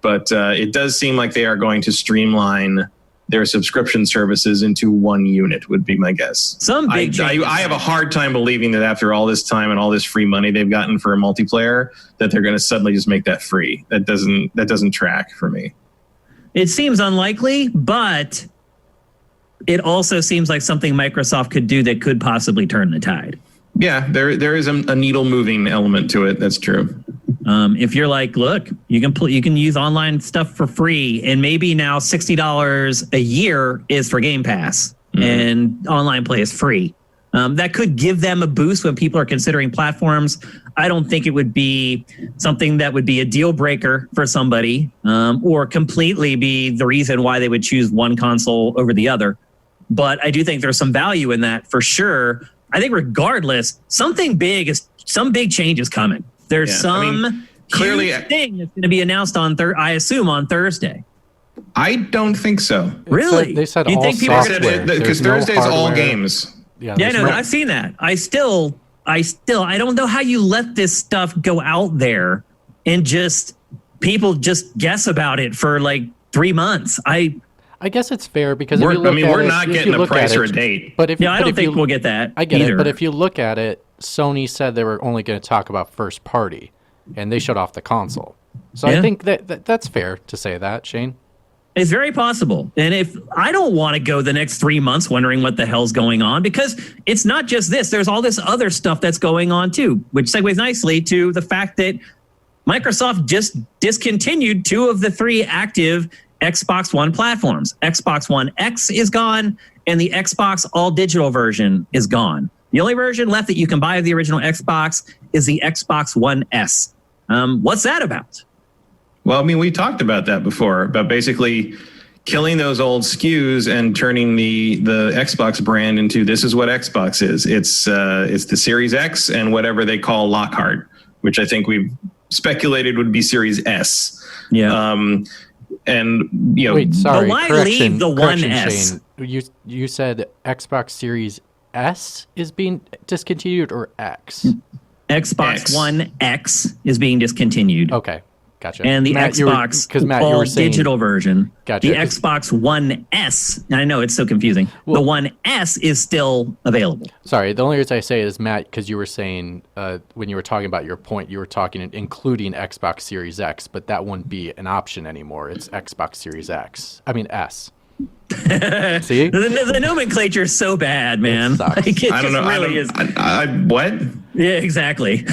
But it does seem like they are going to streamline their subscription services into one unit, would be my guess. I have a hard time believing that after all this time and all this free money they've gotten for a multiplayer, that they're going to suddenly just make that free. That doesn't track for me. It seems unlikely, but it also seems like something Microsoft could do that could possibly turn the tide. Yeah, there is a needle moving element to it. That's true. If you're like, look, you can use online stuff for free, and maybe now $60 a year is for Game Pass, and online play is free. That could give them a boost when people are considering platforms. I don't think it would be something that would be a deal breaker for somebody, or completely be the reason why they would choose one console over the other. But I do think there's some value in that for sure. I think regardless, some big change is coming. There's clearly huge thing that's going to be announced on I assume on Thursday. I don't think so. Really? They said you all think people software. Because Thursday's all games. I've seen that. I don't know how you let this stuff go out there and just people just guess about it for like 3 months. I guess it's fair because we're not getting a price or a date. But I don't think we'll get that. I get either. it, but if you look at it, Sony said they were only going to talk about first party, and they shut off the console. So I think that's fair to say that, Shane. It's very possible. And if I don't want to go the next 3 months wondering what the hell's going on, because it's not just this, there's all this other stuff that's going on too, which segues nicely to the fact that Microsoft just discontinued 2 of the 3 active Xbox One platforms. Xbox One X is gone, and the Xbox all digital version is gone. The only version left that you can buy of the original Xbox is the Xbox One S. What's that about? Well, I mean, we talked about that before, about basically killing those old SKUs and turning the Xbox brand into this is what Xbox is. It's the Series X and whatever they call Lockhart, which I think we've speculated would be Series S. Yeah. And you know, wait, sorry. But why leave the One S? Shane. You said Xbox Series S is being discontinued, or X? Xbox X. One X is being discontinued. Okay. Gotcha. And the Matt, Xbox Matt, all you were saying, digital version. Gotcha. The Xbox One S, I know it's so confusing. The One S is still available. Sorry, the only reason I say it is, Matt, because you were saying when you were talking about your point, you were talking including Xbox Series X, but that wouldn't be an option anymore. It's Xbox Series S. See? The nomenclature is so bad, man. It I don't know. Really is. What? Yeah, exactly.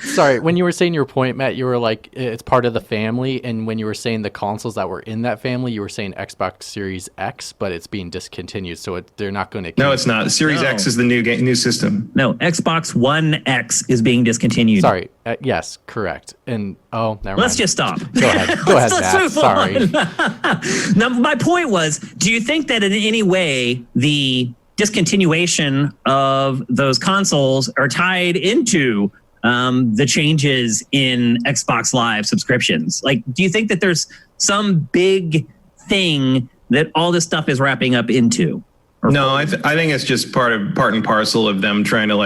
Sorry, when you were saying your point, Matt, you were like, it's part of the family. And when you were saying the consoles that were in that family, you were saying Xbox Series X, but it's being discontinued. So they're not going to. No, it's not. Series X is the new system. No, Xbox One X is being discontinued. Sorry. Yes, correct. And never mind. Let's just stop. Go ahead. Go ahead, Matt. Sorry. Now, my point was, do you think that in any way the discontinuation of those consoles are tied into the changes in Xbox Live subscriptions? Like, do you think that there's some big thing that all this stuff is wrapping up into? No, I think it's just part and parcel of them trying to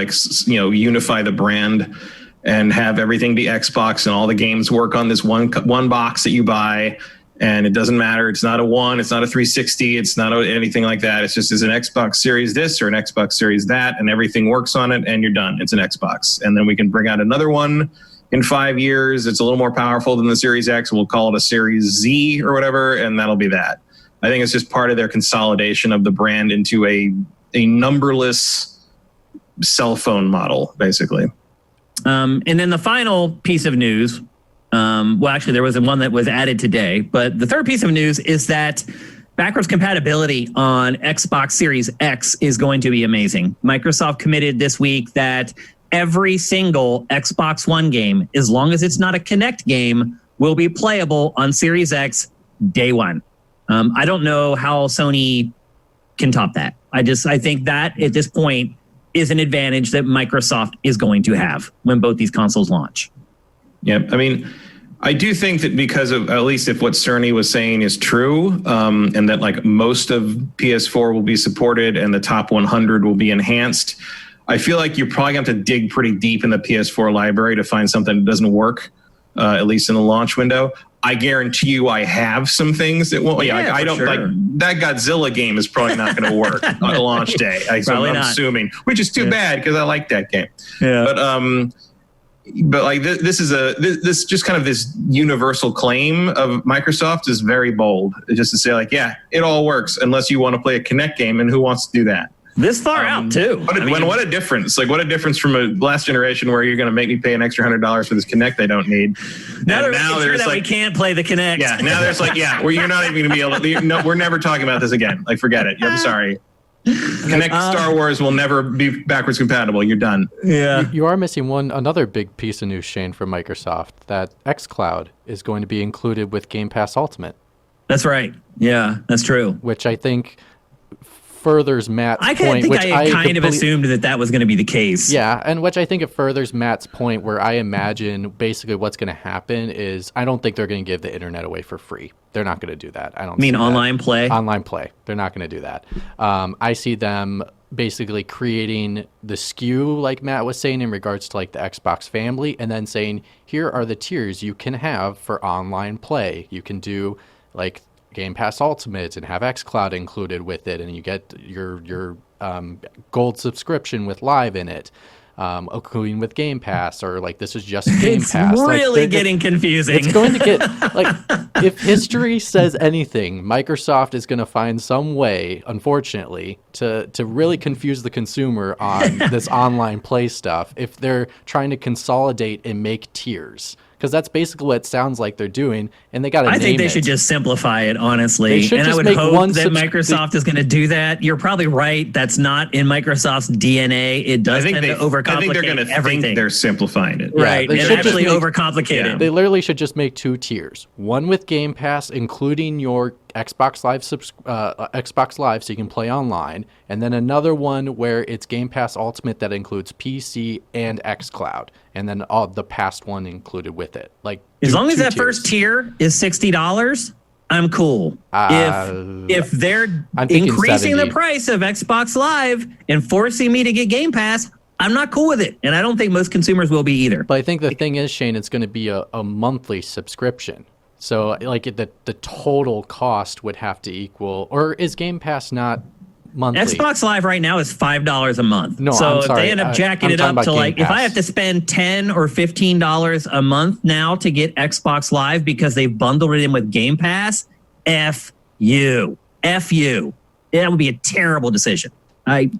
unify the brand and have everything be Xbox and all the games work on this one box that you buy. And it doesn't matter. It's not a One. It's not a 360. It's not anything like that. It's just an Xbox Series this or an Xbox Series that, and everything works on it, and you're done. It's an Xbox. And then we can bring out another one in 5 years. It's a little more powerful than the Series X. We'll call it a Series Z or whatever, and that'll be that. I think it's just part of their consolidation of the brand into a numberless cell phone model, basically. And then the final piece of news. Well, actually, there was one that was added today, but the third piece of news is that backwards compatibility on Xbox Series X is going to be amazing. Microsoft committed this week that every single Xbox One game, as long as it's not a Kinect game, will be playable on Series X day one. I don't know how Sony can top that. I think that at this point is an advantage that Microsoft is going to have when both these consoles launch. Yep. I mean, I do think that because of, at least if what Cerny was saying is true, and that like most of PS4 will be supported and the top 100 will be enhanced, I feel like you're probably going to have to dig pretty deep in the PS4 library to find something that doesn't work, at least in the launch window. I guarantee you I have some things that won't. Yeah, I don't sure. Like that Godzilla game is probably not going to work on launch day. I'm assuming, which is too bad because I like that game. Yeah. But like this just kind of this universal claim of Microsoft is very bold. Just to say like, yeah, it all works unless you want to play a Kinect game, and who wants to do that? This far out too. What a difference! Like what a difference from a last generation where you're going to make me pay an extra $100 for this Kinect I don't need. Now there's like we can't play the Kinect. Yeah. Now there's like where you're not even going to be able to. No, we're never talking about this again. Like forget it. I'm sorry. Kinect Star Wars will never be backwards compatible. You're done. Yeah. You are missing another big piece of news, Shane, from Microsoft, that xCloud is going to be included with Game Pass Ultimate. That's right. Yeah, that's true. Which I think furthers Matt's point. I kind of assumed that was going to be the case. Yeah, and which I think it furthers Matt's point, where I imagine basically what's going to happen is I don't think they're going to give the internet away for free. They're not going to do that. I don't mean online play? Online play. They're not going to do that. I see them basically creating the SKU, like Matt was saying, in regards to like the Xbox family, and then saying, here are the tiers you can have for online play. You can do like Game Pass Ultimate and have xCloud included with it, and you get your gold subscription with Live in it. including with Game Pass, or like this is just Game It's Pass. really getting confusing. It's going to get like, if history says anything, Microsoft is going to find some way, unfortunately, to really confuse the consumer on this online play stuff if they're trying to consolidate and make tiers. Because that's basically what it sounds like they're doing, and they got to name it. I think they should just simplify it, honestly. They should and just I would make hope one that Microsoft is going to do that. You're probably right. That's not in Microsoft's DNA. It does tend to overcomplicate everything. I think they're going to think they're simplifying it. Right. They and actually overcomplicate it. They literally should just make 2 tiers. One with Game Pass, including your Xbox Live, so you can play online, and then another one where it's Game Pass Ultimate that includes PC and xCloud, and then all the past one included with it. Like, as long as that first tier is $60, I'm cool. If they're increasing the price of Xbox Live and forcing me to get Game Pass, I'm not cool with it, and I don't think most consumers will be either. But I think the thing is, Shane, it's going to be a monthly subscription. So, like, the total cost would have to equal, or is Game Pass not monthly? Xbox Live right now is $5 a month. No, so I'm sorry. If they end up jacking it up to like, if I have to spend $10 or $15 a month now to get Xbox Live because they've bundled it in with Game Pass, F you. That would be a terrible decision.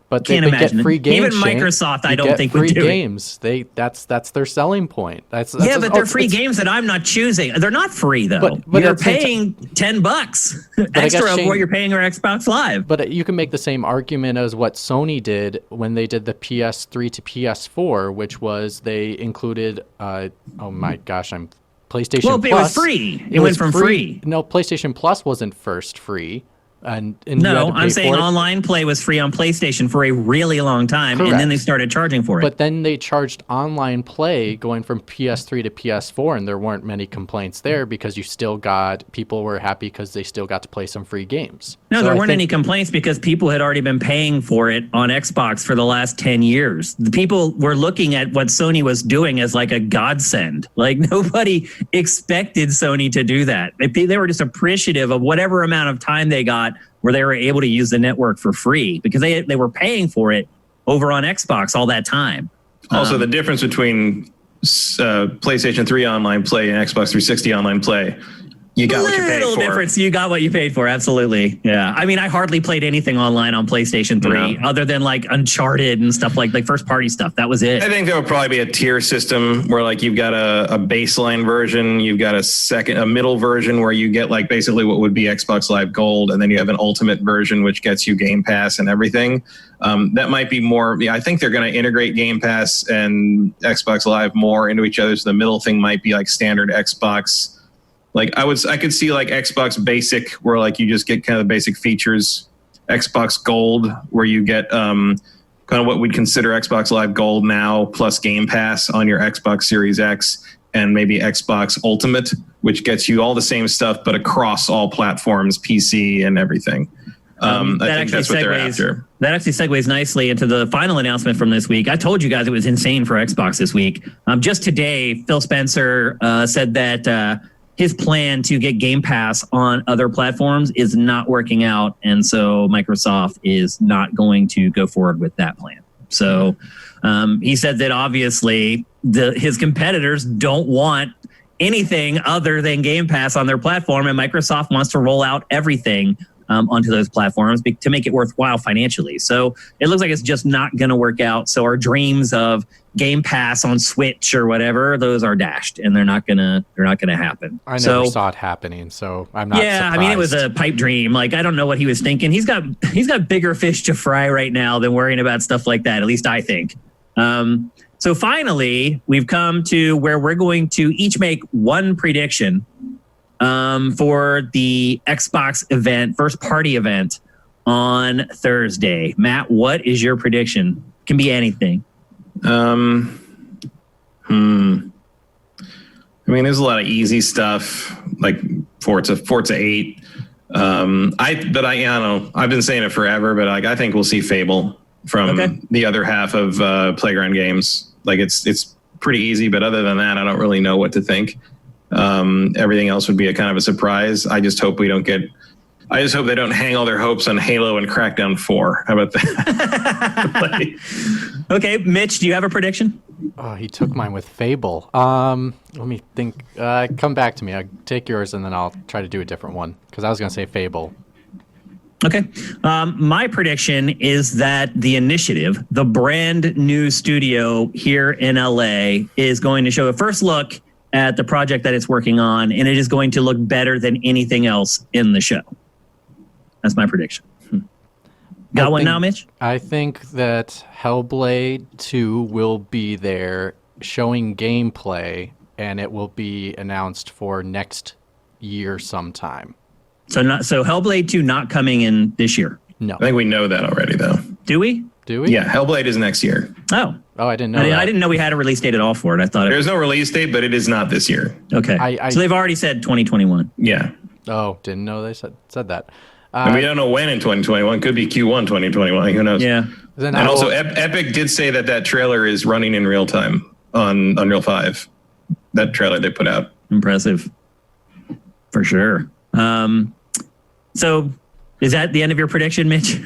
But can't imagine get free games. Even Microsoft, I don't think would do free games. That's their selling point. That's but they're free games that I'm not choosing. They're not free though. But you're paying $10 extra of what you're paying our Xbox Live. But you can make the same argument as what Sony did when they did the PS3 to PS4, which was they included. Oh my gosh, PlayStation Plus. Well, it was free. It went from free. No, PlayStation Plus wasn't first free. And no, I'm saying online play was free on PlayStation for a really long time. Correct. And then they started charging for it. But then they charged online play going from PS3 to PS4, and there weren't many complaints there because people were happy because they still got to play some free games. No, there weren't any complaints because people had already been paying for it on Xbox for the last 10 years. The people were looking at what Sony was doing as like a godsend. Like, nobody expected Sony to do that. They were just appreciative of whatever amount of time they got where they were able to use the network for free because they were paying for it over on Xbox all that time. Also, the difference between PlayStation 3 online play and Xbox 360 online play, you got what you paid for. Little difference. You got what you paid for. Absolutely. Yeah. I mean, I hardly played anything online on PlayStation 3 other than like Uncharted and stuff like first party stuff. That was it. I think there will probably be a tier system where like you've got a baseline version, you've got a middle version where you get like basically what would be Xbox Live Gold, and then you have an ultimate version which gets you Game Pass and everything. That might be more. Yeah, I think they're going to integrate Game Pass and Xbox Live more into each other. So the middle thing might be like standard Xbox. Like I could see like Xbox Basic, where like you just get kind of the basic features. Xbox Gold, where you get kind of what we'd consider Xbox Live Gold now, plus Game Pass on your Xbox Series X, and maybe Xbox Ultimate, which gets you all the same stuff but across all platforms, PC and everything. I think that's what they're after. That actually segues nicely into the final announcement from this week. I told you guys it was insane for Xbox this week. Just today, Phil Spencer said that his plan to get Game Pass on other platforms is not working out, and so Microsoft is not going to go forward with that plan. So he said that obviously his competitors don't want anything other than Game Pass on their platform, and Microsoft wants to roll out everything onto those platforms to make it worthwhile financially. So it looks like it's just not going to work out. So our dreams of Game Pass on Switch or whatever, those are dashed, and they're not gonna happen. I never saw it happening, so I'm not surprised. I mean, it was a pipe dream. Like, I don't know what he was thinking. He's got bigger fish to fry right now than worrying about stuff like that. At least I think. So finally, we've come to where we're going to each make one prediction for the Xbox event, first party event on Thursday. Matt, what is your prediction? Can be anything. I mean, there's a lot of easy stuff like Forza 8. I don't know. I've been saying it forever, but I think we'll see Fable from the other half of Playground Games. Like it's pretty easy, but other than that, I don't really know what to think. Everything else would be a kind of a surprise. I just hope we don't get I just hope they don't hang all their hopes on Halo and Crackdown 4. How about that? Okay, Mitch, do you have a prediction? Oh, he took mine with Fable. Let me think. Come back to me. I'll take yours, and then I'll try to do a different one, because I was going to say Fable. Okay. My prediction is that The Initiative, the brand new studio here in LA, is going to show a first look at the project that it's working on, and it is going to look better than anything else in the show. That's my prediction. Got one now, Mitch? I think that Hellblade 2 will be there showing gameplay, and it will be announced for next year sometime. So Hellblade 2 not coming in this year? No. I think we know that already, though. Do we? Yeah, Hellblade is next year. Oh, I didn't know that. I didn't know we had a release date at all for it. I thought there's no release date, but it is not this year. Okay. So they've already said 2021. Yeah. Oh, didn't know they said that. And we don't know when in 2021. Could be Q1 2021. Who knows? Yeah. And also, Epic did say that trailer is running in real time on Unreal 5. That trailer they put out. Impressive. For sure. So is that the end of your prediction, Mitch?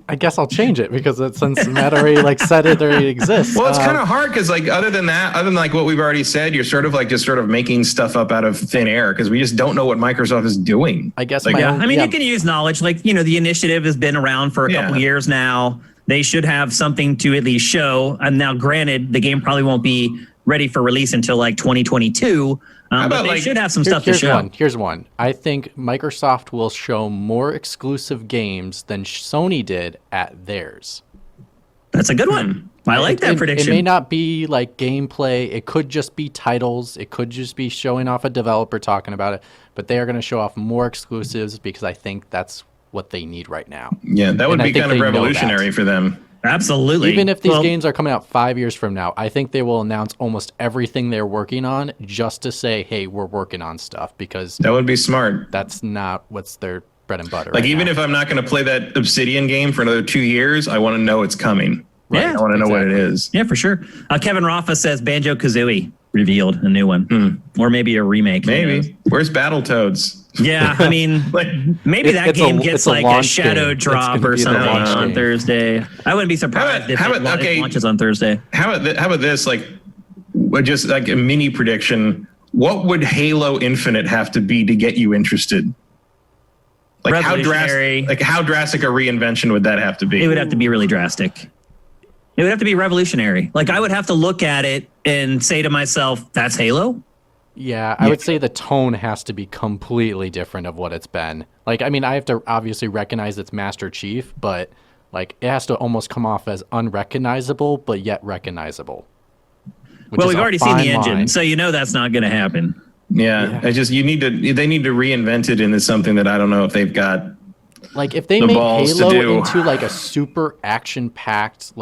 I guess I'll change it, because since Matt already said it already exists. Well, it's kind of hard because other than what we've already said, you're sort of making stuff up out of thin air, because we just don't know what Microsoft is doing. I guess. You can use knowledge. The Initiative has been around for a couple years now. They should have something to at least show. And now, granted, the game probably won't be ready for release until 2022. But they should have some stuff to show. Here's one. I think Microsoft will show more exclusive games than Sony did at theirs. That's a good one. I like that prediction. It may not be gameplay. It could just be titles. It could just be showing off a developer talking about it. But they are going to show off more exclusives, because I think that's what they need right now. Yeah, that would be kind of revolutionary for them. Absolutely. Even if these games are coming out 5 years from now, I think they will announce almost everything they're working on just to say, hey, we're working on stuff, because that would be smart. That's not what's their bread and butter. Even if I'm not going to play that Obsidian game for another 2 years, I want to know it's coming. Right? Yeah, I want to know what it is. Yeah, for sure. Kevin Rafa says Banjo-Kazooie revealed a new one. Or maybe a remake. Maybe. Where's Battletoads? Yeah, maybe that game gets a shadow drop or something on Thursday. I wouldn't be surprised if it launches on Thursday. How about this? Just a mini prediction. What would Halo Infinite have to be to get you interested? How drastic a reinvention would that have to be? It would have to be really drastic. It would have to be revolutionary. I would have to look at it and say to myself, that's Halo? Yeah, I would say the tone has to be completely different of what it's been. I have to obviously recognize it's Master Chief, but it has to almost come off as unrecognizable, but yet recognizable. Well, we've already seen the engine, so that's not going to happen. Yeah. They need to reinvent it into something that I don't know if they've got. If they make Halo into a super action-packed,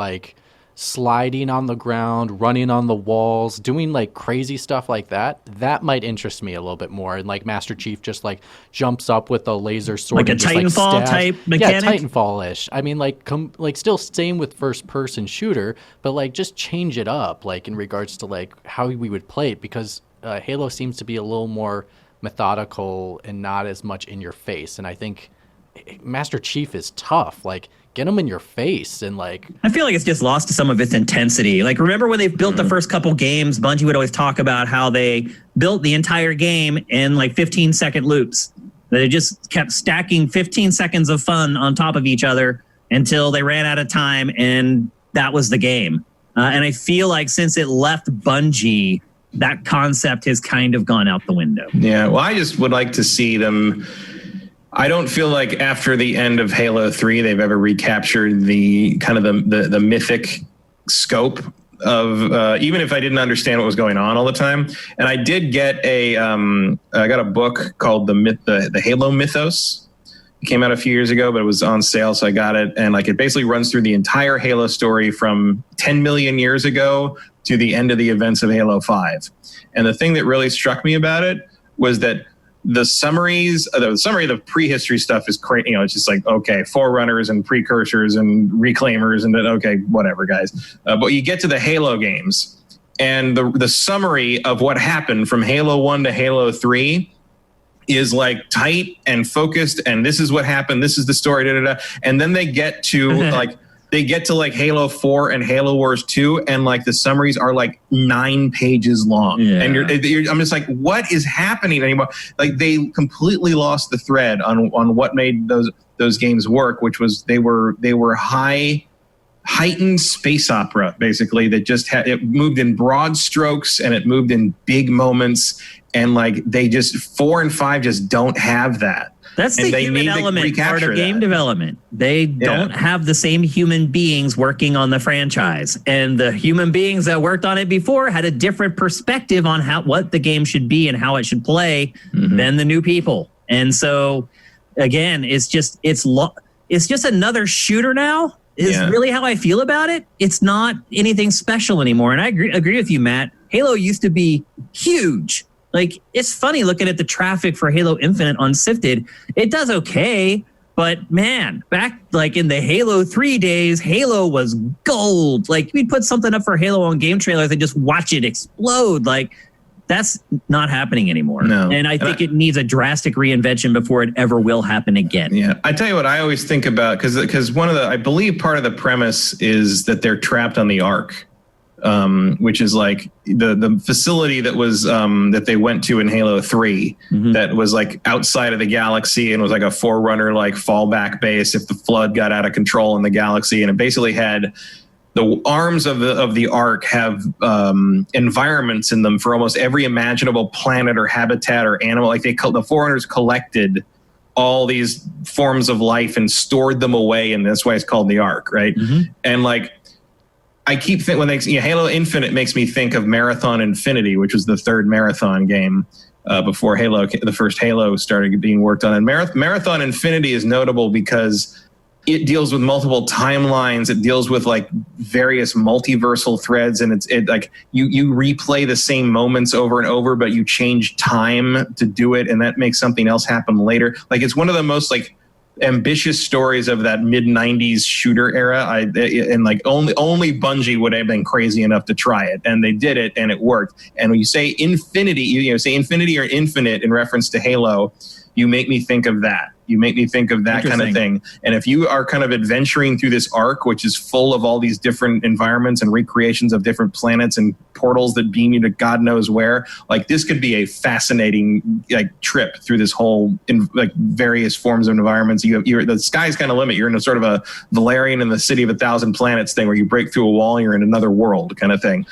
sliding on the ground, running on the walls, doing crazy stuff like that, that might interest me a little bit more. And Master Chief just jumps up with a laser sword, a Titanfall type mechanic. Yeah, Titanfall-ish. Still same with first person shooter, but just change it up, in regards to how we would play it, because Halo seems to be a little more methodical and not as much in your face. And I think Master Chief is tough. Get them in your face, and I feel like it's just lost some of its intensity. Remember when they built the first couple games, Bungie would always talk about how they built the entire game in 15-second loops. They just kept stacking 15 seconds of fun on top of each other until they ran out of time, and that was the game. And I feel like since it left Bungie, that concept has kind of gone out the window. Yeah, well, I just would like to see them. I don't feel like after the end of Halo 3, they've ever recaptured the kind of the mythic scope of, even if I didn't understand what was going on all the time. And I did get I got a book called the Halo Mythos. It came out a few years ago, but it was on sale, so I got it. And it basically runs through the entire Halo story from 10 million years ago to the end of the events of Halo 5. And the thing that really struck me about it was that the summary of the prehistory stuff is crazy. It's just forerunners and precursors and reclaimers and okay, whatever, guys. But you get to the Halo games, and the summary of what happened from Halo 1 to Halo 3 is like tight and focused, and this is what happened, this is the story, and then they get to like Halo 4 and Halo Wars 2, and like the summaries are like 9 pages long. Yeah. And I'm just like, what is happening anymore? Like they completely lost the thread on what made those games work, which was they were heightened space opera, basically, that just it moved in broad strokes and it moved in big moments, and like they just 4 and 5 just don't have that. That's the human element part of game development. They don't have the same human beings working on the franchise, and the human beings that worked on it before had a different perspective on what the game should be and how it should play than the new people. And so, again, it's just another shooter now. Is really how I feel about it. It's not anything special anymore. And I agree with you, Matt. Halo used to be huge. Like, it's funny looking at the traffic for Halo Infinite on Sifted. It does okay, but man, back like in the Halo 3 days, Halo was gold. Like, we'd put something up for Halo on game trailers and just watch it explode. Like, that's not happening anymore. No. And I think it needs a drastic reinvention before it ever will happen again. Yeah. I tell you what I always think about, because I believe part of the premise is that they're trapped on the Ark, which is like the facility that was that they went to in Halo 3 that was like outside of the galaxy and was like a forerunner, like fallback base if the flood got out of control in the galaxy. And it basically had the arms of the Ark have environments in them for almost every imaginable planet or habitat or animal. Like the Forerunners collected all these forms of life and stored them away, and that's why it's called the Ark, right? And like I keep thinking when Halo Infinite makes me think of Marathon Infinity, which was the third Marathon game before the first Halo started being worked on. And Marathon Infinity is notable because it deals with multiple timelines. It deals with like various multiversal threads, and it like you replay the same moments over and over, but you change time to do it, and that makes something else happen later. Like it's one of the most like ambitious stories of that mid 90s shooter era. And like only Bungie would have been crazy enough to try it, and they did it, and it worked. And when you say infinity, say infinity or infinite in reference to Halo, you make me think of that. You make me think of that kind of thing. And if you are kind of adventuring through this arc, which is full of all these different environments and recreations of different planets and portals that beam you to God knows where, like this could be a fascinating like trip through this whole like various forms of environments. You're the sky's kind of limit. You're in a sort of a Valerian in the City of 1,000 Planets thing where you break through a wall and you're in another world kind of thing.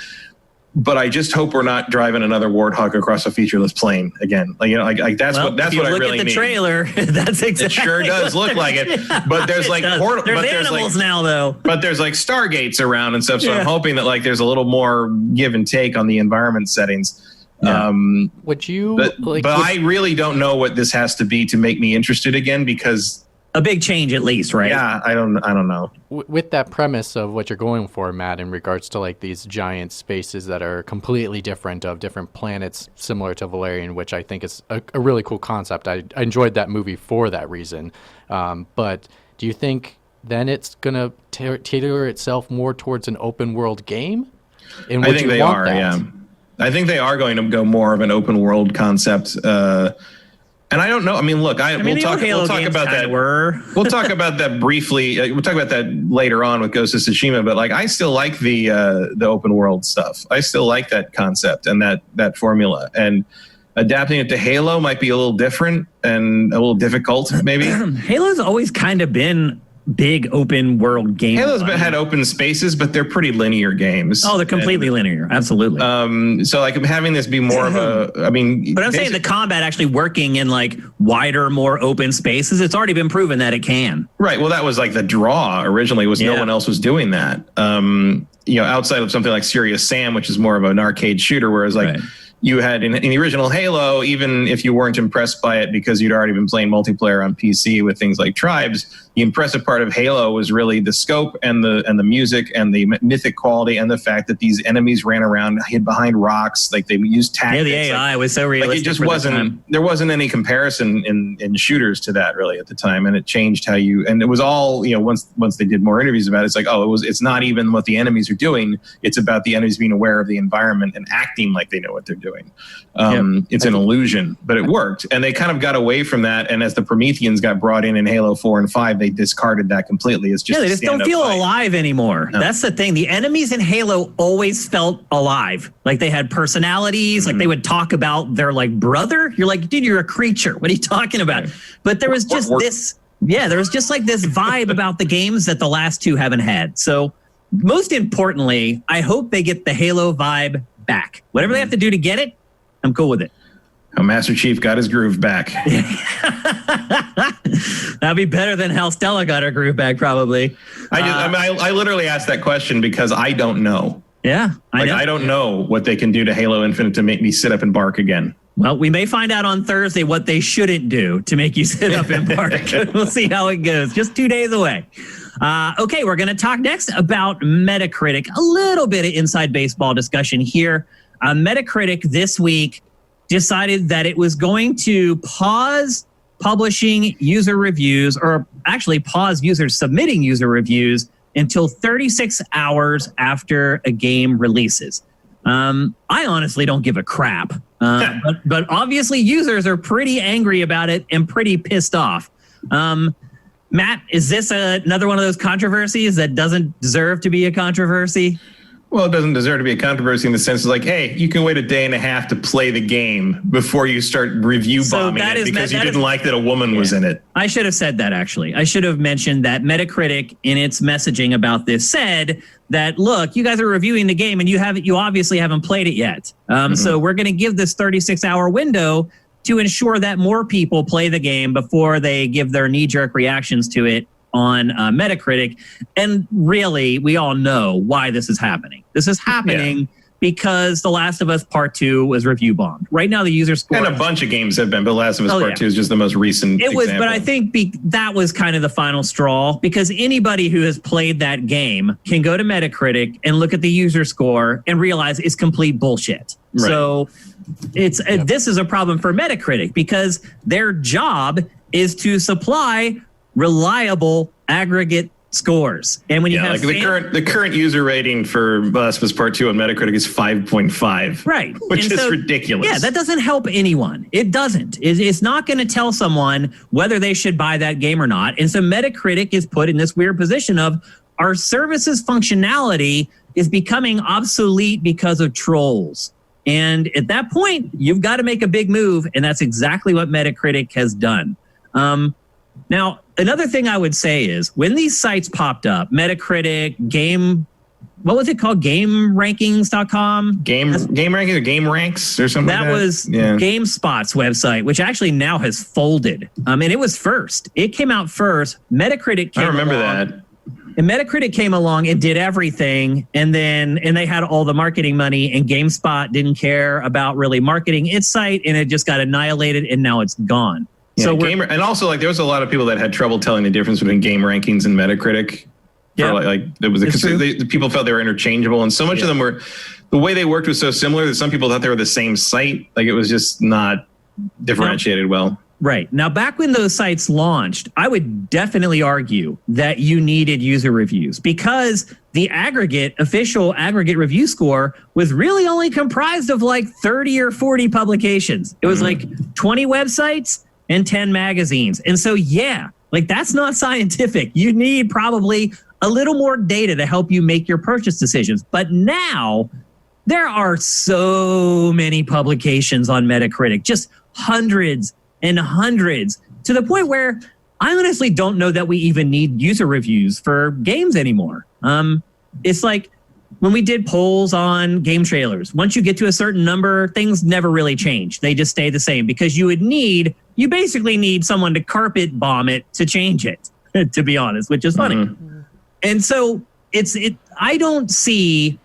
But I just hope we're not driving another Warthog across a featureless plane again. Like that's what I really need. Look at the trailer. That's exactly. It sure does look like it. But there's like there's animals now though. But there's like Stargates around and stuff. So I'm hoping that like there's a little more give and take on the environment settings. Yeah. Would you? But I really don't know what this has to be to make me interested again, because. A big change, at least, right? Yeah, I don't know. With that premise of what you're going for, Matt, in regards to like these giant spaces that are completely different, of different planets similar to Valerian, which I think is a really cool concept. I enjoyed that movie for that reason. But do you think then it's gonna tailor itself more towards an open world game? And I think they are. Yeah, I think they are going to go more of an open world concept. And I don't know. I mean, look, we'll talk about that. We'll talk about that briefly. We'll talk about that later on with Ghost of Tsushima. But like, I still like the open world stuff. I still like that concept and that formula. And adapting it to Halo might be a little different and a little difficult, maybe. Halo's always kind of been big open world game. Halo's had open spaces, but they're pretty linear games. Oh, they're completely linear. Absolutely. So like having this be more of but I'm saying the combat actually working in like wider, more open spaces, it's already been proven that it can. Right. Well, that was like the draw originally, was no one else was doing that. Outside of something like Serious Sam, which is more of an arcade shooter, whereas like you had in the original Halo, even if you weren't impressed by it because you'd already been playing multiplayer on PC with things like Tribes, the impressive part of Halo was really the scope and the music and the mythic quality and the fact that these enemies ran around, hid behind rocks, like they used tactics. Yeah, the AI was so realistic. Like it just wasn't. There wasn't any comparison in shooters to that really at the time, and it changed how you. And it was all once they did more interviews about it, it's like it's not even what the enemies are doing. It's about the enemies being aware of the environment and acting like they know what they're doing. doing. It's an illusion, but it worked. And they kind of got away from that. And as the Prometheans got brought in Halo 4 and 5, they discarded that completely. It's just they just don't feel alive anymore. No. That's the thing. The enemies in Halo always felt alive. Like they had personalities, like they would talk about their like brother. You're like, dude, you're a creature. What are you talking about? Right. But there was just there was just like this vibe about the games that the last two haven't had. So most importantly, I hope they get the Halo vibe back. Whatever they have to do to get it, I'm cool with it. How Master Chief got his groove back. That'd be better than how Stella got her groove back, probably. I literally asked that question because I don't know. Yeah, I don't know what they can do to Halo Infinite to make me sit up and bark again. Well, we may find out on Thursday what they shouldn't do to make you sit up and bark. We'll see how it goes. Just 2 days away. Okay, we're going to talk next about Metacritic. A little bit of inside baseball discussion here. Metacritic this week decided that it was going to pause publishing user reviews, or actually pause users submitting user reviews until 36 hours after a game releases. I honestly don't give a crap, but obviously users are pretty angry about it and pretty pissed off. Matt, is this another one of those controversies that doesn't deserve to be a controversy? Well, it doesn't deserve to be a controversy in the sense of like, hey, you can wait a day and a half to play the game before you start review bombing it because you didn't like that a woman was in it. I should have said that, actually. I should have mentioned that Metacritic in its messaging about this said that, look, you guys are reviewing the game and you obviously haven't played it yet. So we're going to give this 36-hour window to ensure that more people play the game before they give their knee-jerk reactions to it on Metacritic. And really, we all know why this is happening. This is happening because The Last of Us Part 2 was review bombed. Right now, the user score... And a bunch of games have been, but The Last of Us Part 2 is just the most recent example. But I think that was kind of the final straw, because anybody who has played that game can go to Metacritic and look at the user score and realize it's complete bullshit. Right. So this is a problem for Metacritic because their job is to supply reliable aggregate scores. And when you have the current user rating for Last of Us Part 2 on Metacritic is 5.5. Right. Which is ridiculous. Yeah, that doesn't help anyone. It doesn't. It's not going to tell someone whether they should buy that game or not. And so Metacritic is put in this weird position of our service's functionality is becoming obsolete because of trolls. And at that point, you've got to make a big move. And that's exactly what Metacritic has done. Now, another thing I would say is when these sites popped up, Metacritic, what was it called? GameRankings.com? Game Rankings or Game Ranks or something that was GameSpot's website, which actually now has folded. And it was first. It came out first. Metacritic came along. I remember that. And Metacritic came along and did everything. And they had all the marketing money, and GameSpot didn't care about really marketing its site, and it just got annihilated, and now it's gone. Yeah, so and also like there was a lot of people that had trouble telling the difference between Game Rankings and Metacritic. Yeah, people felt they were interchangeable, and so much of them were. The way they worked was so similar that some people thought they were the same site. Like it was just not differentiated well. Right. Now, back when those sites launched, I would definitely argue that you needed user reviews because the official aggregate review score was really only comprised of like 30 or 40 publications. It was like 20 websites and 10 magazines. And so, that's not scientific. You need probably a little more data to help you make your purchase decisions. But now there are so many publications on Metacritic, just hundreds and hundreds, to the point where I honestly don't know that we even need user reviews for games anymore. It's like when we did polls on game trailers, once you get to a certain number, things never really change. They just stay the same because you basically need someone to carpet bomb it to change it, to be honest, which is funny. And so I don't see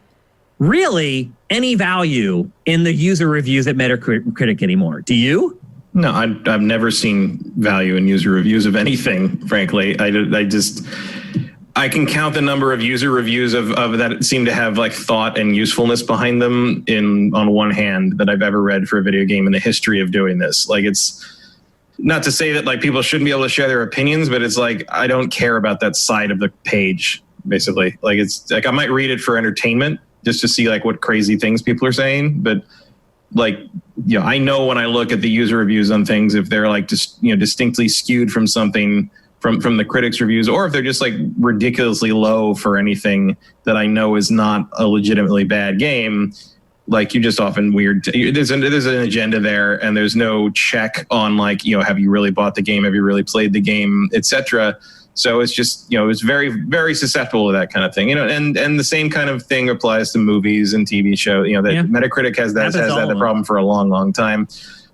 really any value in the user reviews at Metacritic anymore. Do you? No, I've never seen value in user reviews of anything, frankly. I can count the number of user reviews of that seem to have like thought and usefulness behind them on one hand that I've ever read for a video game in the history of doing this. Like, it's not to say that like people shouldn't be able to share their opinions, but it's like I don't care about that side of the page, basically. Like, it's like I might read it for entertainment just to see like what crazy things people are saying, but like, I know when I look at the user reviews on things, if they're like just, distinctly skewed from something from the critics' reviews, or if they're just like ridiculously low for anything that I know is not a legitimately bad game. Like, you just often there's an agenda there, and there's no check on like, have you really bought the game? Have you really played the game, etc. So it's just, it's very, very susceptible to that kind of thing, and the same kind of thing applies to movies and TV shows, that Metacritic has that problem for a long, long time.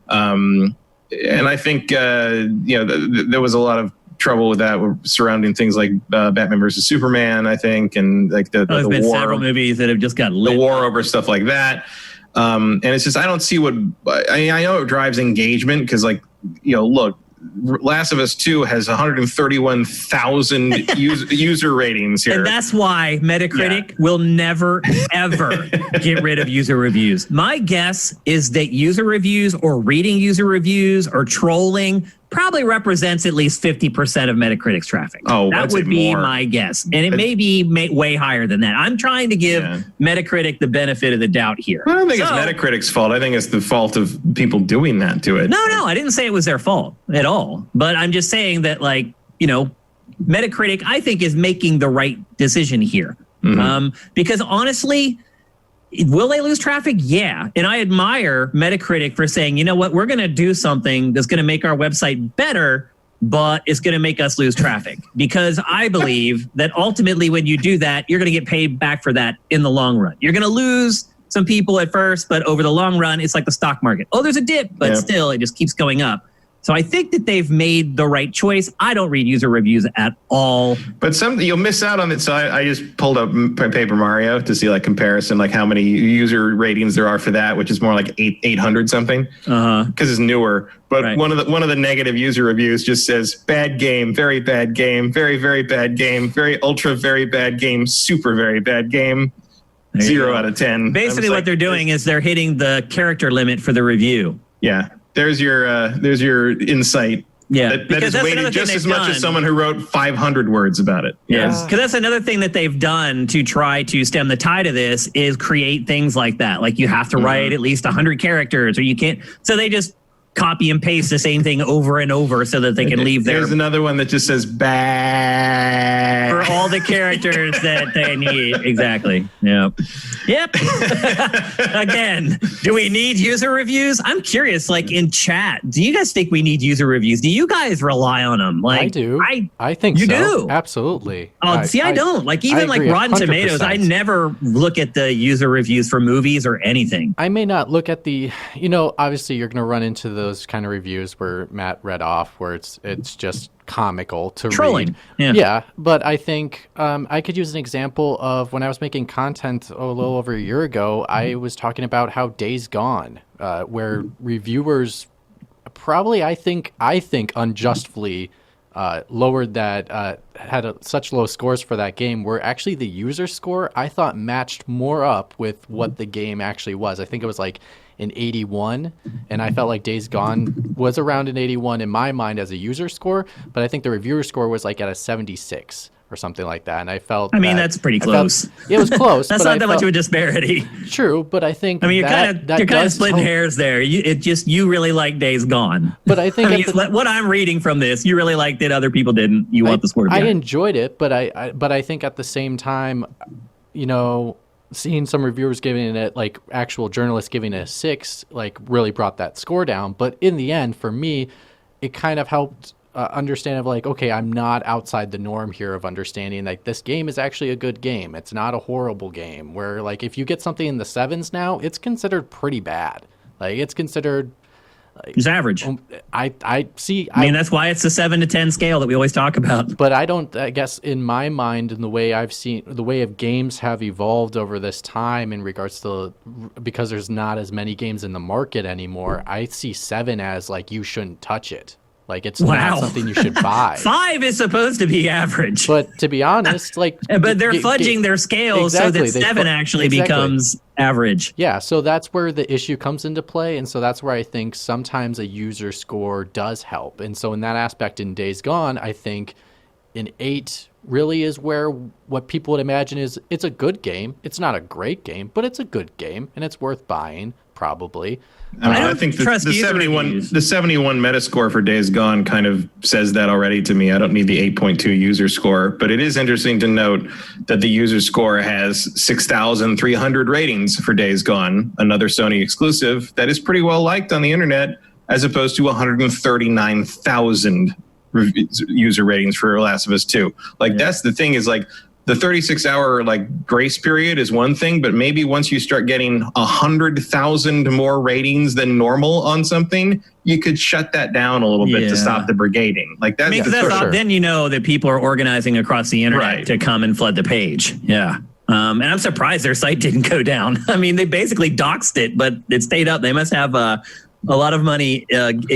And I think, there was a lot of trouble with that surrounding things like Batman versus Superman, I think, and like the been war, several movies that have just got lit. The war over stuff like that. And it's just, I don't see I know it drives engagement because, like, look, Last of Us 2 has 131,000 user ratings here. And that's why Metacritic will never, ever get rid of user reviews. My guess is that user reviews or reading user reviews or trolling probably represents at least 50% of Metacritic's traffic. Oh, that would be my guess. And it may be way higher than that. I'm trying to give Metacritic the benefit of the doubt here. I don't think it's Metacritic's fault. I think it's the fault of people doing that to it. No, I didn't say it was their fault at all. But I'm just saying that, like, Metacritic, I think, is making the right decision here. Mm-hmm. Because honestly, will they lose traffic? Yeah. And I admire Metacritic for saying, you know what, we're going to do something that's going to make our website better, but it's going to make us lose traffic. Because I believe that ultimately when you do that, you're going to get paid back for that in the long run. You're going to lose some people at first, but over the long run, it's like the stock market. Oh, there's a dip, but still it just keeps going up. So I think that they've made the right choice. I don't read user reviews at all. But you'll miss out on it. So I just pulled up Paper Mario to see like comparison, like how many user ratings there are for that, which is more like 800 something, because it's newer. But one of the negative user reviews just says bad game, very bad game, very, very bad game, very ultra very bad game, super very bad game. 0 out of 10. Basically, what they're doing is they're hitting the character limit for the review. Yeah. There's your insight. Yeah, that is weighted just as much as someone who wrote 500 words about it. Yes, because that's another thing that they've done to try to stem the tide of this is create things like that. Like you have to write at least 100 characters, or you can't. So they just copy and paste the same thing over and over so that they can leave there. There's another one that just says bad for all the characters that they need. Exactly. Yep. Again, do we need user reviews? I'm curious, like in chat, do you guys think we need user reviews? Do you guys rely on them? Like, I do. I think you so. do. Absolutely. Oh, I don't. Like even like Rotten 100%. Tomatoes, I never look at the user reviews for movies or anything. I may not look at the, obviously you're going to run into those kind of reviews where Matt read off, where it's just comical to trolling. Read. Yeah, but I think I could use an example of when I was making content a little over a year ago. I was talking about how Days Gone, where reviewers probably I think unjustly lowered that, had such low scores for that game, where actually the user score I thought matched more up with what the game actually was. I think it was like an 81, and I felt like Days Gone was around an 81 in my mind as a user score, but I think the reviewer score was like at a 76 or something like that, and I felt that's pretty close. It was close. That's not that much of a disparity. True, but I think you're kind of splitting hairs there. You really like Days Gone, but I think what I'm reading from this, you really liked it. Other people didn't. You want the score? I enjoyed it, but I think at the same time, seeing some reviewers giving it, like actual journalists giving it a 6, like really brought that score down. But in the end, for me, it kind of helped understand of like, okay, I'm not outside the norm here of understanding like this game is actually a good game. It's not a horrible game where like if you get something in the 7s now, it's considered pretty bad. Like it's considered... It's average. I see. I mean, that's why it's the 7 to 10 scale that we always talk about. But I guess in my mind, and the way I've seen the way of games have evolved over this time in regards to, because there's not as many games in the market anymore, I see 7 as like you shouldn't touch it. Like it's not something you should buy. 5 is supposed to be average. But to be honest, like but they're fudging their scales so that 7 actually becomes average. Yeah, so that's where the issue comes into play, and so that's where I think sometimes a user score does help. And so in that aspect in Days Gone, I think an 8 really is where what people would imagine is it's a good game. It's not a great game, but it's a good game and it's worth buying. probably. I think the 71 Metascore for Days Gone kind of says that already to me. I don't need the 8.2 user score, but it is interesting to note that the user score has 6,300 ratings for Days Gone, another Sony exclusive that is pretty well liked on the internet, as opposed to 139,000 user ratings for Last of Us 2. That's the thing, is like the 36-hour grace period is one thing, but maybe once you start getting 100,000 more ratings than normal on something, you could shut that down a little bit to stop the brigading. Then you know that people are organizing across the internet to come and flood the page. Yeah. And I'm surprised their site didn't go down. I mean, they basically doxed it, but it stayed up. They must have a lot of money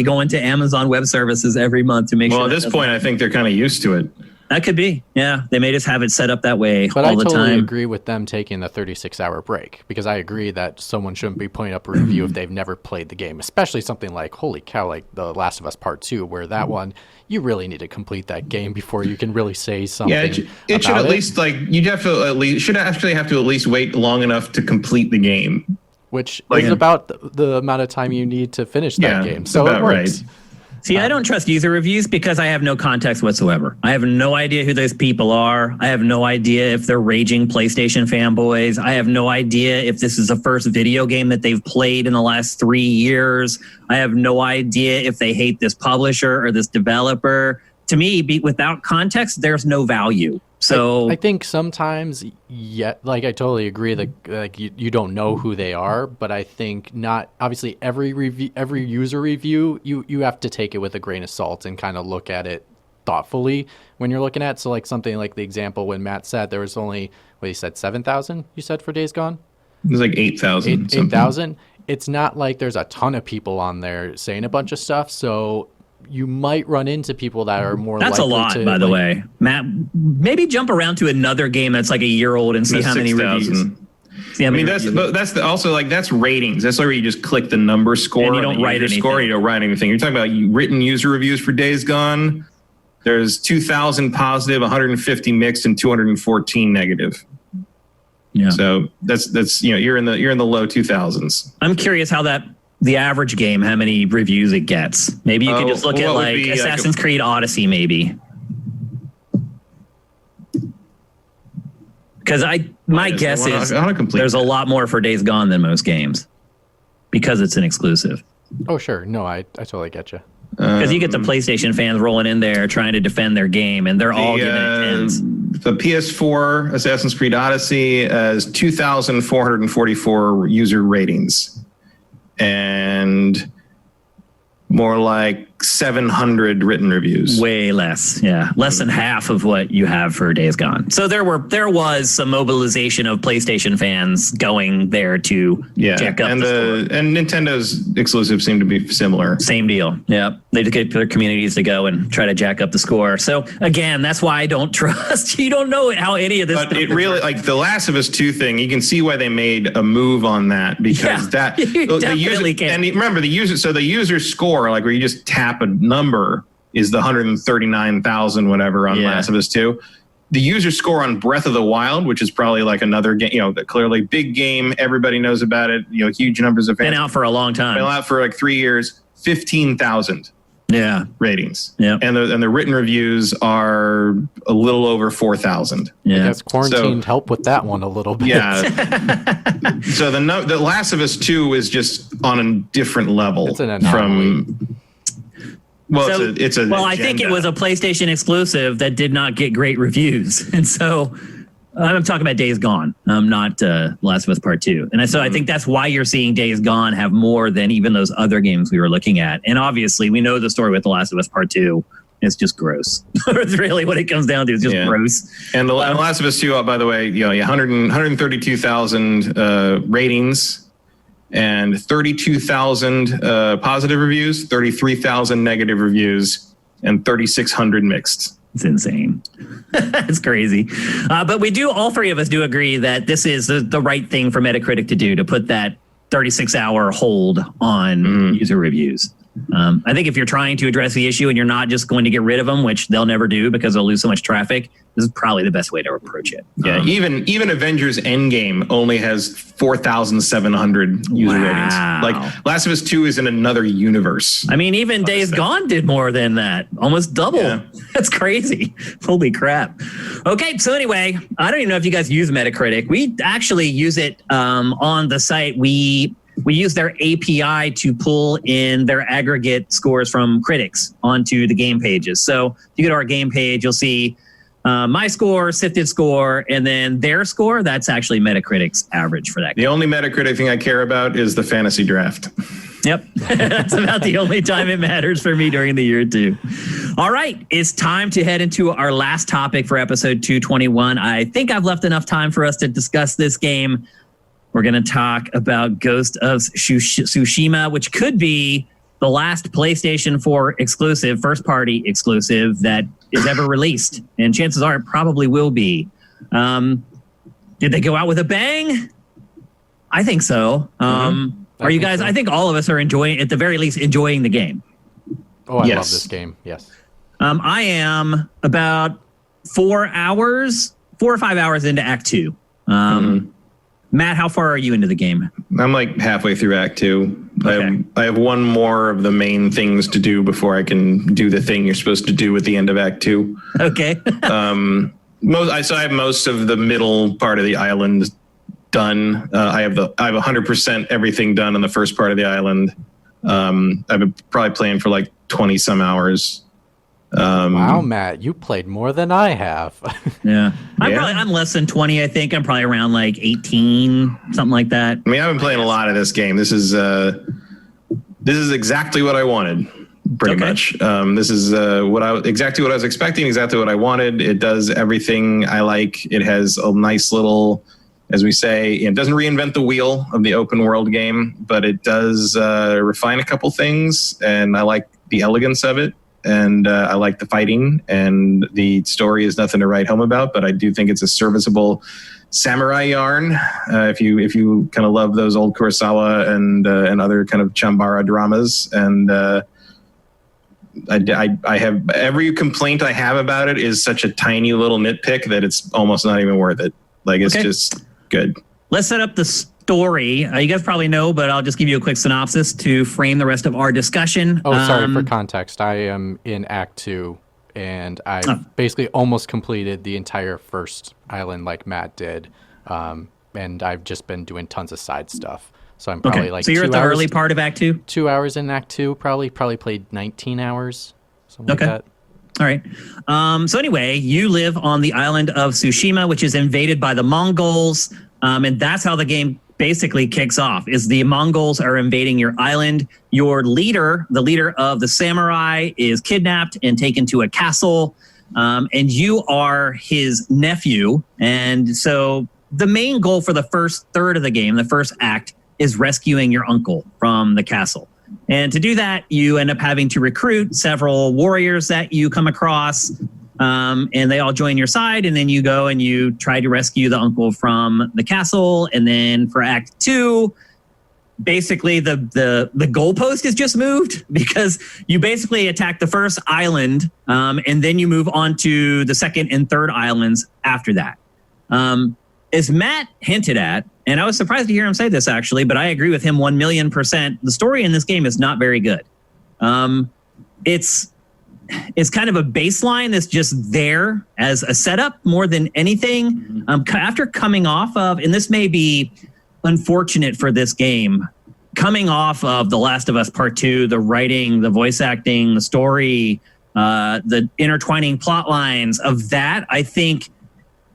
going to Amazon Web Services every month to make sure. Well, at this point, I think they're kind of used to it. That could be. Yeah. They may just have it set up that way but all the time. But I totally agree with them taking the 36-hour break, because I agree that someone shouldn't be putting up a review if they've never played the game, especially something like, holy cow, like The Last of Us Part 2, where that one, you really need to complete that game before you can really say something. Yeah, it should at least, you definitely should actually have to at least wait long enough to complete the game. Which is about the amount of time you need to finish that game. So it works. Right. See, I don't trust user reviews because I have no context whatsoever. I have no idea who those people are. I have no idea if they're raging PlayStation fanboys. I have no idea if this is the first video game that they've played in the last 3 years. I have no idea if they hate this publisher or this developer. To me, without context, there's no value. So I think sometimes, I totally agree that you don't know who they are, but I think not obviously every user review you have to take it with a grain of salt and kind of look at it thoughtfully when you're looking at. So something like the example when Matt said there was only 7,000 you said for Days Gone. It was like 8,000. 8,000. It's not like there's a ton of people on there saying a bunch of stuff, so you might run into people that are more That's likely a lot, to, by the way. Matt, maybe jump around to another game that's like a year old and see how many reviews. That's ratings. That's where you just click the number score. And you don't write anything. You don't write anything. You're talking about written user reviews for Days Gone. There's 2,000 positive, 150 mixed, and 214 negative. Yeah. So that's you're in the low 2000s. I'm curious how the average game, how many reviews it gets. Maybe you could just look at Assassin's Creed Odyssey, maybe. Because my guess is there's a lot more for Days Gone than most games because it's an exclusive. Oh, sure. No, I totally get you. Because you get the PlayStation fans rolling in there trying to defend their game, and they're all giving it tens. The PS4 Assassin's Creed Odyssey has 2,444 user ratings. And more like 700 written reviews. Way less, yeah. Less than half of what you have for Days Gone. So there was some mobilization of PlayStation fans going there to check up and the store. And Nintendo's exclusives seem to be similar. Same deal. Yeah, they get their communities to go and try to jack up the score. So again, that's why I don't trust. You don't know how any of this. But it really, the Last of Us 2 thing, you can see why they made a move on that because the user can. And remember the user. So the user score, where you just tap a number, is the 139,000 whatever on Last of Us 2. The user score on Breath of the Wild, which is probably another game, clearly big game, everybody knows about it, huge numbers of fans. Been out for a long time. Been out for 3 years, 15,000 ratings. Yeah. And the written reviews are a little over 4,000. Yeah. I guess quarantine helped with that one a little bit. Yeah. So the Last of Us 2 is just on a different level. It's an anomaly. I think it was a PlayStation exclusive that did not get great reviews. And so I'm talking about Days Gone, not Last of Us Part 2. And so I think that's why you're seeing Days Gone have more than even those other games we were looking at. And obviously, we know the story with The Last of Us Part 2. It's just gross. It's really what it comes down to. It's just gross. And The Last of Us 2, by the way, 132,000 ratings. And 32,000 positive reviews, 33,000 negative reviews, and 3,600 mixed. It's insane. It's crazy. But all three of us do agree that this is the right thing for Metacritic to do, to put that 36-hour hold on user reviews. I think if you're trying to address the issue and you're not just going to get rid of them, which they'll never do because they'll lose so much traffic, this is probably the best way to approach it. Yeah, even Avengers Endgame only has 4,700 user ratings. Like Last of Us 2 is in another universe. I mean, even Days Gone did more than that, almost double. Yeah. That's crazy. Holy crap. Okay, so anyway, I don't even know if you guys use Metacritic. We actually use it on the site. We use their API to pull in their aggregate scores from critics onto the game pages. So if you go to our game page, you'll see my score, Sifted score, and then their score. That's actually Metacritic's average for that game. The only Metacritic thing I care about is the fantasy draft. Yep. That's about the only time it matters for me during the year, too. All right. It's time to head into our last topic for episode 221. I think I've left enough time for us to discuss this game. We're going to talk about Ghost of Tsushima, which could be the last PlayStation 4 exclusive, first-party exclusive that is ever released. And chances are it probably will be. Did they go out with a bang? I think so. Are you guys, I think all of us are enjoying, at the very least, enjoying the game. Oh, I love this game. Yes. I am about 4 or 5 hours into Act 2. Matt, how far are you into the game? I'm like halfway through Act 2. Okay. I have one more of the main things to do before I can do the thing you're supposed to do at the end of Act 2. Okay. I have most of the middle part of the island done. I have 100% everything done on the first part of the island. I've been probably playing for like 20 some hours. Wow, Matt, you played more than I have. Yeah. I'm less than 20, I think. I'm probably around like 18, something like that. I mean, I've been playing a lot of this game. This is exactly what I wanted, pretty much. This is exactly what I was expecting, exactly what I wanted. It does everything I like. It has a nice little, as we say, it doesn't reinvent the wheel of the open world game, but it does refine a couple things, and I like the elegance of it. And I like the fighting, and the story is nothing to write home about, but I do think it's a serviceable samurai yarn. If you kind of love those old Kurosawa and other kind of Chambara dramas, and I have every complaint I have about it is such a tiny little nitpick that it's almost not even worth it. Like it's just good. Let's set up the story. You guys probably know, but I'll just give you a quick synopsis to frame the rest of our discussion. Oh, sorry, for context. I am in Act 2, and I basically almost completed the entire first island like Matt did, and I've just been doing tons of side stuff. So I'm probably like so you're at the early part of Act 2? 2 hours in Act 2, probably played 19 hours, something like that. All right. So anyway, you live on the island of Tsushima, which is invaded by the Mongols. And that's how the game basically kicks off, is the Mongols are invading your island. Your leader, the leader of the samurai, is kidnapped and taken to a castle. And you are his nephew. And so the main goal for the first third of the game, the first act, is rescuing your uncle from the castle. And to do that, you end up having to recruit several warriors that you come across. And they all join your side, and then you go and you try to rescue the uncle from the castle. And then for Act 2, basically the goalpost is just moved, because you basically attack the first island, and then you move on to the second and third islands after that. As Matt hinted at, and I was surprised to hear him say this actually, but I agree with him 1,000,000%. The story in this game is not very good. It's kind of a baseline that's just there as a setup more than anything. After coming off of, and this may be unfortunate for this game, coming off of The Last of Us Part 2, the writing, the voice acting, the story, the intertwining plot lines of that, I think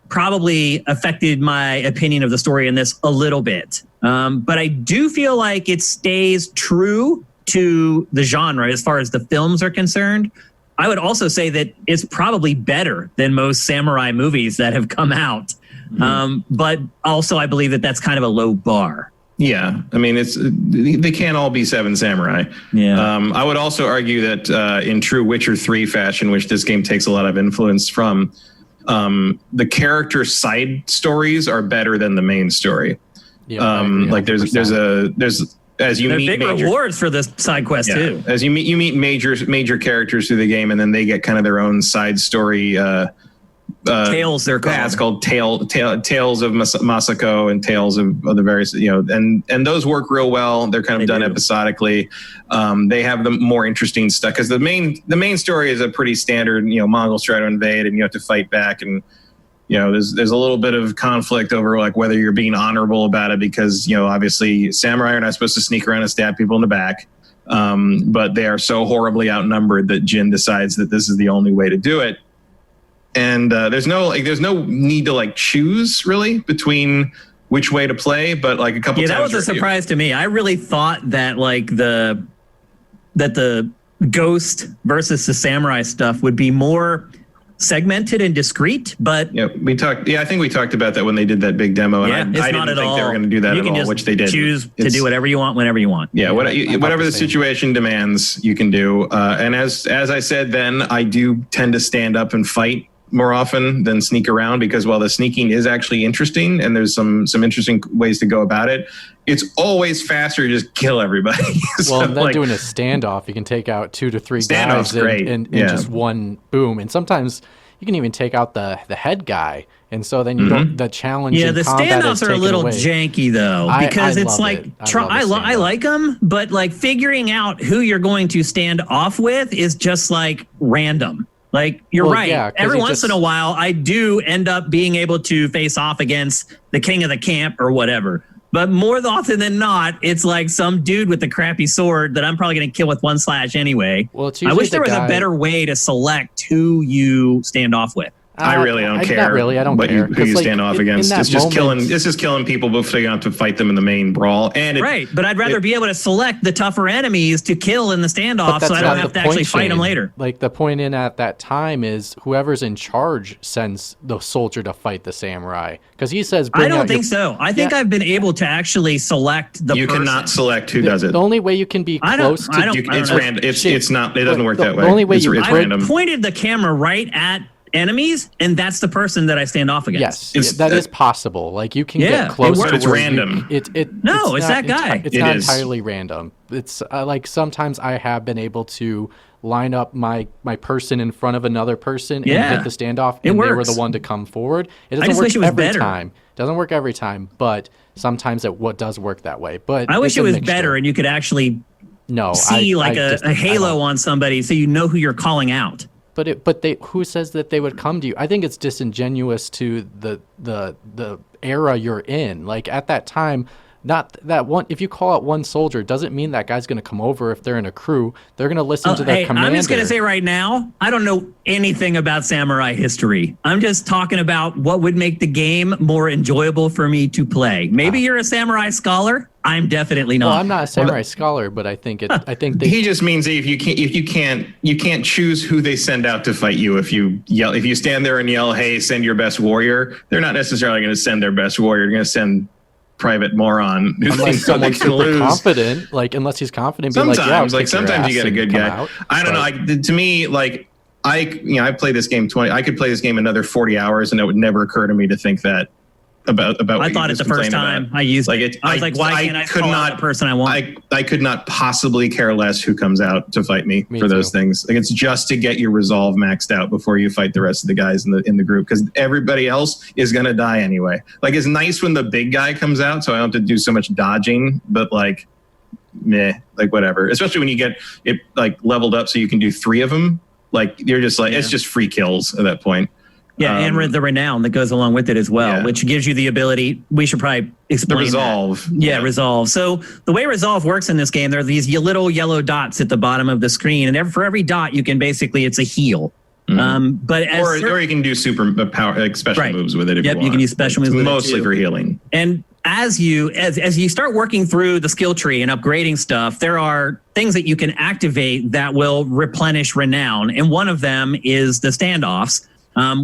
probably affected my opinion of the story in this a little bit. But I do feel like it stays true to the genre as far as the films are concerned. I would also say that it's probably better than most samurai movies that have come out. But also I believe that that's kind of a low bar. Yeah. I mean, they can't all be Seven Samurai. Yeah. I would also argue that in true Witcher 3 fashion, which this game takes a lot of influence from, the character side stories are better than the main story. Yeah, like there's as you meet big rewards for this side quest too. As you meet major characters through the game, and then they get kind of their own side story. Tales, they're called. Yeah, it's called Tales of Masako and Tales of the various, and those work real well. They're kind of done episodically. They have the more interesting stuff because the main story is a pretty standard. Mongols try to invade, and you have to fight back, and there's a little bit of conflict over like whether you're being honorable about it because obviously samurai are not supposed to sneak around and stab people in the back, but they are so horribly outnumbered that Jin decides that this is the only way to do it. And there's no need to like choose really between which way to play, but like a couple times. Yeah, that was a surprise to me. I really thought that like that the ghost versus the samurai stuff would be more segmented and discrete, but I think we talked about that when they did that big demo, and I didn't think they were going to do that at all, which they did. Choose to do whatever you want whenever you want. Yeah, whatever the situation demands, you can do. And as I said, then I do tend to stand up and fight more often than sneak around because while the sneaking is actually interesting and there's some interesting ways to go about it, it's always faster to just kill everybody. Well, and then doing a standoff, you can take out 2 to 3 guys in just one boom. And sometimes you can even take out the head guy. And so then you don't, the challenge in the combat standoffs are a little janky though, because it's like, I like them, but like figuring out who you're going to stand off with is just like random. Like, you're right. Yeah, every once in a while, I do end up being able to face off against the king of the camp or whatever. But more often than not, it's like some dude with a crappy sword that I'm probably going to kill with 1 slash anyway. Well, I wish there was a better way to select who you stand off with. I really don't care. Not really, I don't care. Who you stand off against. It's just killing people before you have to fight them in the main brawl. Right, but I'd rather be able to select the tougher enemies to kill in the standoff so I don't have to actually fight them later. Like the point at that time is whoever's in charge sends the soldier to fight the samurai. Because he says, I don't think so. I think I've been able to actually select the person. You cannot select who does it. The only way you can be close to... It's random. It's not. It doesn't work that way. The only way it's random. I pointed the camera right at enemies, and that's the person that I stand off against. Yes, that is possible. Like you can get close to it's random. It's that guy. It's not entirely random. It's like sometimes I have been able to line up my person in front of another person and hit the standoff, and they were the one to come forward. It doesn't work every time. Doesn't work every time, but sometimes it does work that way. But I wish it was better, and you could actually see a halo on somebody, so you know who you're calling out. But who says that they would come to you? I think it's disingenuous to the era you're in. Like at that time, not that one. If you call out one soldier, doesn't mean that guy's going to come over. If they're in a crew, they're going to listen to their commander. I'm just going to say right now, I don't know anything about samurai history. I'm just talking about what would make the game more enjoyable for me to play. Maybe you're a samurai scholar. I'm definitely not. Well, I'm not a samurai scholar, but I think he just means that if you can't choose who they send out to fight you. If you stand there and yell, "Hey, send your best warrior," they're not necessarily going to send their best warrior. They're going to send private moron who unless someone's super confident, unless he's confident. Sometimes you get a good guy. I don't know. To me, I play this game 20. I could play this game another 40 hours, and it would never occur to me to think that. About I thought it the first time I used it. I was like, why can't I call out the person I want? I could not possibly care less who comes out to fight me for those things. Like it's just to get your resolve maxed out before you fight the rest of the guys in the group, because everybody else is gonna die anyway. Like it's nice when the big guy comes out, so I don't have to do so much dodging. But whatever. Especially when you get it leveled up so you can do 3 of them. Like you're just it's just free kills at that point. Yeah, and the renown that goes along with it as well, which gives you the ability. We should probably explain the resolve. Resolve. So the way resolve works in this game, there are these little yellow dots at the bottom of the screen, and for every dot, you can it's a heal. Mm-hmm. Or you can do super power special moves with it. If you want. You can use special moves. Mostly for healing. And as you start working through the skill tree and upgrading stuff, there are things that you can activate that will replenish renown, and one of them is the standoffs.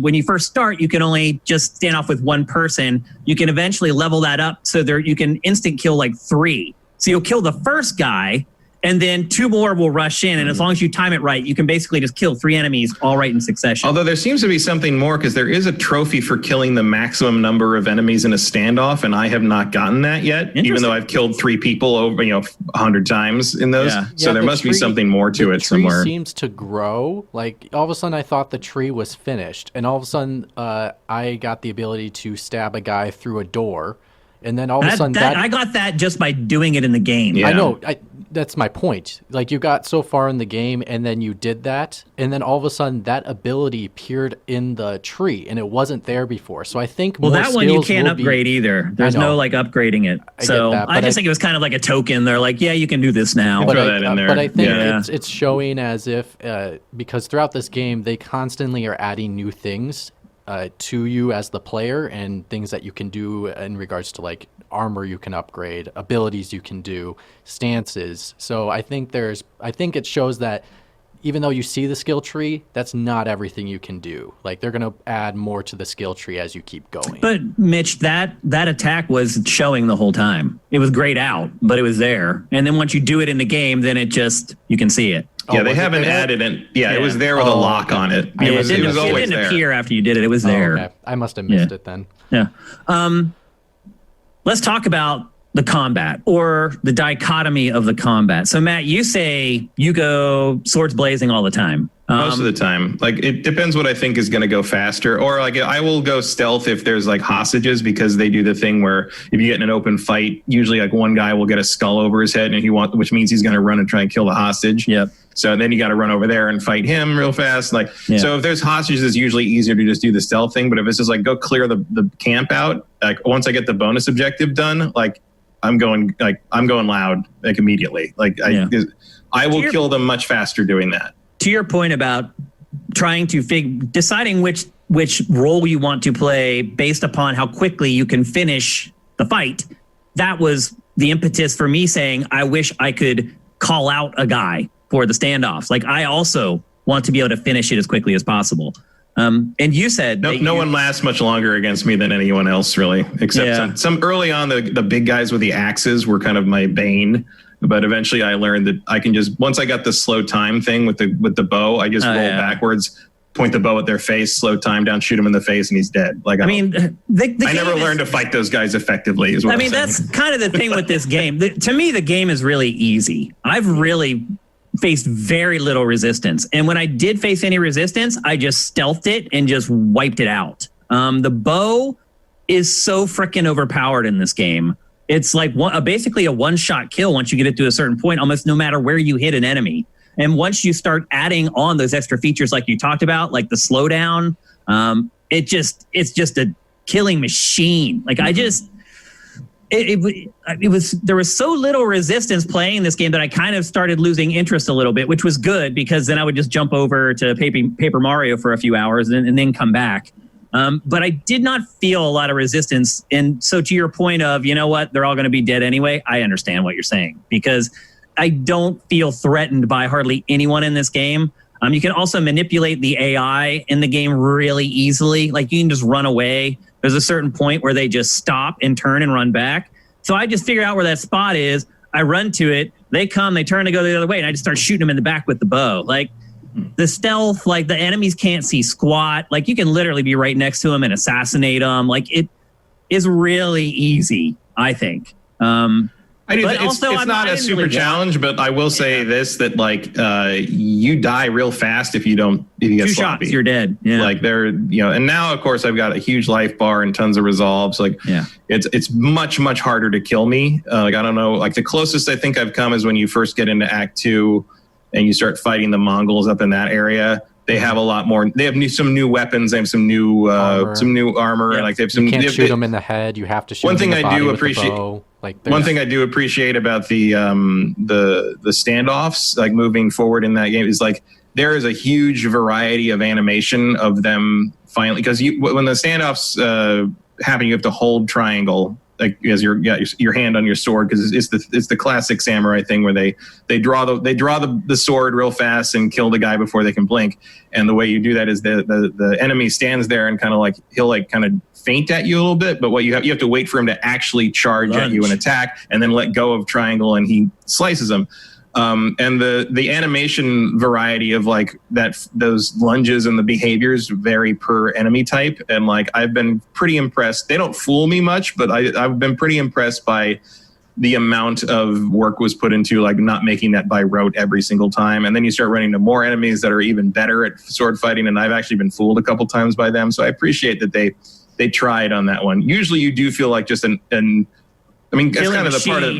When you first start, you can only just stand off with one person. You can eventually level that up so you can instant kill 3. So you'll kill the first guy, and then 2 more will rush in. And as long as you time it right, you can basically just kill 3 enemies all right in succession. Although there seems to be something more, because there is a trophy for killing the maximum number of enemies in a standoff, and I have not gotten that yet, even though I've killed 3 people over 100 times in those. Yeah. So there must be something more to it somewhere. The tree seems to grow. Like all of a sudden I thought the tree was finished, and all of a sudden I got the ability to stab a guy through a door. And then all of a sudden I got that just by doing it in the game. Yeah. I know. That's my point. Like you got so far in the game and then you did that. And then all of a sudden that ability appeared in the tree and it wasn't there before. So I think that one you can't upgrade either. There's no like upgrading it. I just think it was kind of like a token. They're like, yeah, you can do this now. But I think it's showing as if, because throughout this game, they constantly are adding new things to you as the player and things that you can do in regards to like armor you can upgrade, abilities you can do, stances. So I think it shows that even though you see the skill tree, that's not everything you can do. Like they're going to add more to the skill tree as you keep going. But Mitch, that attack was showing the whole time. It was grayed out, but it was there. And then once you do it in the game, then you can see it. Yeah, they haven't added it. Yeah, it was there with a lock on it. It was always there. It didn't appear after you did it. It was there. Okay. I must have missed it then. Yeah. Let's talk about the combat or the dichotomy of the combat. So, Matt, you say you go swords blazing all the time. Most of the time. Like, it depends what I think is going to go faster. Or, like, I will go stealth if there's, like, hostages, because they do the thing where if you get in an open fight, usually, like, one guy will get a skull over his head, and which means he's going to run and try and kill the hostage. Yep. So then you got to run over there and fight him real fast. So if there's hostages, it's usually easier to just do the stealth thing. But if it's just, like, go clear the camp out, like, once I get the bonus objective done, like, I'm going loud, like, immediately. Like, I will kill them much faster doing that. To your point about trying to deciding which role you want to play based upon how quickly you can finish the fight, that was the impetus for me saying, I wish I could call out a guy for the standoffs. Like, I also want to be able to finish it as quickly as possible. And you said no one lasts much longer against me than anyone else, really, except some early on. The big guys with the axes were kind of my bane. But eventually I learned that I can just, once I got the slow time thing with the bow, I just roll backwards, point the bow at their face, slow time down, shoot him in the face, and he's dead. Like, I never learned to fight those guys effectively. That's kind of the thing with this game. To me, the game is really easy. I've really faced very little resistance. And when I did face any resistance, I just stealthed it and just wiped it out. The bow is so freaking overpowered in this game. It's like basically a one-shot kill once you get it to a certain point, almost no matter where you hit an enemy. And once you start adding on those extra features like you talked about, like the slowdown, it's just a killing machine. Like there was so little resistance playing this game that I kind of started losing interest a little bit, which was good because then I would just jump over to Paper Mario for a few hours and then come back. But I did not feel a lot of resistance. And so to your point of, you know what, they're all going to be dead anyway, I understand what you're saying because I don't feel threatened by hardly anyone in this game. You can also manipulate the AI in the game really easily. Like you can just run away. There's a certain point where they just stop and turn and run back. So I just figure out where that spot is. I run to it. They come, they turn to go the other way, and I just start shooting them in the back with the bow. Like, the stealth, like the enemies can't see squat. Like you can literally be right next to them and assassinate them. Like it is really easy, I think. It's not a super challenge, but I will say this, that like you die real fast if you get 2 sloppy. shots, you're dead. Yeah. Like and now of course I've got a huge life bar and tons of resolves. Like it's much, much harder to kill me. Like I don't know, like the closest I think I've come is when you first get into Act 2 and you start fighting the Mongols up in that area. They have a lot more. They have some new weapons. They have some new armor. Yep. Like they have some. You can't shoot them in the head. You have to shoot. One them thing in the I do body appreciate. With the bow. Like one thing I do appreciate about the standoffs, like moving forward in that game, is like there is a huge variety of animation of them finally, because when the standoffs happen, you have to hold triangle. Like as your hand on your sword, because it's the classic samurai thing where they draw the sword real fast and kill the guy before they can blink. And the way you do that is the enemy stands there and kind of like he'll like kind of feint at you a little bit, but what you have to wait for him to actually charge at you and attack, and then let go of triangle and he slices them. And the animation variety of like those lunges and the behaviors vary per enemy type. And like I've been pretty impressed. They don't fool me much, but I've been pretty impressed by the amount of work was put into like not making that by rote every single time. And then you start running into more enemies that are even better at sword fighting. And I've actually been fooled a couple times by them. So I appreciate that they tried on that one. Usually you do feel like just I mean, that's kind of the part of.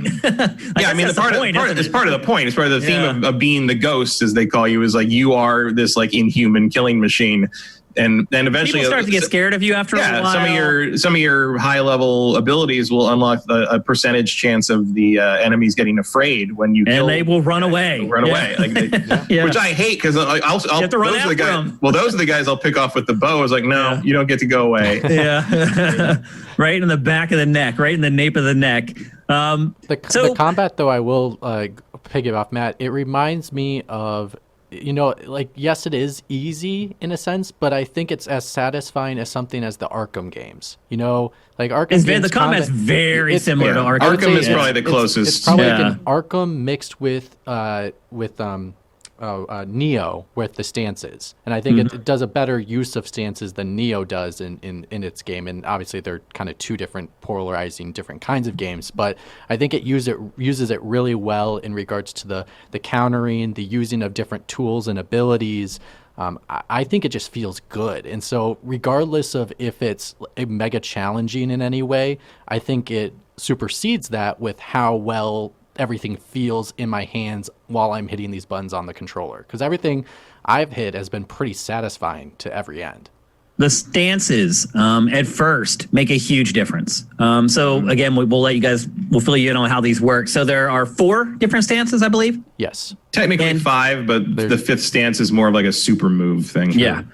Yeah, I mean, it's part of the point. It's part of the theme of being the ghost, as they call you, is like you are this like inhuman killing machine, and eventually people start to get scared of you after a while. Some of your high level abilities will unlock a percentage chance of the enemies getting afraid when you kill. And they will run away. Like which I hate because I'll you have to run after them. Well, those are the guys I'll pick off with the bow. I was like, no, you don't get to go away. Yeah, right in the back of the neck, right in the nape of the neck. The combat, though, I will piggyback Matt. It reminds me of. Like, yes, it is easy in a sense, but I think it's as satisfying as something as the Arkham games. Like Arkham games. The combat's very similar to Arkham. Arkham is probably the closest. It's probably like an Arkham mixed with Neo with the stances, and I think it does a better use of stances than Neo does in its game. And obviously, they're kind of two different polarizing, different kinds of games. But I think it uses it really well in regards to the countering, the using of different tools and abilities. I think it just feels good. And so, regardless of if it's mega challenging in any way, I think it supersedes that with how well everything feels in my hands while I'm hitting these buttons on the controller, because everything I've hit has been pretty satisfying to every end. The stances at first make a huge difference. So again, we'll let you guys, we'll fill you in on how these work. So there are 4 different stances, I believe. Yes. Technically 5, but the 5th stance is more of like a super move thing. Yeah.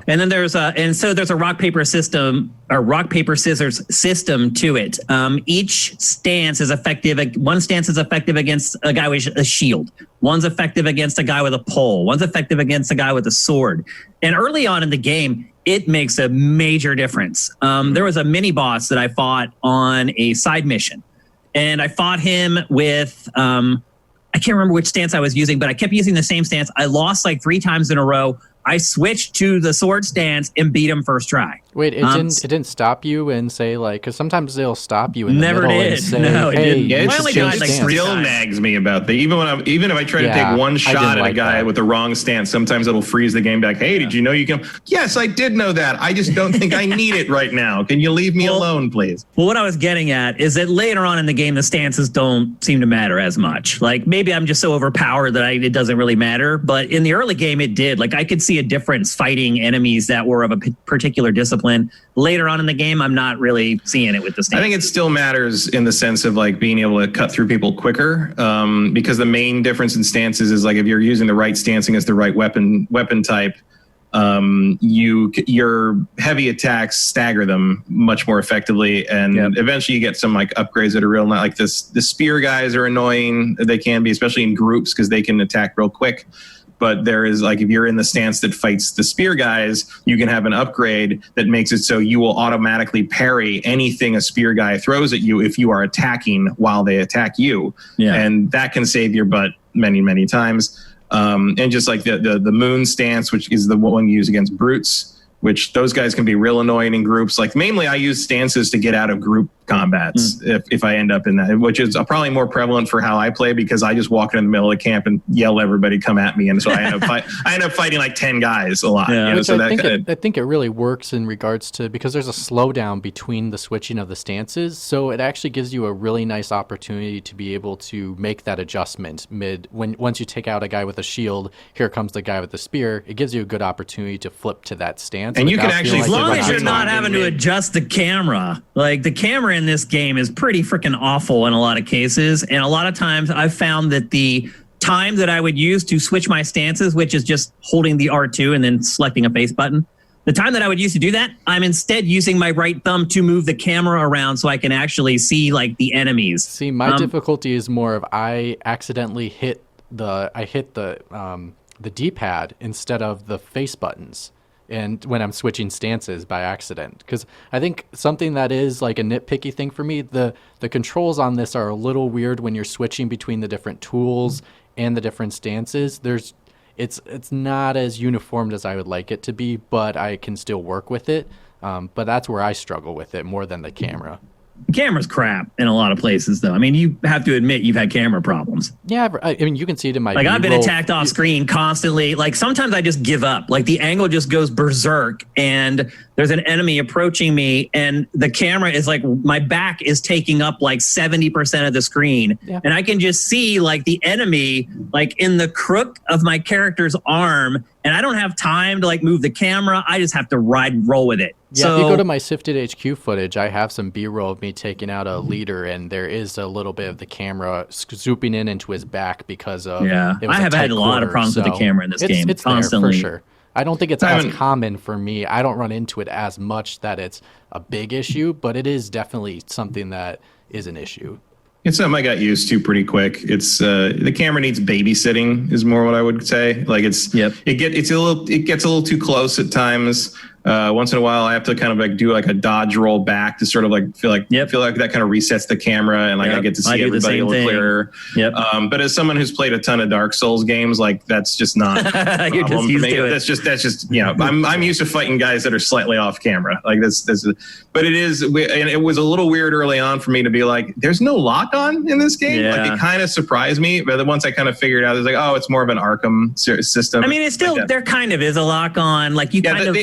And then there's a rock paper scissors system to it. Each stance is effective. One stance is effective against a guy with a shield. One's effective against a guy with a pole. One's effective against a guy with a sword. And early on in the game, it makes a major difference. There was a mini boss that I fought on a side mission, and I fought him with I can't remember which stance I was using, but I kept using the same stance. I lost like 3 times in a row. I switched to the sword stance and beat him first try. Wait, it didn't stop you and say like, because sometimes they'll stop you in the middle and say, no, it hey, didn't. Yeah, it still nags me about that. Even if I try to take one shot at a guy with the wrong stance, sometimes it'll freeze the game back. Hey, did you know you can? Yes, I did know that. I just don't think I need it right now. Can you leave me alone, please? Well, what I was getting at is that later on in the game, the stances don't seem to matter as much. Like maybe I'm just so overpowered that it doesn't really matter. But in the early game, it did. Like I could see a difference fighting enemies that were of a particular discipline. Later on in the game, I'm not really seeing it with the stance. I think it still matters in the sense of like being able to cut through people quicker, because the main difference in stances is like if you're using the right stance against the right weapon type, your heavy attacks stagger them much more effectively, and eventually you get some like upgrades that are real. Not like this. The spear guys are annoying. They can be, especially in groups, because they can attack real quick. But there is like if you're in the stance that fights the spear guys, you can have an upgrade that makes it so you will automatically parry anything a spear guy throws at you if you are attacking while they attack you. Yeah. And that can save your butt many, many times. And just like the moon stance, which is the one you use against brutes, which those guys can be real annoying in groups. Like mainly I use stances to get out of group combats if I end up in that, which is probably more prevalent for how I play, because I just walk in the middle of the camp and yell everybody come at me, and so I end up fighting like 10 guys a lot. Yeah. Which I think it really works in regards to, because there's a slowdown between the switching of the stances, so it actually gives you a really nice opportunity to be able to make that adjustment once you take out a guy with a shield, here comes the guy with the spear. It gives you a good opportunity to flip to that stance, and you can actually, as long as you're not having to adjust the camera. Like the camera in this game is pretty freaking awful in a lot of cases, and a lot of times I've found that the time that I would use to switch my stances, which is just holding the R2 and then selecting a face button, the time that I would use to do that, I'm instead using my right thumb to move the camera around so I can actually see like the enemies. See, my difficulty is more of I accidentally hit the D-pad instead of the face buttons. And when I'm switching stances by accident, because I think something that is like a nitpicky thing for me, the controls on this are a little weird when you're switching between the different tools and the different stances, it's not as uniformed as I would like it to be, but I can still work with it. But that's where I struggle with it more than the camera. The camera's crap in a lot of places, though. I mean, you have to admit you've had camera problems. Yeah, I mean, you can see it in my I've been attacked off screen constantly. Like, sometimes I just give up. Like, the angle just goes berserk, and there's an enemy approaching me, and the camera is like, my back is taking up like 70% of the screen. Yeah. And I can just see like the enemy like in the crook of my character's arm, and I don't have time to like move the camera. I just have to roll with it. Yeah, if you go to my Sifted HQ footage, I have some B-roll of me taking out a leader, and there is a little bit of the camera zooming in into his back because of I have had a lot of problems with the camera in this game. It's constantly there for sure. I don't think it's as common for me. I don't run into it as much that it's a big issue, but it is definitely something that is an issue. It's something I got used to pretty quick. It's the camera needs babysitting is more what I would say. Like it gets a little too close at times. Once in a while, I have to kind of like do like a dodge roll back to sort of like feel like that kind of resets the camera, and like I get to see everybody a little clearer. Yep. But as someone who's played a ton of Dark Souls games, like that's just not a problem. You're just used to it. That's just I'm used to fighting guys that are slightly off camera. Like this, but it is, and it was a little weird early on for me to be like, there's no lock on in this game. Yeah. Like it kind of surprised me, but then once I kind of figured out, it's like, oh, it's more of a Arkham system. I mean, it's still there kind of is a lock on. Like you kind of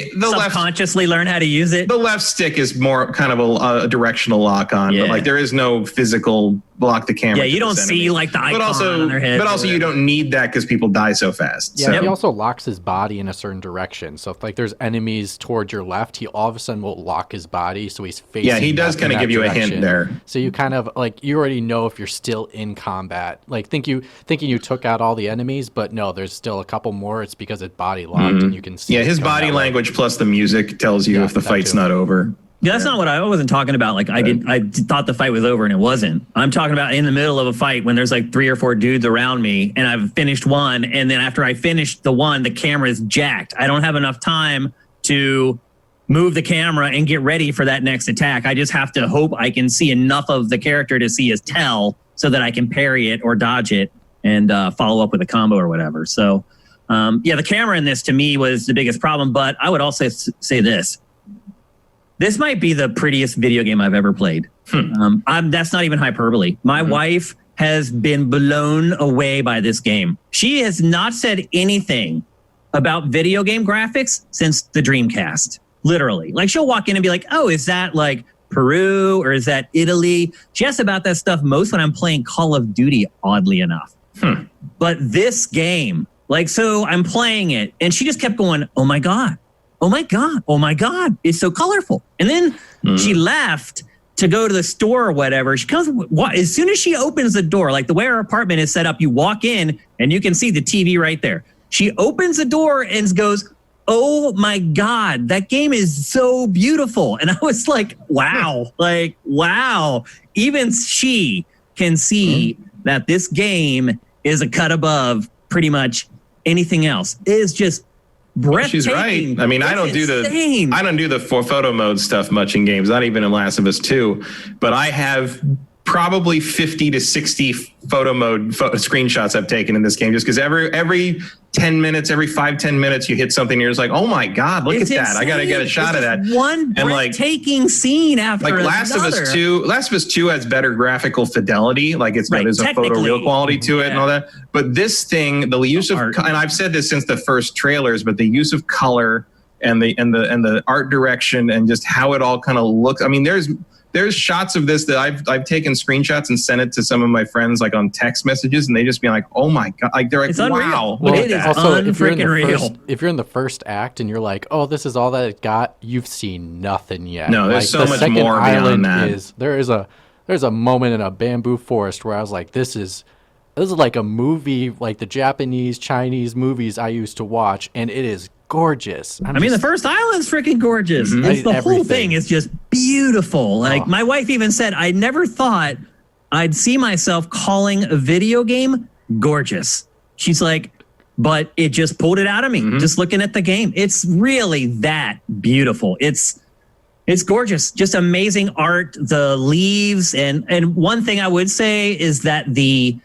subconsciously learn how to use it. The left stick is more kind of a directional lock on, but like there is no physical block the camera. Yeah, you don't see like the icon on their head. But also you don't need that because people die so fast. Yeah, so. He also locks his body in a certain direction. So if like there's enemies towards your left, he all of a sudden will lock his body so he's facing. Yeah, he does kind of give you a hint there. So you kind of like you already know if you're still in combat. Like thinking you took out all the enemies, but no, there's still a couple more. It's because it's body locked and you can see. Yeah, his body language plus the music tells you if the fight's not over. Yeah, that's not what I wasn't talking about. Like I thought the fight was over and it wasn't. I'm talking about in the middle of a fight when there's like 3 or 4 dudes around me and I've finished one, and then after I finished the one, the camera is jacked. I don't have enough time to move the camera and get ready for that next attack. I just have to hope I can see enough of the character to see his tell so that I can parry it or dodge it and follow up with a combo or whatever. So the camera in this to me was the biggest problem, but I would also say this. This might be the prettiest video game I've ever played. That's not even hyperbole. My wife has been blown away by this game. She has not said anything about video game graphics since the Dreamcast. Literally. Like she'll walk in and be like, oh, is that like Peru or is that Italy? She asks about that stuff most when I'm playing Call of Duty, oddly enough. But this game, like, so I'm playing it and she just kept going, oh my God. Oh my God. Oh my God. It's so colorful. And then she left to go to the store or whatever. She comes, as soon as she opens the door, like the way our apartment is set up, you walk in and you can see the TV right there. She opens the door and goes, oh my God, that game is so beautiful. And I was like, wow, wow. Even she can see that this game is a cut above pretty much anything else. It is just breathtaking. She's right. I mean, I don't do the photo mode stuff much in games, not even in Last of Us 2, but I have probably 50 to 60 photo mode screenshots I've taken in this game, just because every 10 minutes, every 5-10 minutes, you hit something and you're just like, oh my God, look at that. I got to get a shot of that. One breathtaking scene after another. Last of Us 2 has better graphical fidelity. Like there's a photoreal quality to it and all that. But this thing, the use of, and I've said this since the first trailers, but the use of color and the art direction and just how it all kind of looks. I mean, there's shots of this that I've taken screenshots and sent it to some of my friends like on text messages, and they just be like, "Oh my God!" Like they're like, "Wow, well, it is also if you're in the first act and you're like, "Oh, this is all that it got," you've seen nothing yet. No, there's so much more beyond that. There's a moment in a bamboo forest where I was like, "This is like a movie, like the Japanese, Chinese movies I used to watch, and it is." Gorgeous. I mean, the first island's freaking gorgeous. The whole thing is just beautiful. Like my wife even said, I never thought I'd see myself calling a video game gorgeous. She's like, but it just pulled it out of me just looking at the game. It's really that beautiful. It's gorgeous. Just amazing art, the leaves. And one thing I would say is that the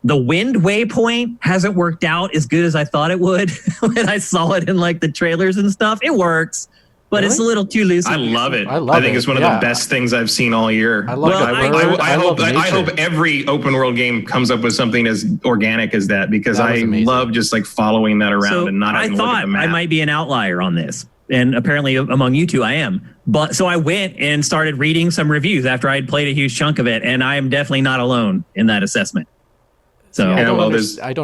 The wind waypoint hasn't worked out as good as I thought it would when I saw it in like the trailers and stuff. It works, but it's a little too loose. I love it. I think it's one of the best things I've seen all year. I love I hope every open world game comes up with something as organic as that, because I love just like following that around and not having to look at the map. I might be an outlier on this, and apparently among you two I am. But so I went and started reading some reviews after I had played a huge chunk of it, and I am definitely not alone in that assessment. So I don't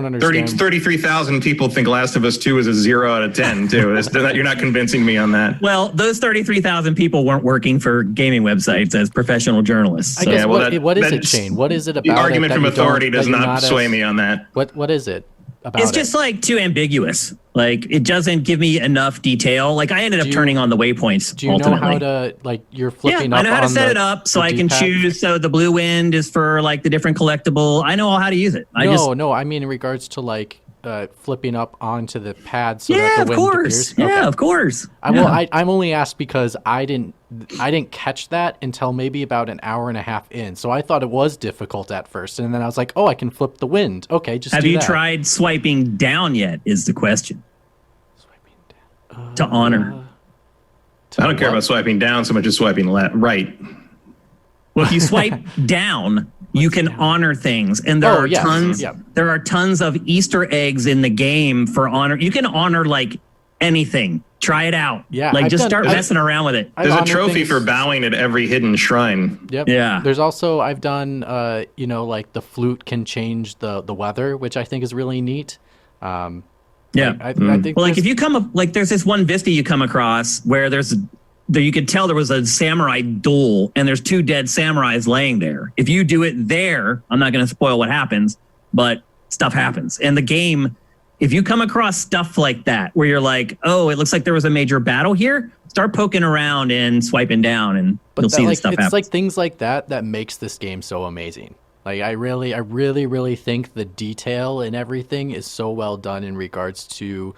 understand. 33,000 people think Last of Us 2 is a 0 out of 10 too. You're not convincing me on that. Well, those 33,000 people weren't working for gaming websites as professional journalists. So. I guess what is it, Shane? What is it about the argument from authority does not sway me on that? What is it about it's just like too ambiguous. Like it doesn't give me enough detail. Like I ended up turning on the waypoints. Do you know how to you're flipping up? I know how to set it up so I can choose. So the blue wind is for like the different collectible. I know how to use it. No, I mean in regards to like flipping up onto the pad so that the wind appears. Yeah, of course. I'm only asked because I didn't catch that until maybe about an hour and a half in. So I thought it was difficult at first, and then I was like, "Oh, I can flip the wind." Okay, just have you tried swiping down yet? Is the question. Swiping down to honor. I don't care about swiping down so much as swiping right. Well, if you swipe down, you can honor things, and there are tons. Yeah. There are tons of Easter eggs in the game for honor. You can honor like anything. Try it out. Yeah, like just start messing around with it. There's a trophy for bowing at every hidden shrine. Yep. Yeah. There's also I've done like the flute can change the weather, which I think is really neat. Yeah. I think like if you come up like there's this one vista you come across where you could tell there was a samurai duel and there's 2 dead samurais laying there. If you do it there, I'm not going to spoil what happens, but stuff happens. And the game, if you come across stuff like that, where you're like, oh, it looks like there was a major battle here, start poking around and swiping down and you'll see this stuff happen. It's like things like that makes this game so amazing. Like I really think the detail and everything is so well done in regards to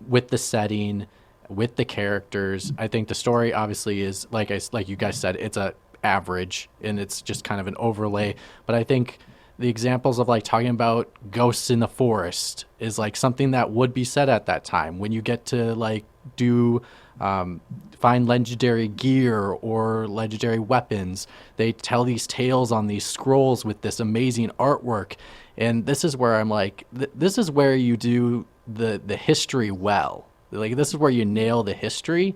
with the setting, with the characters. I think the story obviously is like you guys said, it's a average and it's just kind of an overlay. But I think the examples of like talking about ghosts in the forest is like something that would be said at that time when you get to like do find legendary gear or legendary weapons. They tell these tales on these scrolls with this amazing artwork, and this is where I'm like, this is where you do the history well. Like this is where you nail the history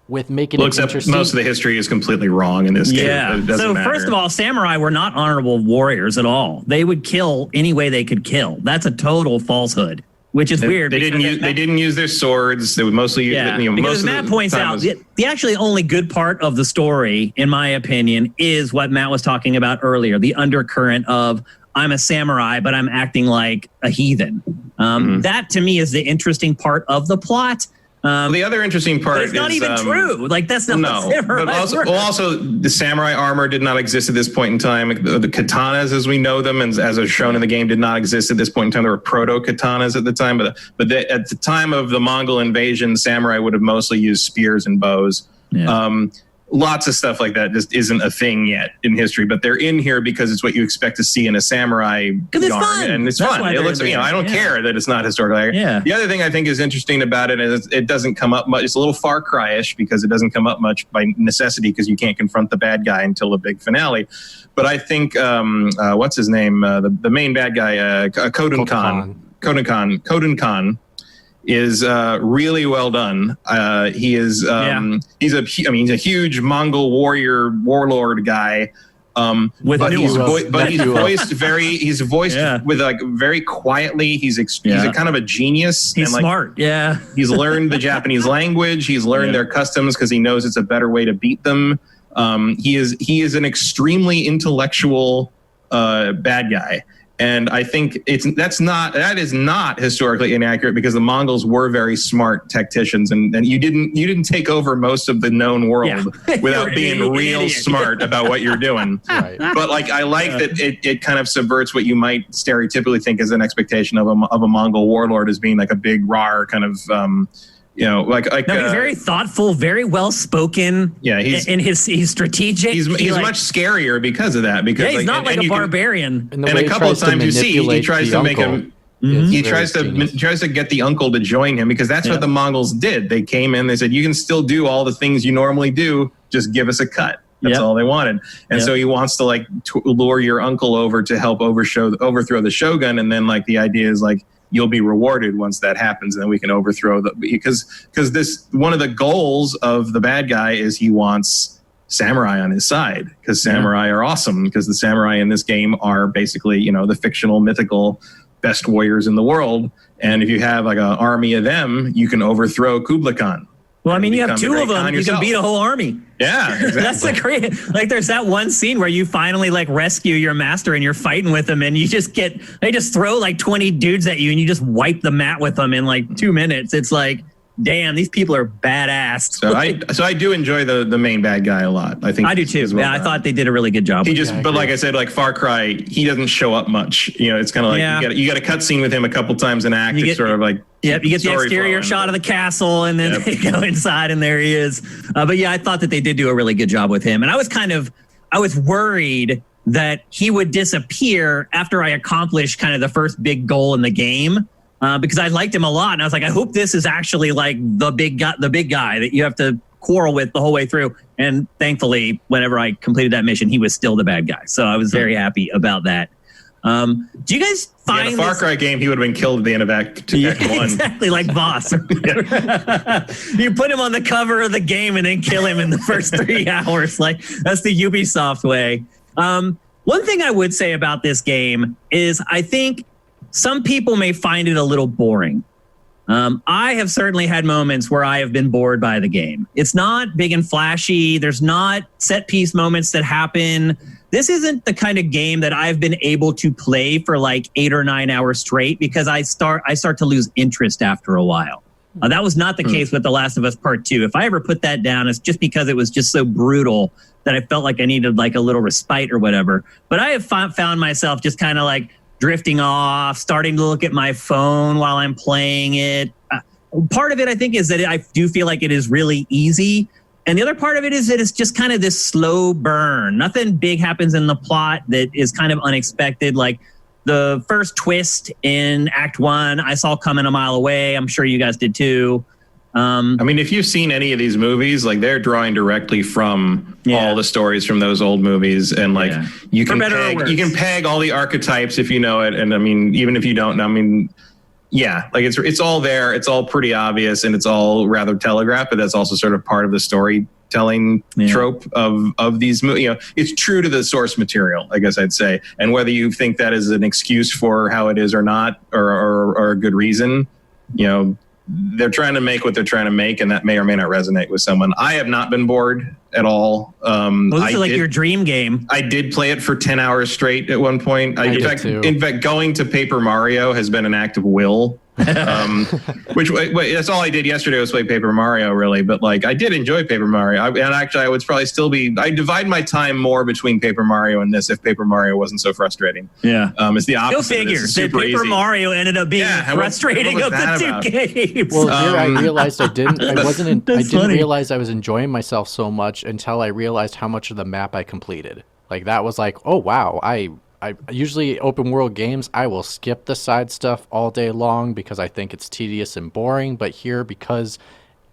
with making it interesting. Most of the history is completely wrong in this game. Yeah. So first of all, samurai were not honorable warriors at all. They would kill any way they could kill. That's a total falsehood, which is weird. They didn't use their swords. They would mostly use. Because Matt points out the actually only good part of the story, in my opinion, is what Matt was talking about earlier. The undercurrent of I'm a samurai, but I'm acting like a heathen. That to me is the interesting part of the plot. The other interesting part is not even true. Like that's not but also the samurai armor did not exist at this point in time. The katanas, as we know them, and as is shown in the game, did not exist at this point in time. There were proto katanas at the time, but at the time of the Mongol invasion, samurai would have mostly used spears and bows. Yeah. Lots of stuff like that just isn't a thing yet in history, but they're in here because it's what you expect to see in a samurai yarn, and it's fun. It looks, I don't care that it's not historical. Yeah. The other thing I think is interesting about it is it doesn't come up much. It's a little Far Cry-ish because it doesn't come up much by necessity because you can't confront the bad guy until a big finale. But I think what's his name? The main bad guy, Koden Khan. Is really well done. He is he's a huge Mongol warlord guy. He's voiced with like very quietly. He's a kind of a genius. He's smart. Yeah. He's learned the Japanese language. He's learned their customs because he knows it's a better way to beat them. He is an extremely intellectual bad guy. And I think that is not historically inaccurate because the Mongols were very smart tacticians, and you didn't take over most of the known world without being real smart about what you're doing. Right. But like I like that it kind of subverts what you might stereotypically think as an expectation of a Mongol warlord as being like a big rawr kind of like he's very thoughtful, very well spoken. Yeah, he's strategic. He's much scarier because of that. Because he's not like a barbarian. And a couple of times you see he tries to make him. Mm-hmm. He tries to get the uncle to join him, because that's what the Mongols did. They came in, they said, you can still do all the things you normally do, just give us a cut. That's all they wanted. And so he wants to like lure your uncle over to help overthrow the shogun. And then like the idea is like, you'll be rewarded once that happens, and then we can overthrow because this, one of the goals of the bad guy is he wants samurai on his side, because samurai are awesome, because the samurai in this game are basically, the fictional, mythical best warriors in the world. And if you have like an army of them, you can overthrow Kublai Khan. Well, I mean, you have two of them, you can beat a whole army. Yeah, exactly. That's the great, like there's that one scene where you finally like rescue your master and you're fighting with them, and they just throw like 20 dudes at you and you just wipe the mat with them in like 2 minutes. It's like, damn, these people are badass. So I do enjoy the main bad guy a lot. I think I do too. I thought they did a really good job. But like I said, like Far Cry, he doesn't show up much. It's kind of like you got a cutscene with him a couple times in act. It's sort of like you get the exterior shot of the castle, and then they go inside, and there he is. But I thought that they did do a really good job with him, and I was worried that he would disappear after I accomplished kind of the first big goal in the game. Because I liked him a lot, and I was like, I hope this is actually like the big guy that you have to quarrel with the whole way through. And thankfully, whenever I completed that mission, he was still the bad guy. So I was very happy about that. Do you guys find in a Far Cry game, he would have been killed at the end of Act 1. Exactly, like Boss. You put him on the cover of the game and then kill him in the first 3 hours. Like, that's the Ubisoft way. One thing I would say about this game is I think some people may find it a little boring. I have certainly had moments where I have been bored by the game. It's not big and flashy. There's not set piece moments that happen. This isn't the kind of game that I've been able to play for like 8 or 9 hours straight, because I start to lose interest after a while. That was not the case with The Last of Us Part 2. If I ever put that down, it's just because it was just so brutal that I felt like I needed like a little respite or whatever. But I have found myself just kind of like drifting off, starting to look at my phone while I'm playing it. Part of it, I think, is that I do feel like it is really easy. And the other part of it is that it's just kind of this slow burn. Nothing big happens in the plot that is kind of unexpected. Like the first twist in Act 1, I saw coming a mile away. I'm sure you guys did too. I mean, if you've seen any of these movies, like they're drawing directly from all the stories from those old movies, and like you can peg all the archetypes if you know it, and I mean, even if you don't know, I mean, like it's all there, it's all pretty obvious, and it's all rather telegraphed, but that's also sort of part of the storytelling trope of these movies. It's true to the source material, I guess I'd say, and whether you think that is an excuse for how it is or not, or a good reason, they're trying to make what they're trying to make, and that may or may not resonate with someone. I have not been bored at all. This is like your dream game. I did play it for 10 hours straight at one point. In fact, going to Paper Mario has been an act of will. Which that's all I did yesterday was play Paper Mario, really. But like, I did enjoy Paper Mario, I would probably still be. I divide my time more between Paper Mario and this if Paper Mario wasn't so frustrating. It's the opposite. Go figure. Paper easy. Mario ended up being frustrating of the two games. Well, I realized I didn't realize I was enjoying myself so much until I realized how much of the map I completed. Like that was like, oh wow, I usually open world games, I will skip the side stuff all day long because I think it's tedious and boring. But here, because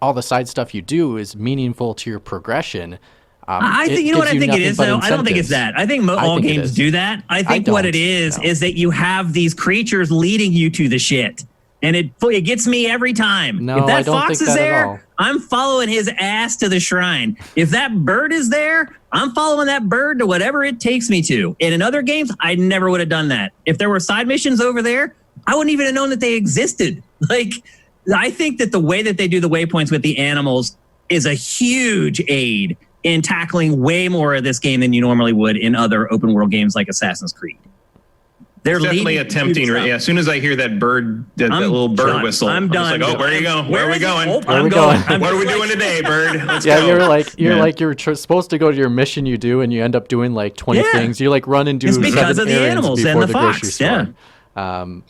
all the side stuff you do is meaningful to your progression, I think it is though. I don't think it's that. I think all games do that. I think what it is that you have these creatures leading you to the shit. And it gets me every time. No, if that I don't fox think is that there, at all. I'm following his ass to the shrine. If that bird is there, I'm following that bird to whatever it takes me to. And in other games, I never would have done that. If there were side missions over there, I wouldn't even have known that they existed. Like, I think that the way that they do the waypoints with the animals is a huge aid in tackling way more of this game than you normally would in other open world games like Assassin's Creed. They're definitely attempting. As soon as I hear that bird, that little bird whistle, I'm done. Like, oh, where are you going? Where are we going? I'm going. What are we doing today, bird? Let's go. You're supposed to go to your mission you do, and you end up doing like 20 things. You like run and do. It's because of the animals and the fox. Yeah. I've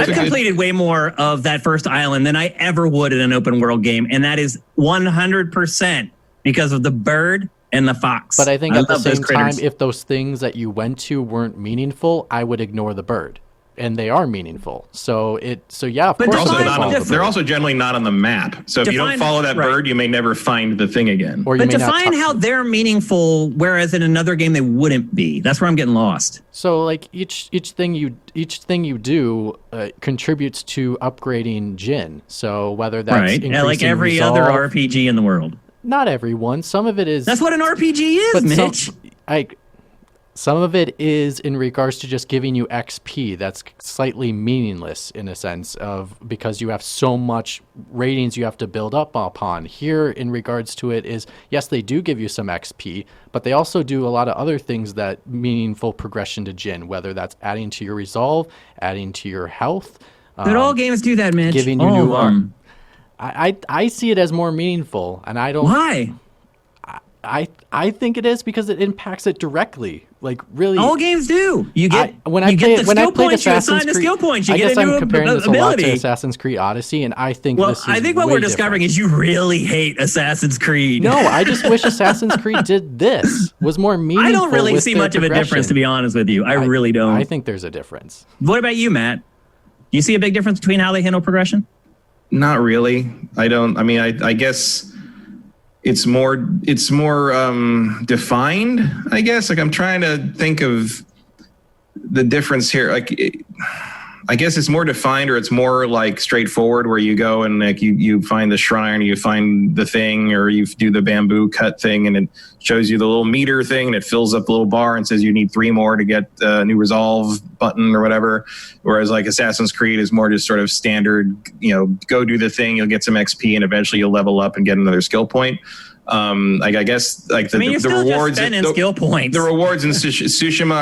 completed way more of that first island than I ever would in an open world game, and that is 100% because of the bird and the fox. But I think at the same time, if those things that you went to weren't meaningful, I would ignore the bird. And they are meaningful. So yeah, of course. They're also generally not on the map. So if you don't follow that bird, you may never find the thing again. But define how they're meaningful, whereas in another game they wouldn't be. That's where I'm getting lost. So like each thing you do contributes to upgrading Jin. So whether that's increasing like every other RPG in the world. Not everyone. Some of it is. That's what an RPG is, Mitch. Some of it is in regards to just giving you XP. That's slightly meaningless in a sense of because you have so much ratings you have to build up upon. Here, in regards to it, is yes, they do give you some XP, but they also do a lot of other things that meaningful progression to Jin, whether that's adding to your resolve, adding to your health. But all games do that, Mitch. Giving you new arm. I see it as more meaningful, and I don't. Why? I think it is because it impacts it directly. Like really, all games do. You get the skill points. You I get guess a new I'm comparing this ability. a lot to Assassin's Creed Odyssey, and I think I think what we're discovering is you really hate Assassin's Creed. No, I just wish Assassin's Creed did this. Was more meaningful. I don't really see much of a difference, to be honest with you. I really don't. I think there's a difference. What about you, Matt? Do you see a big difference between how they handle progression? Not really. I don't. I mean, I guess. It's more defined, I guess. Like I'm trying to think of the difference here. Like, I guess it's more defined, or it's more like straightforward, where you go and like you find the shrine, or you find the thing, or you do the bamboo cut thing, and it shows you the little meter thing, and it fills up the little bar and says you need 3 more to get a new resolve button or whatever. Whereas like Assassin's Creed is more just sort of standard, go do the thing, you'll get some XP, and eventually you'll level up and get another skill point. Like I guess like the rewards in skill points. The rewards in Tsushima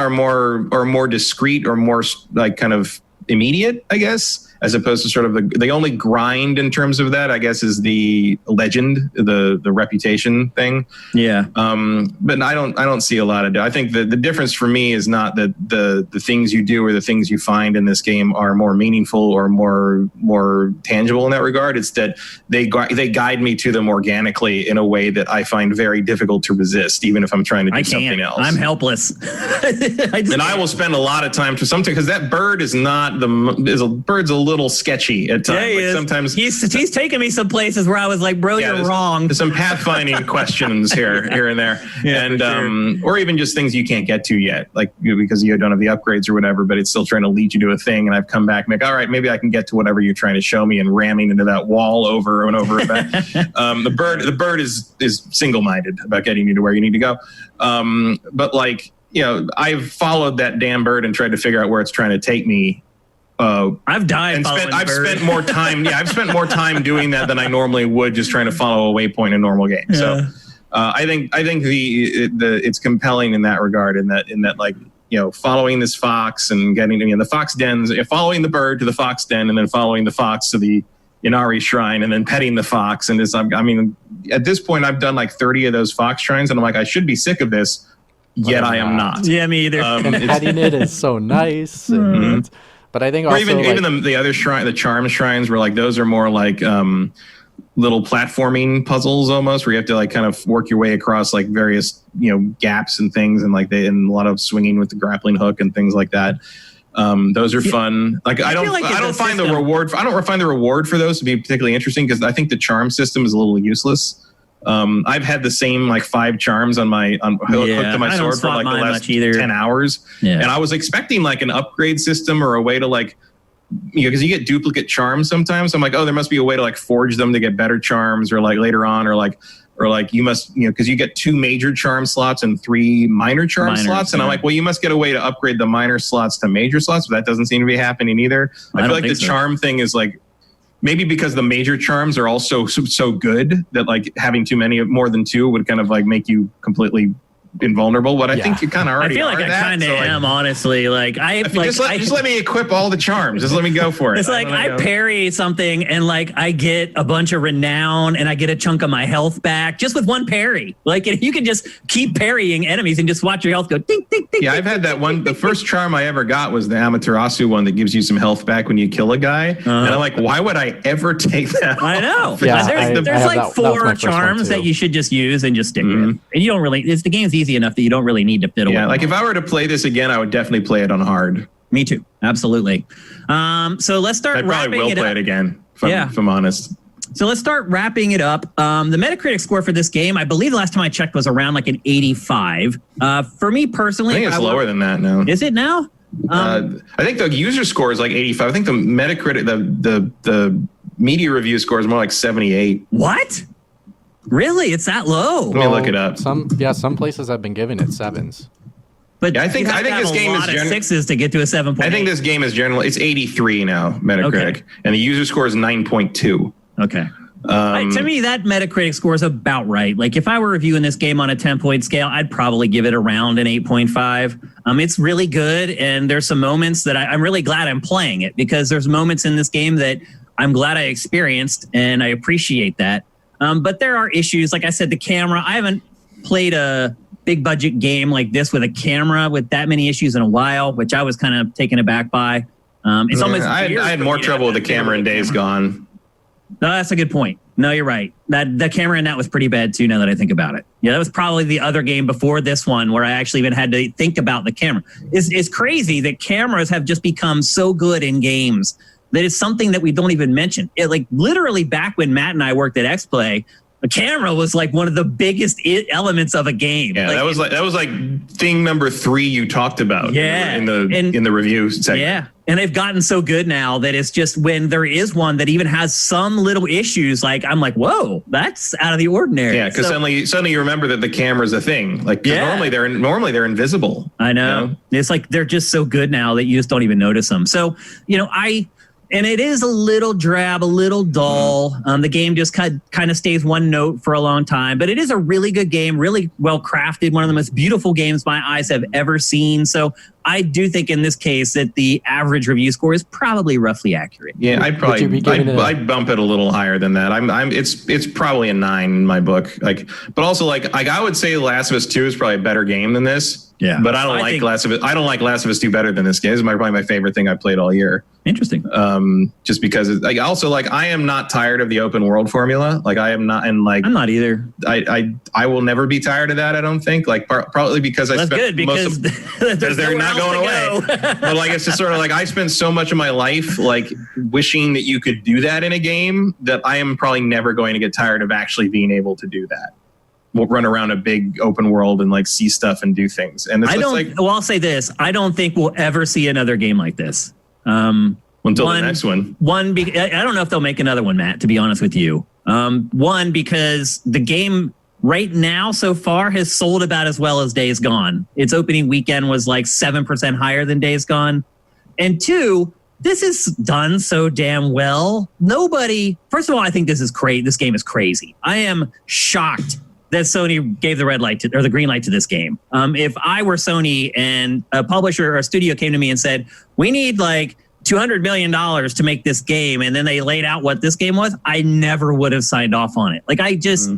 are more discreet, or more like kind of immediate, I guess, as opposed to sort of the only grind in terms of that, I guess, is the legend, the reputation thing. Yeah. But I don't see a lot of. I think the difference for me is not that the things you do or the things you find in this game are more meaningful or more tangible in that regard. It's that they guide me to them organically in a way that I find very difficult to resist, even if I'm trying to do something else. I'm helpless. I will spend a lot of time to something, because that bird is not bird's a little sketchy at times. Yeah, like sometimes he's taken me some places where I was like, bro, you're wrong. There's some pathfinding questions here and there. Yeah, and sure. Or even just things you can't get to yet, like because you don't have the upgrades or whatever, but it's still trying to lead you to a thing, and I've come back and like, all right, maybe I can get to whatever you're trying to show me, and ramming into that wall over and over again. The bird is single-minded about getting you to where you need to go. But like, I've followed that damn bird and tried to figure out where it's trying to take me. I've died. And spent more time. Yeah, I've spent more time doing that than I normally would, just trying to follow a waypoint in a normal game. Yeah. So I think it's compelling in that regard. In that like following this fox and getting the fox dens, following the bird to the fox den, and then following the fox to the Inari shrine, and then petting the fox. And at this point, I've done like 30 of those fox shrines, and I'm like, I should be sick of this, yet I am not. Yeah, me either. And petting it is so nice. And but I think or also even the other shrine, the charm shrines, were like those are more like little platforming puzzles almost, where you have to like kind of work your way across like various gaps and things, and like and a lot of swinging with the grappling hook and things like that. Those are fun. Like I don't find the reward for those to be particularly interesting, because I think the charm system is a little useless. I've had the same like 5 charms hooked to my sword for like the last 10 hours. Yeah. And I was expecting like an upgrade system or a way to like, because you get duplicate charms sometimes. So I'm like, oh, there must be a way to like forge them to get better charms, or like later on, or like you must, because you get 2 major charm slots and 3 minor charm slots. And I'm like, well, you must get a way to upgrade the minor slots to major slots, but that doesn't seem to be happening either. I feel like the charm thing is like, maybe because the major charms are also so good that like having more than 2 would kind of like make you completely invulnerable. But I think you kind of already. I feel like I kind of am, honestly. Like just let me equip all the charms. Just let me go for it. It's like I parry something and like I get a bunch of renown and I get a chunk of my health back just with one parry. Like if you can just keep parrying enemies and just watch your health go ding ding Yeah, I've had that one. The first charm I ever got was the Amaterasu one that gives you some health back when you kill a guy. And I'm like, why would I ever take that? I know. Yeah, there's like 4 charms that you should just use and just stick with. And you don't really, the game's easy enough that you don't really need to fiddle with it. Yeah, like if I were to play this again, I would definitely play it on hard. Me too. Absolutely. So let's start wrapping it up. I probably will play it again, if I'm honest. So let's start wrapping it up. The Metacritic score for this game, I believe the last time I checked was around like an 85. For me personally, I think it's lower than that now. Is it now? I think the user score is like 85. I think the Metacritic, the media review score is more like 78. What? Really? It's that low? Let me look it up. Some places have been giving it 7s. But I think this game is 6s to get to a 7.8. I think this game is generally it's 83 now Metacritic, and the user score is 9.2. Okay. To me, that Metacritic score is about right. Like if I were reviewing this game on a 10-point scale, I'd probably give it around an 8.5. It's really good, and there's some moments that I'm really glad I'm playing it, because there's moments in this game that I'm glad I experienced, and I appreciate that. But there are issues. Like I said, the camera. I haven't played a big budget game like this with a camera with that many issues in a while, which I was kind of taken aback by. It's almost. I had more trouble with the camera in Days Gone. No, that's a good point. No, you're right. The camera in that was pretty bad too, now that I think about it. Yeah, that was probably the other game before this one where I actually even had to think about the camera. It's crazy that cameras have just become so good in games that it's something that we don't even mention. It, like literally back when Matt and I worked at X-Play, the camera was like one of the biggest elements of a game. Yeah, like, that was like thing number 3 you talked about. Yeah, in the review segment. Yeah, and they've gotten so good now that it's just when there is one that even has some little issues, like I'm like, whoa, that's out of the ordinary. Yeah, because suddenly you remember that the camera's a thing. Like normally they're invisible. I know. You know. It's like they're just so good now that you just don't even notice them. So and it is a little drab, a little dull. The game just kind of stays one note for a long time. But it is a really good game, really well crafted, one of the most beautiful games my eyes have ever seen. So I do think in this case that the average review score is probably roughly accurate. Yeah, I'd bump it a little higher than that. It's probably a 9 in my book. But also I would say Last of Us 2 is probably a better game than this. Yeah, but I don't like Last of Us 2 better than this game. This is probably my favorite thing I played all year. Interesting. Just because I am not tired of the open world formula. Like I am not, and like I'm not either. I will never be tired of that. I don't think. Like probably because I spent because they're not going away. But like it's just sort of like I spent so much of my life like wishing that you could do that in a game that I am probably never going to get tired of actually being able to do that. We'll run around a big open world and like see stuff and do things. And I'll say this: I don't think we'll ever see another game like this. Until the next one. I don't know if they'll make another one, Matt. To be honest with you, because the game right now so far has sold about as well as Days Gone. Its opening weekend was like 7% higher than Days Gone, and 2. This is done so damn well. First of all, I think this is great. This game is crazy. I am shocked that Sony gave the the green light to this game. If I were Sony and a publisher or a studio came to me and said, we need like $200 million to make this game, and then they laid out what this game was, I never would have signed off on it. Like I just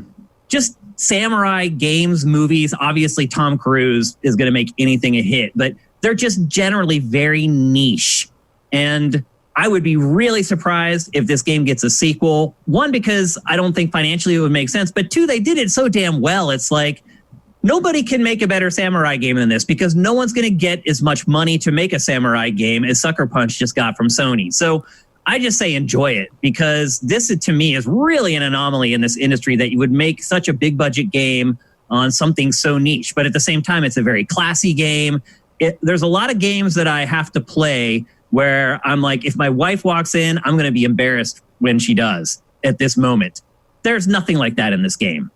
samurai games, movies, obviously Tom Cruise is going to make anything a hit, but they're just generally very niche. And I would be really surprised if this game gets a sequel. 1, because I don't think financially it would make sense. But 2, they did it so damn well. It's like nobody can make a better samurai game than this, because no one's going to get as much money to make a samurai game as Sucker Punch just got from Sony. So I just say enjoy it, because this to me is really an anomaly in this industry that you would make such a big budget game on something so niche. But at the same time, it's a very classy game. There's a lot of games that I have to play where I'm like, if my wife walks in, I'm going to be embarrassed when she does at this moment. There's nothing like that in this game.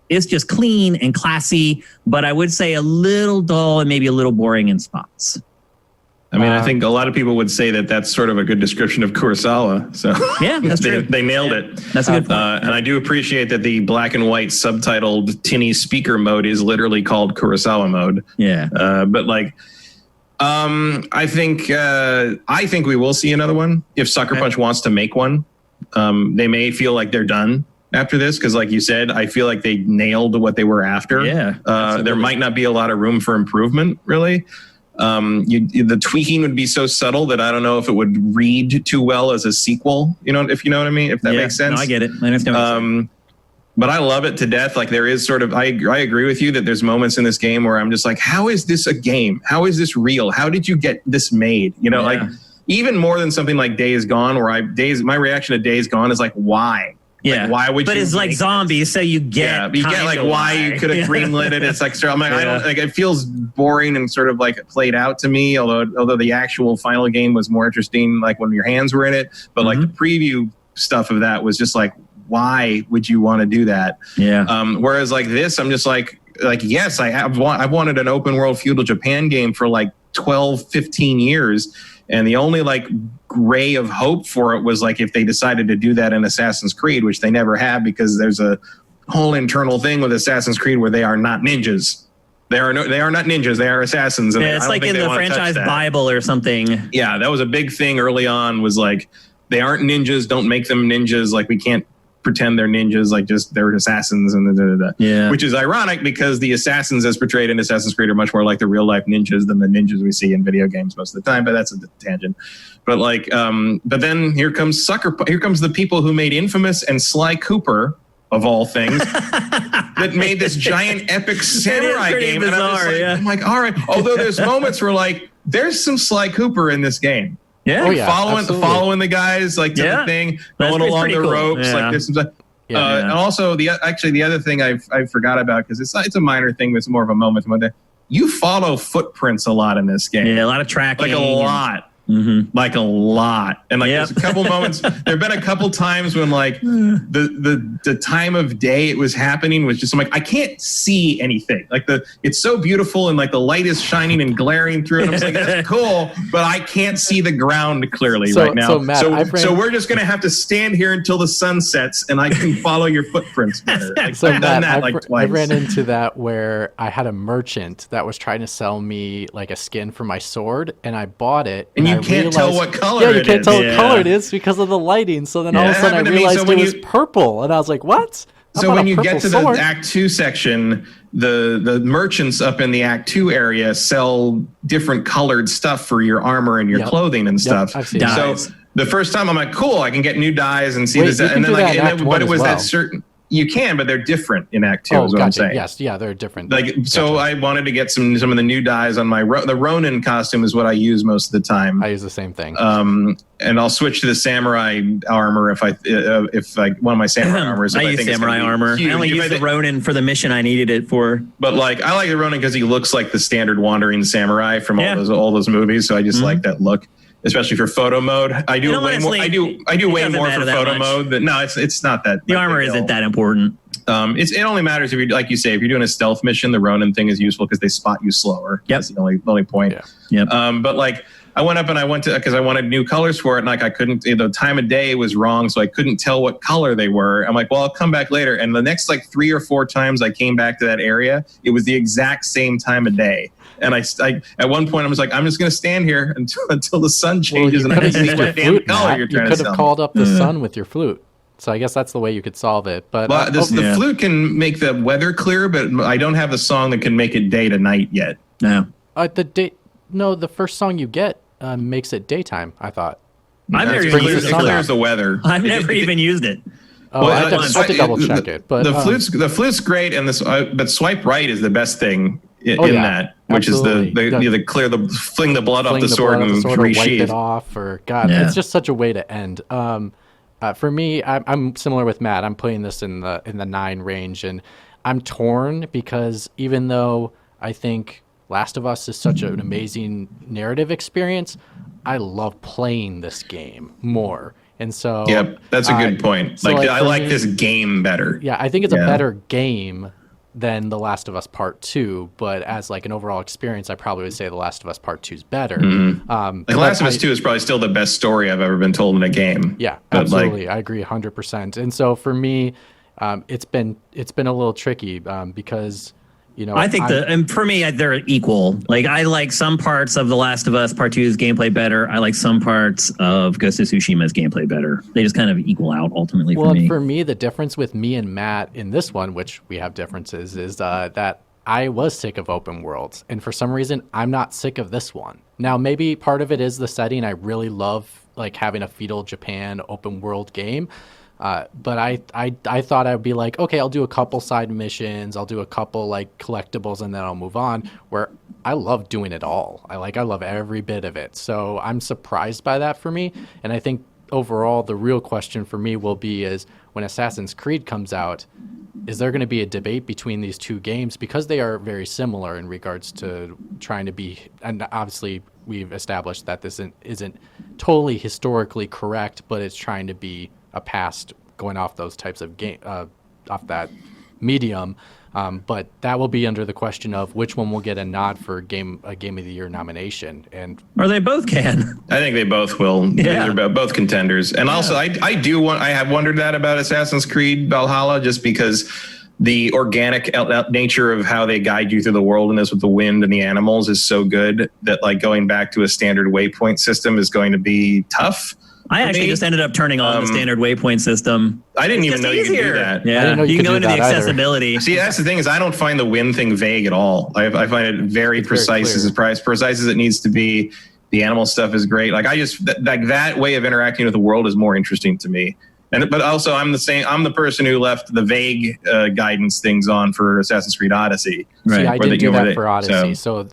It's just clean and classy, but I would say a little dull and maybe a little boring in spots. I mean, I think a lot of people would say that that's sort of a good description of Kurosawa. So yeah, that's true. They nailed it. That's a good point. And I do appreciate that the black and white subtitled tinny speaker mode is literally called Kurosawa mode. Yeah. But like, I think we will see another one if Sucker Punch wants to make one. They may feel like they're done after this because, like you said, I feel like they nailed what they were after. Yeah, there might not be a lot of room for improvement, really. The tweaking would be so subtle that I don't know if it would read too well as a sequel. If you know what I mean, if that makes sense. No, I get it. I understand. But I love it to death. Like there is sort of, I agree with you that there's moments in this game where I'm just like, how is this a game? How is this real? How did you get this made? Like even more than something like Days Gone, where my reaction to Days Gone is like, why? Yeah. Like, why would but you? it's like zombies, so you get like why you could have greenlit it. It's like, I'm like, I don't like. It feels boring and sort of like played out to me. Although the actual final game was more interesting, like when your hands were in it. But like the preview stuff of that was just like, why would you want to do that? Yeah. Whereas like this, I'm just like yes, I've wanted an open world feudal Japan game for like 12, 15 years. And the only like ray of hope for it was like if they decided to do that in Assassin's Creed, which they never have because there's a whole internal thing with Assassin's Creed where they are not ninjas. They are not ninjas. They are assassins. And it's like in the franchise Bible or something. Yeah, that was a big thing early on. Was like they aren't ninjas. Don't make them ninjas. Like we can't pretend they're ninjas, like just they're assassins and which is ironic because the assassins as portrayed in Assassin's Creed are much more like the real life ninjas than the ninjas we see in video games most of the time, but that's a tangent. But like but then here comes the people who made Infamous and Sly Cooper of all things that made this giant epic samurai game. Bizarre, and I'm like, all right, although there's moments where like there's some Sly Cooper in this game. Yeah, following the guys like to the thing, going along the ropes, like this. And also the other thing I forgot about because it's a minor thing, but it's more of a moment. You follow footprints a lot in this game. Yeah, a lot of tracking, like a lot. Like a lot, and like there's a couple moments. There've been a couple times when like the time of day it was happening was just I'm like I can't see anything. Like it's so beautiful and like the light is shining and glaring through, and I'm just like that's cool, but I can't see the ground clearly right now. So Matt, so we're just gonna have to stand here until the sun sets, and I can follow your footprints better. Like, so I've done that like twice. I ran into that where I had a merchant that was trying to sell me like a skin for my sword, and I bought it, and you can't tell what color it is. Yeah, you can't tell what color it is because of the lighting. So then all of a sudden I realized it was purple. And I was like, what? So when you get to the Act 2 section, the merchants up in the Act 2 area sell different colored stuff for your armor and your clothing and stuff. I've seen so the first time I'm like, cool, I can get new dyes and see this. And then but it was that certain... You can, but they're different in Act 2 is what I'm saying. Yes, yeah, they're different. So I wanted to get some of the new dyes on my the Ronin costume is what I use most of the time. I use the same thing. And I'll switch to the samurai armor if one of my samurai armors. I use samurai armor. I only use the Ronin for the mission I needed it for. But like I like the Ronin because he looks like the standard wandering samurai from all those movies. So I just like that look. Especially for photo mode, I do way more. I do way more for photo mode. But no, it's not that. The armor isn't that important. It only matters if you like you say if you're doing a stealth mission, the Ronin thing is useful because they spot you slower. That's the only point. But like I went up and I went to because I wanted new colors for it, and like I couldn't. The time of day was wrong, so I couldn't tell what color they were. I'm like, well, I'll come back later. And the next like 3 or 4 times I came back to that area, it was the exact same time of day. And I at one point I was like, I'm just going to stand here until the sun changes and I can see what damn color you're trying to sell. You could have called up the sun with your flute. So I guess that's the way you could solve it. But the flute can make the weather clear, but I don't have a song that can make it day to night yet. No. The first song you get makes it daytime. I thought. I've never used it. Clears the weather. I've never even used it. Oh, I have to double check it. But the flute's great, and but swipe right is the best thing in that, which absolutely. is the fling the blood off the sword and resheath. Wipe it off, or it's just such a way to end. For me, I'm similar with Matt. I'm playing this in the 9 range, and I'm torn because even though I think Last of Us is such an amazing narrative experience, I love playing this game more. And so, that's a good point. So I like this game better. Yeah, I think it's a better game than The Last of Us Part 2, but as like an overall experience, I probably would say The Last of Us Part 2 is better. The Last of Us 2 is probably still the best story I've ever been told in a game. Yeah, absolutely. I agree 100%. And so for me, it's been a little tricky because I think and for me, they're equal. Like, I like some parts of The Last of Us Part 2's gameplay better. I like some parts of Ghost of Tsushima's gameplay better. They just kind of equal out ultimately for me. Well, for me, the difference with me and Matt in this one, which we have differences, is that I was sick of open worlds. And for some reason, I'm not sick of this one. Now, maybe part of it is the setting. I really love like having a feudal Japan open world game. But I thought I'd be like, okay, I'll do a couple side missions, I'll do a couple like collectibles, and then I'll move on. Where I love doing it all. I love every bit of it. So I'm surprised by that for me. And I think overall, the real question for me will be is when Assassin's Creed comes out, is there going to be a debate between these two games because they are very similar in regards to trying to be, and obviously we've established that this isn't totally historically correct, but it's trying to be a past going off those types of game off that medium, but that will be under the question of which one will get a nod for a game of the year nomination, or they both can. I think they both will. Yeah. They're both contenders, and also I have wondered that about Assassin's Creed Valhalla, just because the organic nature of how they guide you through the world in this with the wind and the animals is so good that like going back to a standard waypoint system is going going to be tough. I actually just ended up turning on the standard waypoint system. I didn't even know you could do that. Yeah, you can go into the accessibility. See, that's the thing is I don't find the wind thing vague at all. I find it very precise as precise as it needs to be. The animal stuff is great. Like I just like that way of interacting with the world is more interesting to me. But also I'm the person who left the vague guidance things on for Assassin's Creed Odyssey. Right. See, I didn't do that for Odyssey. So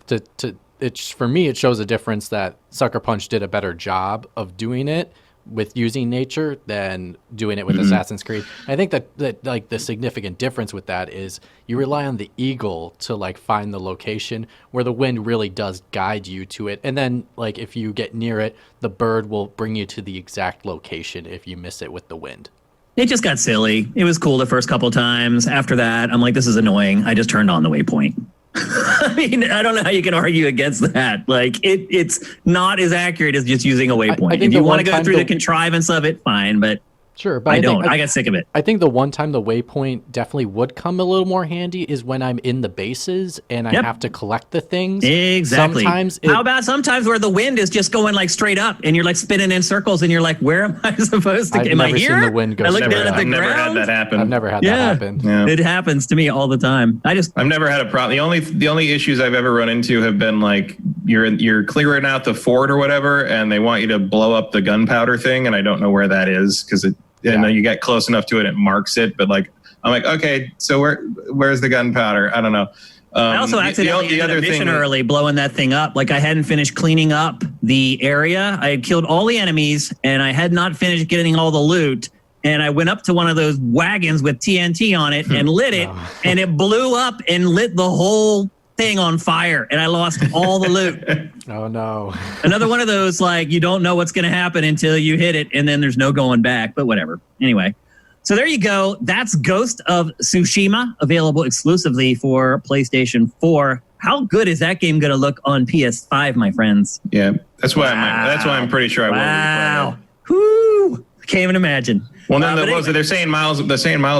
for me, it shows a difference that Sucker Punch did a better job of doing it with using nature than doing it with Assassin's Creed. I think that like the significant difference with that is you rely on the eagle to like find the location, where the wind really does guide you to it. And then like if you get near it, the bird will bring you to the exact location if you miss it with the wind. It just got silly. It was cool the first couple times. After that, I'm like, this is annoying. I just turned on the waypoint. I mean, I don't know how you can argue against that. Like, it's not as accurate as just using a waypoint. If you want to go through the contrivance of it, fine, but sure. But I got sick of it. I think the one time the waypoint definitely would come a little more handy is when I'm in the bases and I have to collect the things. Exactly. How about sometimes where the wind is just going like straight up and you're like spinning in circles and you're like, where am I supposed to get? Am I here? Seen the wind go I look down at the ground. I've never had that happen. I've never had that happen. Yeah. It happens to me all the time. I've never had a problem. The only issues I've ever run into have been like you're clearing out the fort or whatever, and they want you to blow up the gunpowder thing, and I don't know where that is because it. And then you get close enough to it, it marks it. But like, I'm like, okay, so where's the gunpowder? I don't know. I also accidentally ended a mission early, blowing that thing up. Like I hadn't finished cleaning up the area. I had killed all the enemies, and I had not finished getting all the loot. And I went up to one of those wagons with TNT on it and lit it, and it blew up and lit the whole thing on fire, and I lost all the loot. Oh no. Another one of those, like, you don't know what's going to happen until you hit it, and then there's no going back, but whatever. Anyway, so there you go. That's Ghost of Tsushima, available exclusively for PlayStation 4. How good is that game going to look on PS5, my friends? Yeah, that's why I'm pretty sure I will. Wow. Whoo! Can't even imagine. Well, then they're saying Miles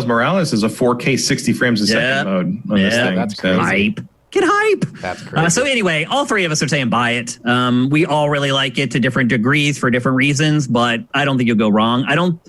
Morales is a 4K 60 frames a second mode on this thing. That's crazy. Hype. Get hype. That's crazy. So anyway, all three of us are saying buy it. We all really like it to different degrees for different reasons, but I don't think you'll go wrong. I don't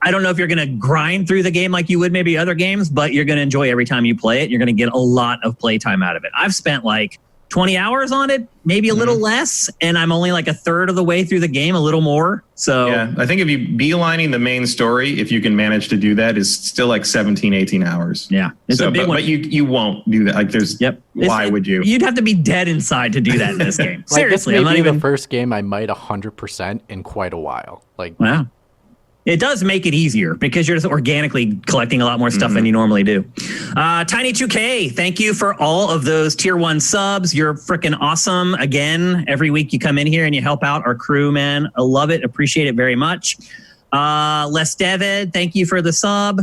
know if you're going to grind through the game like you would maybe other games, but you're going to enjoy every time you play it. You're going to get a lot of playtime out of it. I've spent like 20 hours on it, maybe a little less, and I'm only like a third of the way through the game, a little more. So yeah, I think if you beelining the main story, if you can manage to do that, is still like 17, 18 hours. Yeah, it's a big one. But you won't do that. Like why would you? You'd have to be dead inside to do that in this game. Seriously, this may be the first game I might 100% in quite a while. Like wow. It does make it easier because you're just organically collecting a lot more stuff than you normally do. Tiny2K, thank you for all of those tier 1 subs. You're freaking awesome. Again, every week you come in here and you help out our crew, man. I love it. Appreciate it very much. Les David, thank you for the sub.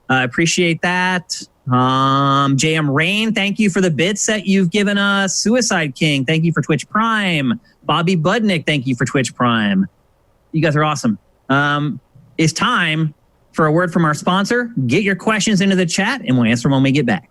I appreciate that. JM Rain, thank you for the bits that you've given us. Suicide King, thank you for Twitch Prime. Bobby Budnick, thank you for Twitch Prime. You guys are awesome. It's time for a word from our sponsor. Get your questions into the chat, and we'll answer them when we get back.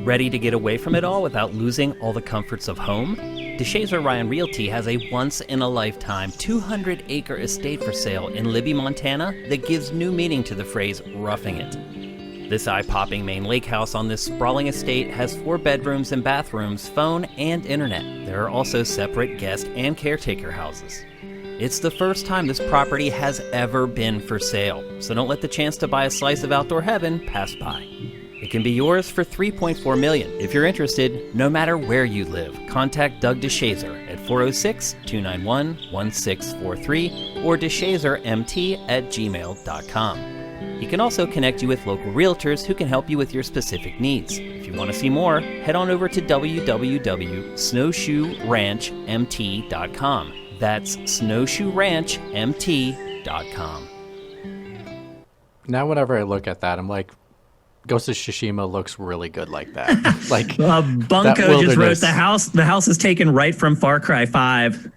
Ready to get away from it all without losing all the comforts of home? DeShazer Ryan Realty has a once-in-a-lifetime 200-acre estate for sale in Libby, Montana that gives new meaning to the phrase roughing it. This eye-popping main lake house on this sprawling estate has 4 bedrooms and bathrooms, phone, and internet. There are also separate guest and caretaker houses. It's the first time this property has ever been for sale, so don't let the chance to buy a slice of outdoor heaven pass by. It can be yours for $3.4 million. If you're interested, no matter where you live, contact Doug DeShazer at 406-291-1643 or deshazermt@gmail.com. He can also connect you with local realtors who can help you with your specific needs. If you want to see more, head on over to www.snowshoeranchmt.com. That's snowshoeranchmt.com. Now, whenever I look at that, I'm like, Ghost of Tsushima looks really good like that. Like Bunko just wrote the house is taken right from Far Cry 5.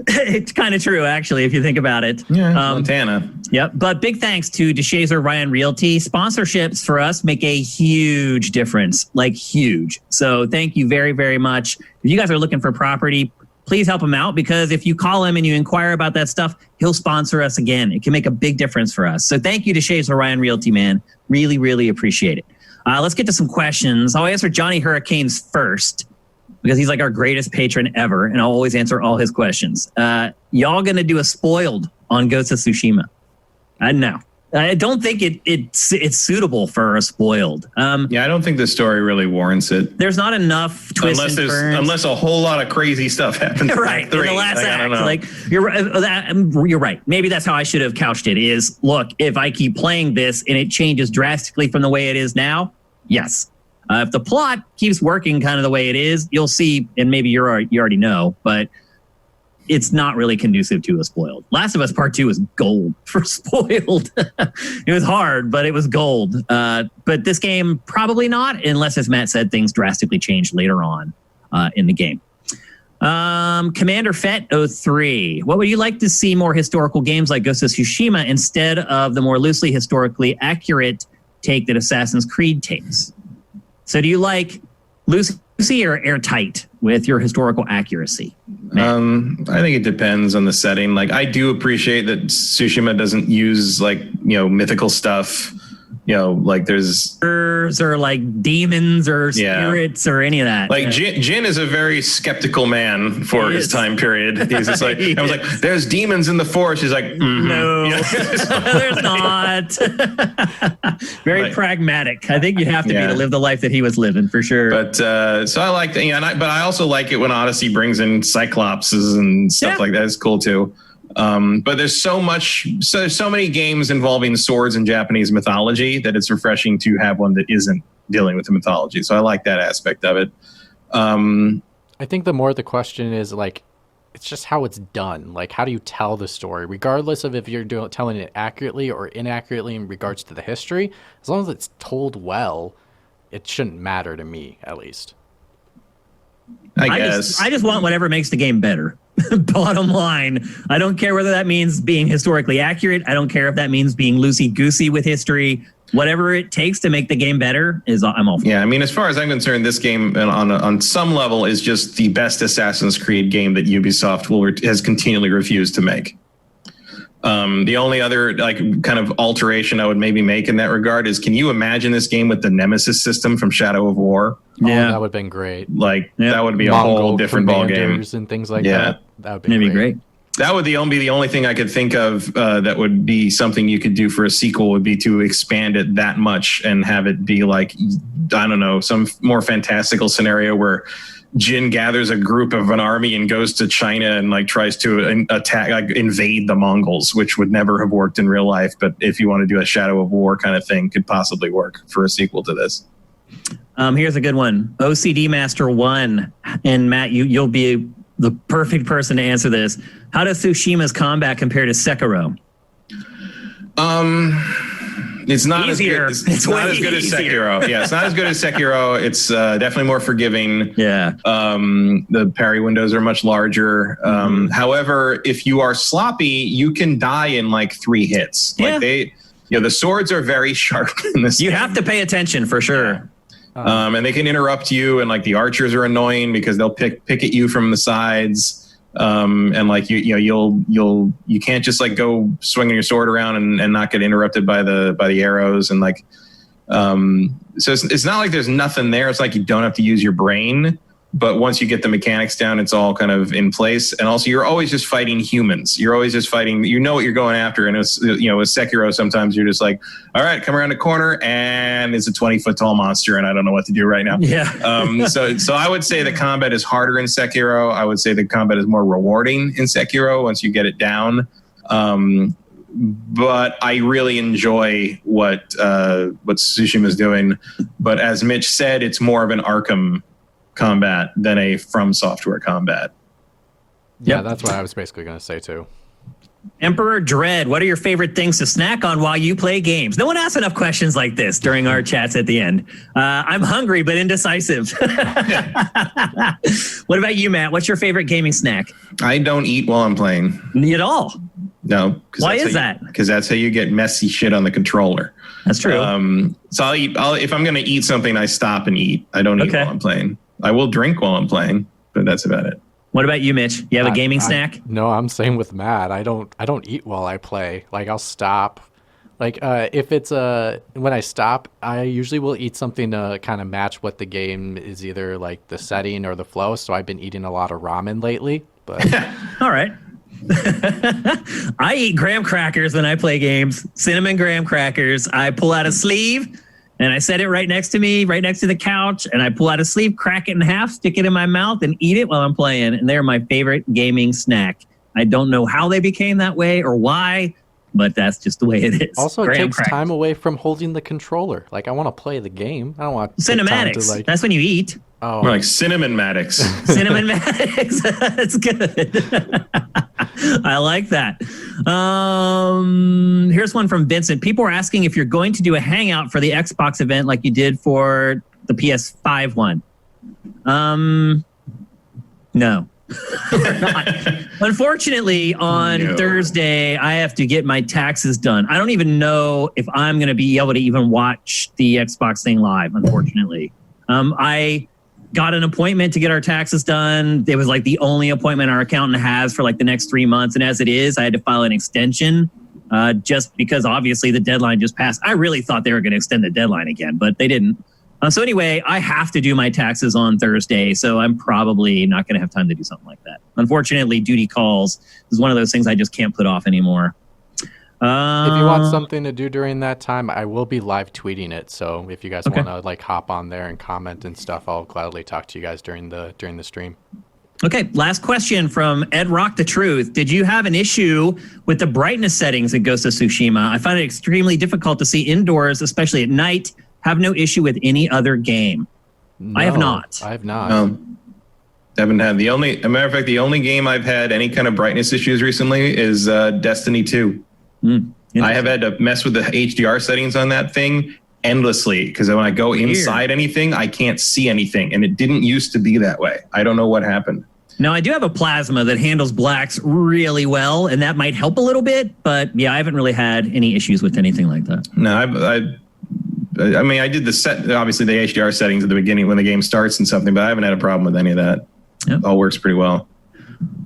It's kind of true, actually, if you think about it. Yeah, Montana. Yep. But big thanks to DeShazer Ryan Realty. Sponsorships for us make a huge difference, like huge. So thank you very, very much. If you guys are looking for property, please help him out, because if you call him and you inquire about that stuff, he'll sponsor us again. It can make a big difference for us. So thank you to DeShazer Ryan Realty, man. Really, really appreciate it. Let's get to some questions. I'll answer Johnny Hurricanes first, because he's like our greatest patron ever, and I'll always answer all his questions. Y'all going to do a spoiled on Ghost of Tsushima? No. I don't think it's suitable for a spoiled. Yeah, I don't think the story really warrants it. There's not enough twists and turns. Unless a whole lot of crazy stuff happens. Right, in the last act. Like you're right. Maybe that's how I should have couched it. Is look, if I keep playing this and it changes drastically from the way it is now, yes. If the plot keeps working kind of the way it is, you'll see, and maybe you already know, but it's not really conducive to a spoiled. Last of Us Part 2 was gold for spoiled. It was hard, but it was gold. But this game, probably not, unless, as Matt said, things drastically changed later on in the game. Commander Fett 03. What would you like to see more historical games like Ghost of Tsushima instead of the more loosely historically accurate take that Assassin's Creed takes? So do you like loosey or airtight with your historical accuracy? I think it depends on the setting. Like, I do appreciate that Tsushima doesn't use mythical stuff. Like there's or like demons or spirits or any of that. Like Jin is a very skeptical man for his time period. He's just like, I was like, there's demons in the forest. He's like, no, there's not. Very pragmatic. I think you have to be to live the life that he was living, for sure. But so I like that, but I also like it when Odyssey brings in Cyclopses and stuff like that. It's cool too. But there's so many games involving swords in Japanese mythology that it's refreshing to have one that isn't dealing with the mythology. So I like that aspect of it. I think the more the question is like, it's just how it's done. Like, how do you tell the story, regardless of if you're telling it accurately or inaccurately in regards to the history? As long as it's told well, it shouldn't matter to me, at least. I guess. I just want whatever makes the game better. Bottom line, I don't care whether that means being historically accurate. I don't care if that means being loosey-goosey with history. Whatever it takes to make the game better, I'm all for. Yeah, I mean, as far as I'm concerned, this game on some level is just the best Assassin's Creed game that Ubisoft has continually refused to make. The only other kind of alteration I would maybe make in that regard is, can you imagine this game with the Nemesis system from Shadow of War? Yeah, that would have been great. That would be a whole different ballgame and things like that. That would be great. That would be the only thing I could think of that would be something you could do for a sequel, would be to expand it that much and have it be like, I don't know, some more fantastical scenario where Jin gathers a group of an army and goes to China and tries to invade the Mongols, which would never have worked in real life. But if you want to do a Shadow of War kind of thing, could possibly work for a sequel to this. Here's a good one. OCD Master 1. And Matt, you'll be the perfect person to answer this. How does Tsushima's combat compare to Sekiro? It's not easier. It's not as good as Sekiro. Yeah, it's not as good as Sekiro. It's definitely more forgiving. Yeah. The parry windows are much larger. However, if you are sloppy, you can die in 3 hits. The swords are very sharp in this. You have to pay attention for sure. And they can interrupt you, and like the archers are annoying because they'll pick at you from the sides. And like you can't just like go swinging your sword around and not get interrupted by the arrows, and like so it's not like there's nothing there. It's like you don't have to use your brain. But once you get the mechanics down, it's all kind of in place. And also, you're always just fighting humans. You're always just fighting. You know what you're going after. And it's, with Sekiro, sometimes you're just like, all right, come around the corner, and it's a 20-foot tall monster, and I don't know what to do right now. Yeah. So I would say the combat is harder in Sekiro. I would say the combat is more rewarding in Sekiro once you get it down. But I really enjoy what Tsushima is doing. But as Mitch said, it's more of an Arkham combat than a From Software combat. Yeah, that's what I was basically going to say too. Emperor Dread, what are your favorite things to snack on while you play games? No one asks enough questions like this during our chats at the end. I'm hungry but indecisive. What about you, Matt? What's your favorite gaming snack? I don't eat while I'm playing. At all? No. Why is that? Because that's how you get messy shit on the controller. That's true. So I'll eat. If I'm going to eat something, I stop and eat. I don't eat while I'm playing. I will drink while I'm playing, but that's about it. What about you, Mitch? You have a gaming snack? No, I'm same with Matt. I don't eat while I play. Like I'll stop. Like if it's when I stop, I usually will eat something to kind of match what the game is, either like the setting or the flow. So I've been eating a lot of ramen lately. But all right. I eat graham crackers when I play games. Cinnamon graham crackers. I pull out a sleeve and I set it right next to me, right next to the couch, and I pull out a sleeve, crack it in half, stick it in my mouth, and eat it while I'm playing. And they're my favorite gaming snack. I don't know how they became that way or why, but that's just the way it is. Also, it takes time away from holding the controller. Like, I want to play the game. I don't want cinematics. That's when you eat. Oh, more like cinnamon-matics. Cinnamon-matics. That's good. I like that. Here's one from Vincent. People are asking if you're going to do a hangout for the Xbox event like you did for the PS5 one. No. Unfortunately, on Thursday, I have to get my taxes done. I don't even know if I'm going to be able to even watch the Xbox thing live, unfortunately. I got an appointment to get our taxes done. It was like the only appointment our accountant has for like the next 3 months. And as it is, I had to file an extension just because obviously the deadline just passed. I really thought they were going to extend the deadline again, but they didn't. So anyway, I have to do my taxes on Thursday, so I'm probably not going to have time to do something like that. Unfortunately, duty calls is one of those things I just can't put off anymore. If you want something to do during that time, I will be live tweeting it. So if you guys want to like hop on there and comment and stuff, I'll gladly talk to you guys during the stream. Okay, last question from Ed Rock the Truth. Did you have an issue with the brightness settings in Ghost of Tsushima? I find it extremely difficult to see indoors, especially at night. Have no issue with any other game. No, I have not. I have not. Haven't had as a matter of fact, the only game I've had any kind of brightness issues recently is Destiny 2. I have had to mess with the HDR settings on that thing endlessly because when I go inside anything, I can't see anything. And it didn't used to be that way. I don't know what happened. Now, I do have a plasma that handles blacks really well, and that might help a little bit. But yeah, I haven't really had any issues with anything like that. No, I did obviously the HDR settings at the beginning when the game starts and something, but I haven't had a problem with any of that. Yep. It all works pretty well.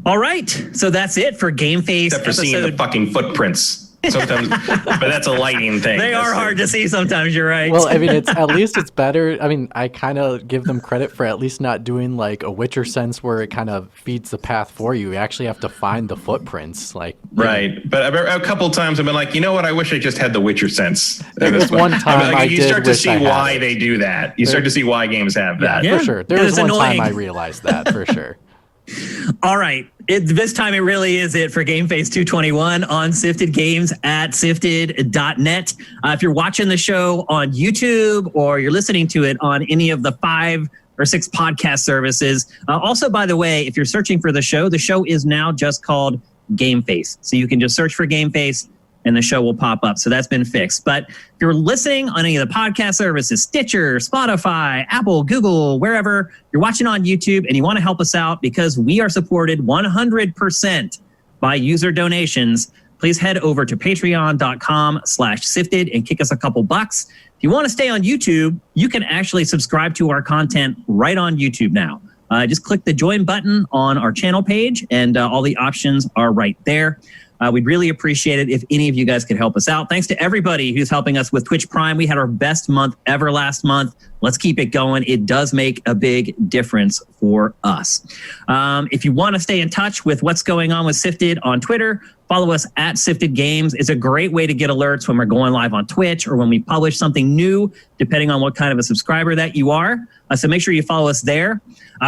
All right. So that's it for GameFace. Except for seeing the fucking footprints. Sometimes, but that's a lighting thing. They are hard to see sometimes, you're right. Well, I mean, at least it's better. I mean, I kind of give them credit for at least not doing like a Witcher sense where it kind of feeds the path for you. You actually have to find the footprints. Right. But a couple times I've been like, you know what? I wish I just had the Witcher sense. There was one time you start to see why they do that. You start to see why games have that. Yeah, for sure. There was one time I realized that for sure. All right. This time it really is it for GameFace 221 on Sifted Games at sifted.net. If you're watching the show on YouTube or you're listening to it on any of the 5 or 6 podcast services. Also, by the way, if you're searching for the show is now just called GameFace. So you can just search for GameFace and the show will pop up. So that's been fixed. But if you're listening on any of the podcast services, Stitcher, Spotify, Apple, Google, wherever, you're watching on YouTube and you want to help us out because we are supported 100% by user donations, please head over to patreon.com/sifted and kick us a couple bucks. If you want to stay on YouTube, you can actually subscribe to our content right on YouTube now. Just click the join button on our channel page, and all the options are right there. We'd really appreciate it if any of you guys could help us out. Thanks to everybody who's helping us with Twitch Prime. We had our best month ever last month. Let's keep it going. It does make a big difference for us. If you want to stay in touch with what's going on with Sifted on Twitter, follow us at Sifted Games. It's a great way to get alerts when we're going live on Twitch or when we publish something new, depending on what kind of a subscriber that you are. So make sure you follow us there.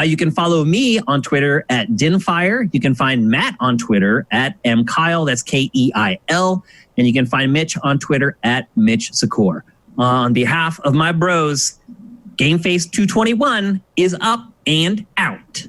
You can follow me on Twitter at Dinfire. You can find Matt on Twitter at MKyle, that's Keil. And you can find Mitch on Twitter at Mitch Secor. On behalf of my bros, GameFace 221 is up and out.